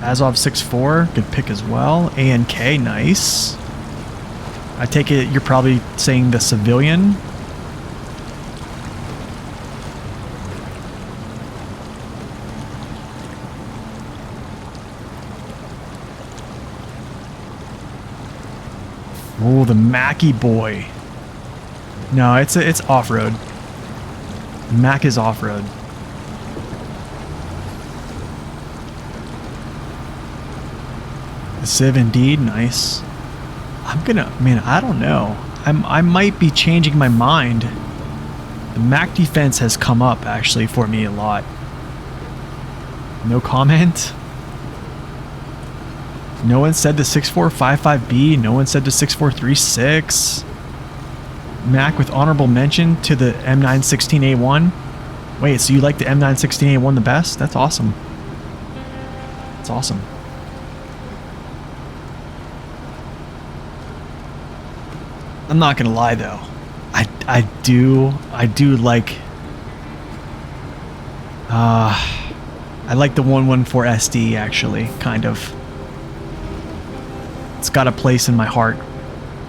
Azov 6.4, good pick as well. ANK, nice. I take it you're probably saying the Civilian. Oh, the Mackie boy. No, it's off-road. Mac is off-road. The Civ indeed, nice. Man, I don't know. I might be changing my mind. The Mac defense has come up actually for me a lot. No comment. No one said the 6455B. No one said the 6436. Mac with honorable mention to the M916A1. Wait, so you like the M916A1 the best? That's awesome. That's awesome. I'm not gonna lie though. I do like I like the 114 SD actually, kind of. It's got a place in my heart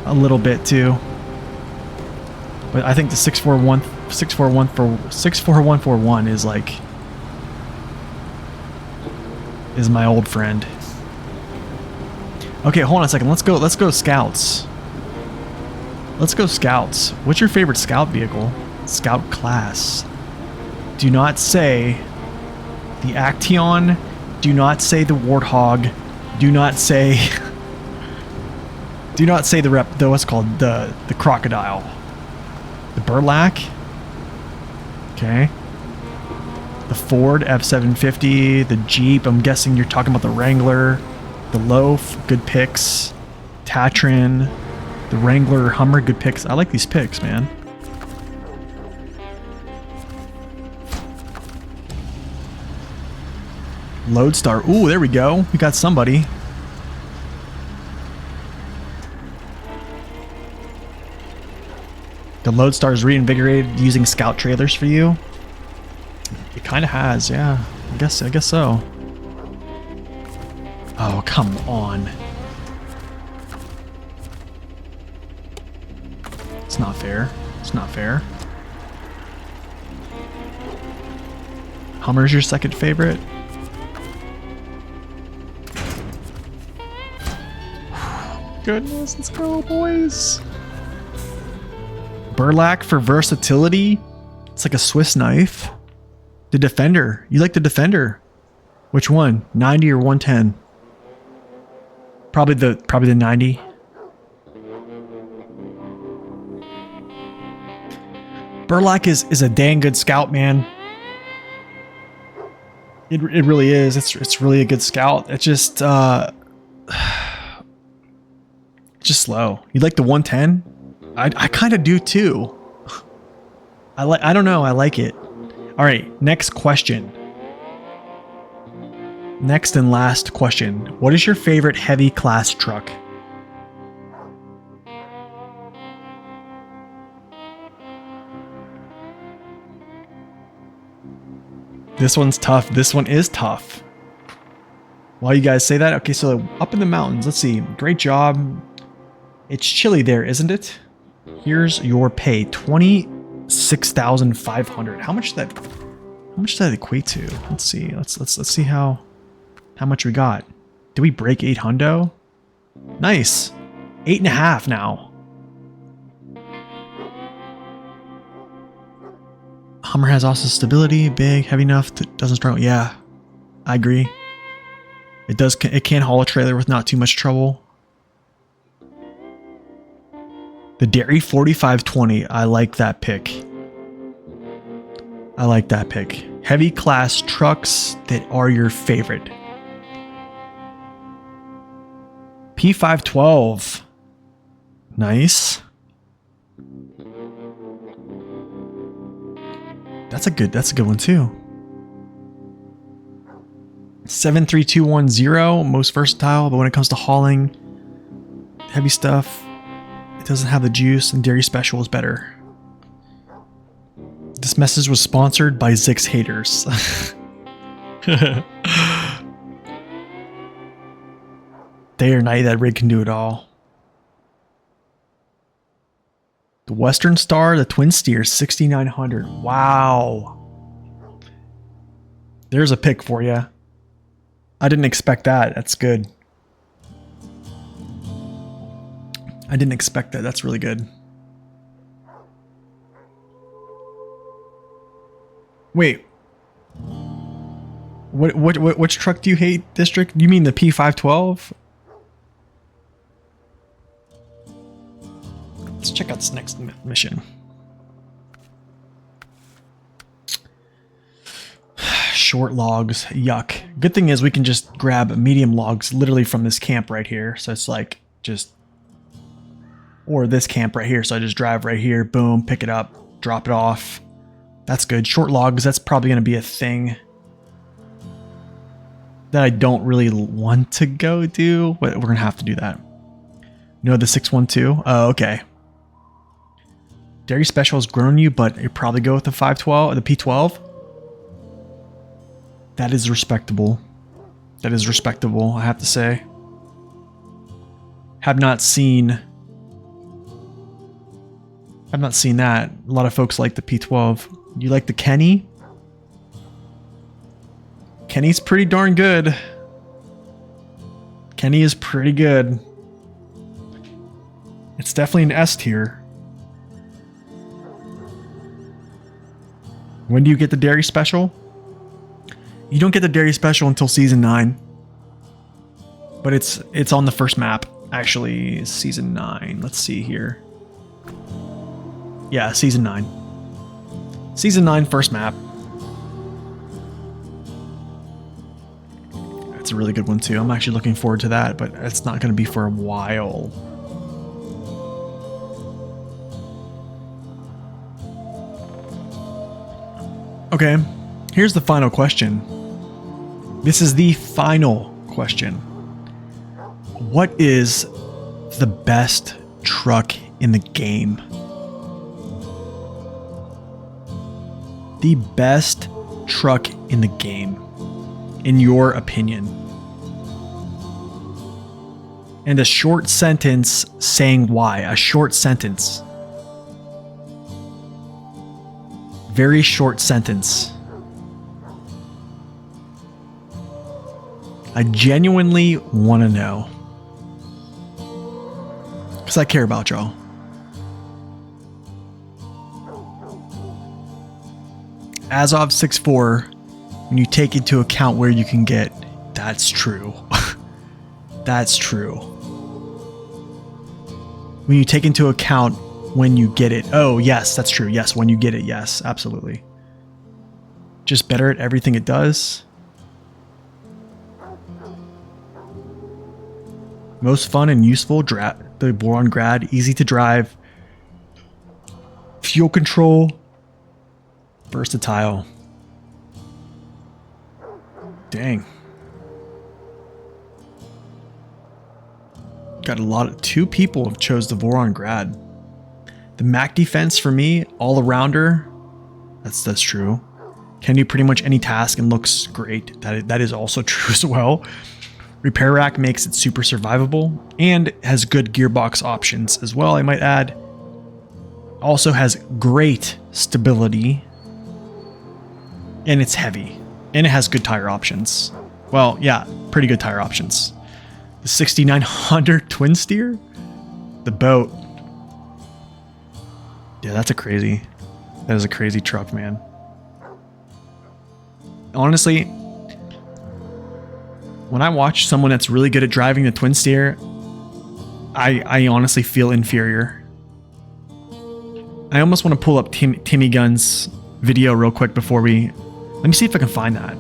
a little bit too. But I think the 64141 is like is my old friend. Okay, hold on a second. Let's go scouts. Let's go scouts. What's your favorite scout vehicle? Scout class. Do not say the Action. Do not say the Warthog. Do not say do not say the what's called the Crocodile. The Burlak. Okay. The Ford F750, the Jeep, I'm guessing you're talking about the Wrangler, the Loaf, good picks. Tatran, the Wrangler, Hummer, good picks. I like these picks, man. Lodestar. Ooh, there we go. We got somebody. The Lodestar's reinvigorated using scout trailers for you. It kind of has, yeah. I guess so. Oh, come on. It's not fair. It's not fair. Hummer's your second favorite? Goodness, let's go, boys. Burlak for versatility. It's like a Swiss knife. The Defender. You like the Defender. Which one? 90 or 110? Probably the 90. Burlak is a dang good scout, man. It really is. It's really a good scout. It's just slow. You like the 110? I kind of do too. I don't know. I like it. All right. Next question. Next and last question. What is your favorite heavy class truck? This one's tough. This one is tough. Why you guys say that? Okay, so up in the mountains, let's see. Great job. It's chilly there, isn't it? Here's your pay. 26,500. How much does that equate to? Let's see. Let's see how much we got. Did we break 8 hundo? Nice. 8.5 now. Hummer has also stability, big, heavy enough, doesn't struggle. Yeah, I agree. It can haul a trailer with not too much trouble. The Dairy 4520, I like that pick. I like that pick. Heavy class trucks that are your favorite. P512. Nice. That's a good one too. 73210, most versatile, but when it comes to hauling heavy stuff, it doesn't have the juice, and Dairy Special is better. This message was sponsored by Zix Haters. Day or night, that rig can do it all. The Western Star, the Twin Steer, 6,900. Wow. There's a pick for you. I didn't expect that. That's good. I didn't expect that. That's really good. Wait. Which truck do you hate, District? You mean the P512? Let's check out this next mission. Short logs, yuck. Good thing is we can just grab medium logs literally from this camp right here. So it's like or this camp right here. So I just drive right here, boom, pick it up, drop it off. That's good. Short logs, that's probably going to be a thing that I don't really want to go do, but we're going to have to do that. No, the 612. Oh, okay. Dairy Special has grown you, but you probably go with the 512, the P12. That is respectable. That is respectable, I have to say. Have not seen that. A lot of folks like the P12. You like the Kenny? Kenny's pretty darn good. Kenny is pretty good. It's definitely an S tier. When do you get the Dairy Special? You don't get the Dairy Special until Season 9. But it's on the first map. Actually, Season 9. Let's see here. Yeah, Season 9. Season 9, first map. That's a really good one too. I'm actually looking forward to that, but it's not going to be for a while. Okay, here's the final question. This is the final question. What is the best truck in the game? The best truck in the game, in your opinion. And a short sentence saying why. A short sentence. Very short sentence. I genuinely want to know. Because I care about y'all. Azov 6-4, when you take into account where you can get, that's true. That's true. When you take into account when you get it. Oh, yes, that's true. Yes, when you get it. Yes, absolutely. Just better at everything it does. Most fun and useful. The Boron Grad. Easy to drive. Fuel control. Versatile. Dang. Got a lot of... 2 people have chose the Voron Grad. The Mac defense for me, all-arounder. That's true. Can do pretty much any task and looks great. That is also true as well. Repair rack makes it super survivable and has good gearbox options as well, I might add. Also has great stability. And it's heavy. And it has good tire options. Well, yeah, pretty good tire options. The 6900 twin steer? The boat. Yeah, that is a crazy truck, man. Honestly, when I watch someone that's really good at driving the twin steer, I honestly feel inferior. I almost want to pull up Timmy Gunn's video real quick before we... Let me see if I can find that.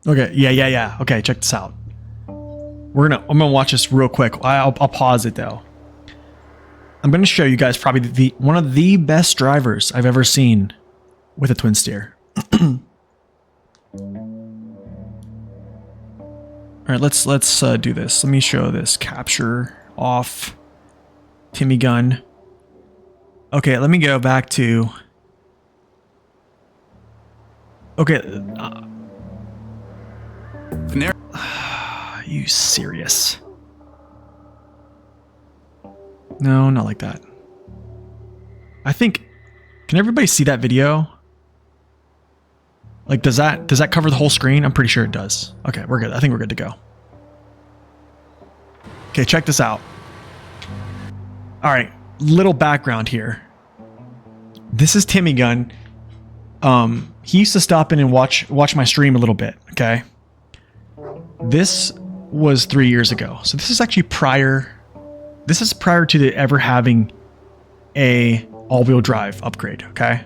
Okay, yeah. Okay, check this out. I'm gonna watch this real quick. I'll pause it though. I'm gonna show you guys probably one of the best drivers I've ever seen with a twin steer. All right, let's do this. Let me show this. Capture off. Timmy Gunn. Okay, let me go back to. Okay. You serious? No, not like that. I think, can everybody see that video? Like, does that cover the whole screen? I'm pretty sure it does. Okay, we're good. I think we're good to go. Okay, check this out. All right, little background here. This is Timmy Gunn. He used to stop in and watch my stream a little bit, okay? This was 3 years ago. So this is actually prior. This is prior to the ever having a all-wheel drive upgrade, okay?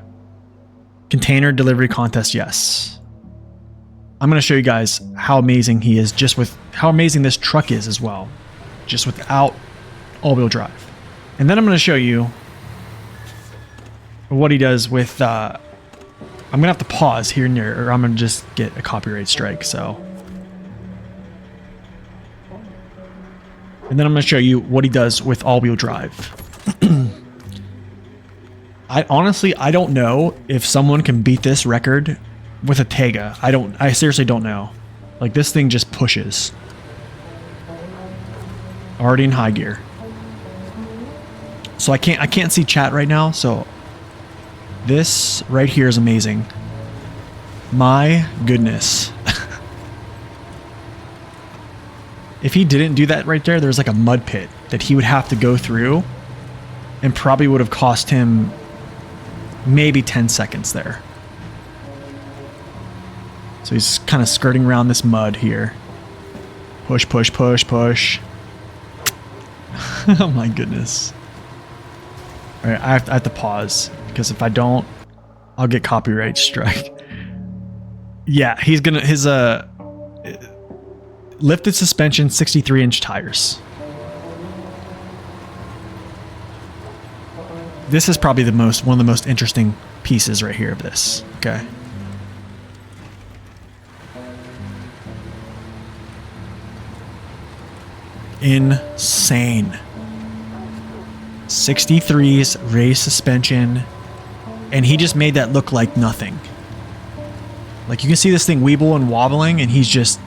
Container delivery contest, yes. I'm going to show you guys how amazing he is, just with how amazing this truck is as well, just without all-wheel drive. And then I'm going to show you what he does with, I'm going to have to pause here and there, or I'm going to just get a copyright strike, so. And then I'm going to show you what he does with all-wheel drive. I don't know if someone can beat this record with a Tega. I seriously don't know. Like, this thing just pushes. Already in high gear. So I can't see chat right now, so this right here is amazing. My goodness. If he didn't do that right there, there's like a mud pit that he would have to go through and probably would have cost him maybe 10 seconds there. So he's kind of skirting around this mud here. Push, push, push, push. Oh my goodness. All right, I have to pause because if I don't, I'll get copyright strike. Yeah, he's gonna, his lifted suspension, 63-inch tires. This is probably one of the most interesting pieces right here of this. Okay. Insane. 63s, raised suspension, and he just made that look like nothing. Like, you can see this thing weeble and wobbling, and he's just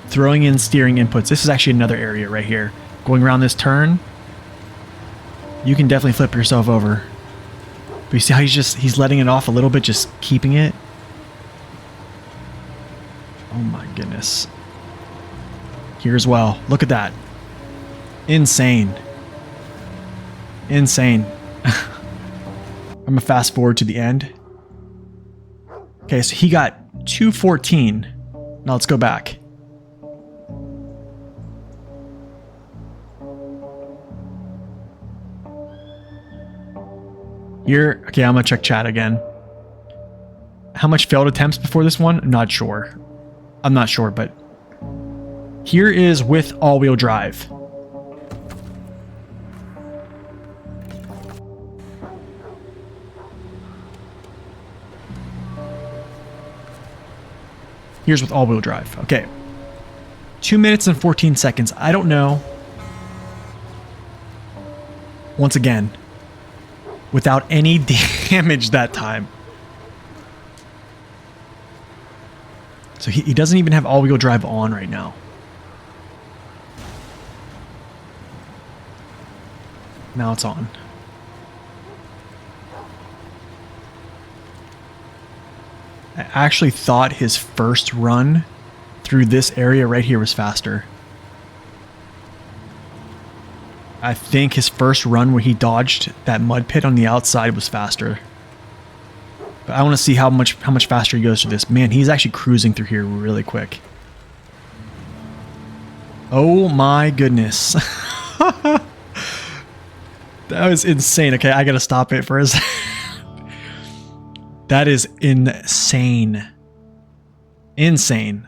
throwing in steering inputs. This is actually another area right here. Going around this turn, you can definitely flip yourself over. But you see how he's letting it off a little bit, just keeping it. Oh my goodness. Here as well. Look at that. Insane. Insane. I'm gonna fast forward to the end. Okay, so he got 214. Now let's go back. Here, okay, I'm gonna check chat again. How much failed attempts before this one? I'm not sure. I'm not sure, but here is with all-wheel drive. Here's with all-wheel drive. Okay. 2 minutes and 14 seconds. I don't know. Once again, without any damage that time. So he doesn't even have all-wheel drive on right now. Now it's on. I actually thought his first run through this area right here was faster. I think his first run where he dodged that mud pit on the outside was faster. But I want to see how much faster he goes through this. Man, he's actually cruising through here really quick. Oh my goodness. That was insane. Okay, I gotta stop it for a second. That is insane. Insane.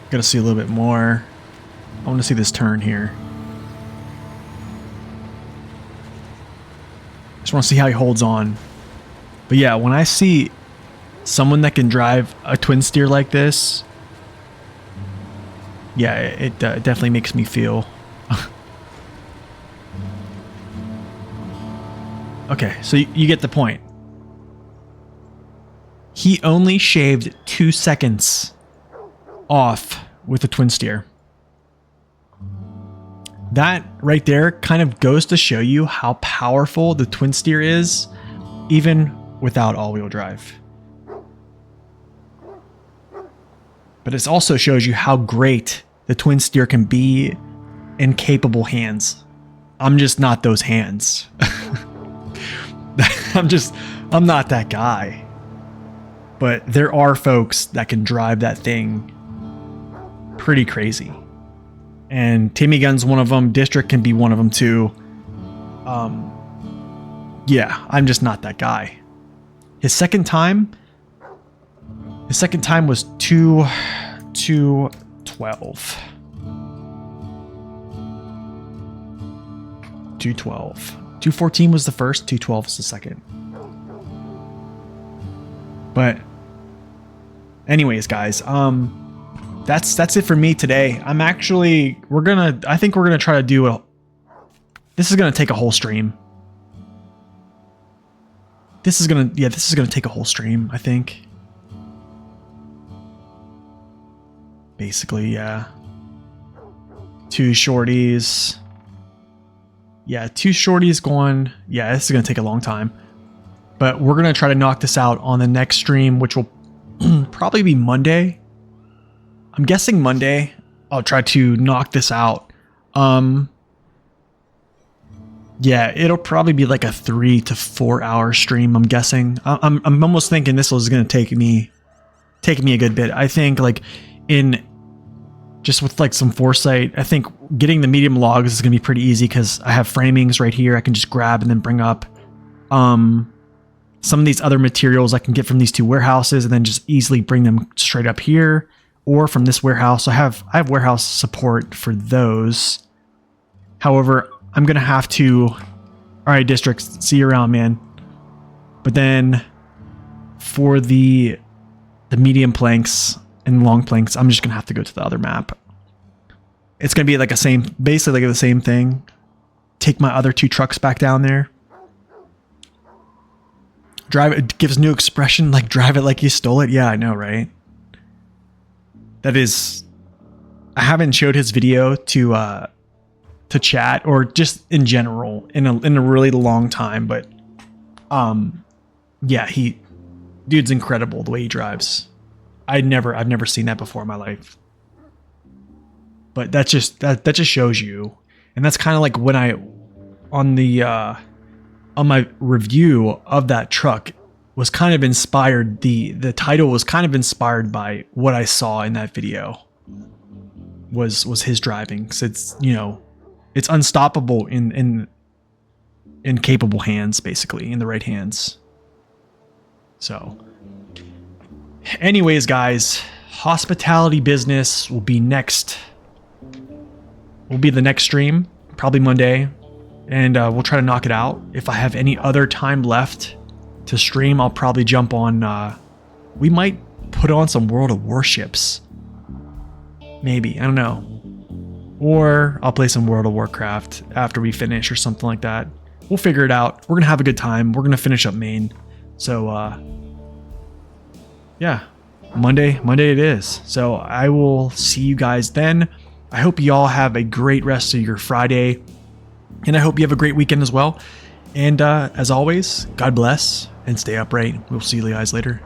Gotta see a little bit more. I want to see this turn here. Just want to see how he holds on. But yeah, when I see someone that can drive a twin steer like this, yeah, it definitely makes me feel. Okay, so you get the point. He only shaved 2 seconds off with the twin steer. That right there kind of goes to show you how powerful the twin steer is, even without all-wheel drive. But it also shows you how great the twin steer can be in capable hands. I'm just not those hands. I'm not that guy. But there are folks that can drive that thing pretty crazy. And Timmy Gun's one of them. District can be one of them too. Yeah, I'm just not that guy. His second time was 2:12. 2:12. 2:14 was the first, 2:12 was the second. But anyways, guys, that's it for me today. I think we're gonna try to do this is gonna take a whole stream. This is gonna take a whole stream, I think. Basically, yeah. 2 shorties. Yeah, 2 shorties going. Yeah, this is gonna take a long time. But we're gonna try to knock this out on the next stream, which will probably be Monday. I'm guessing Monday. I'll try to knock this out. Yeah, it'll probably be like a 3 to 4 hour stream. I'm guessing. I'm almost thinking this is gonna take me a good bit. I think like just with like some foresight, I think getting the medium logs is gonna be pretty easy because I have framings right here. I can just grab and then bring up. Some of these other materials I can get from these 2 warehouses and then just easily bring them straight up here or from this warehouse. I have warehouse support for those. However, I'm going to have to, all right, districts, see you around, man. But then for the medium planks and long planks, I'm just going to have to go to the other map. It's going to be like basically like the same thing. Take my other 2 trucks back down there. Drive it, gives new expression, like drive it like you stole it. Yeah, I know, right? That is, I haven't showed his video to chat or just in general in a really long time, but yeah, dude's incredible the way he drives. I've never seen that before in my life. But that just shows you, and that's kind of like when I on my review of that truck was kind of inspired. The title was kind of inspired by what I saw in that video. Was his driving? So it's, you know, it's unstoppable in capable hands, basically in the right hands. So, anyways, guys, hospitality business will be next. Will be the next stream, probably Monday. and we'll try to knock it out. If I have any other time left to stream, I'll probably jump on, we might put on some World of Warships. Maybe, I don't know. Or I'll play some World of Warcraft after we finish or something like that. We'll figure it out. We're gonna have a good time. We're gonna finish up Maine. So, yeah, Monday it is. So I will see you guys then. I hope you all have a great rest of your Friday, and I hope you have a great weekend as well. And as always, God bless and stay upright. We'll see you guys later.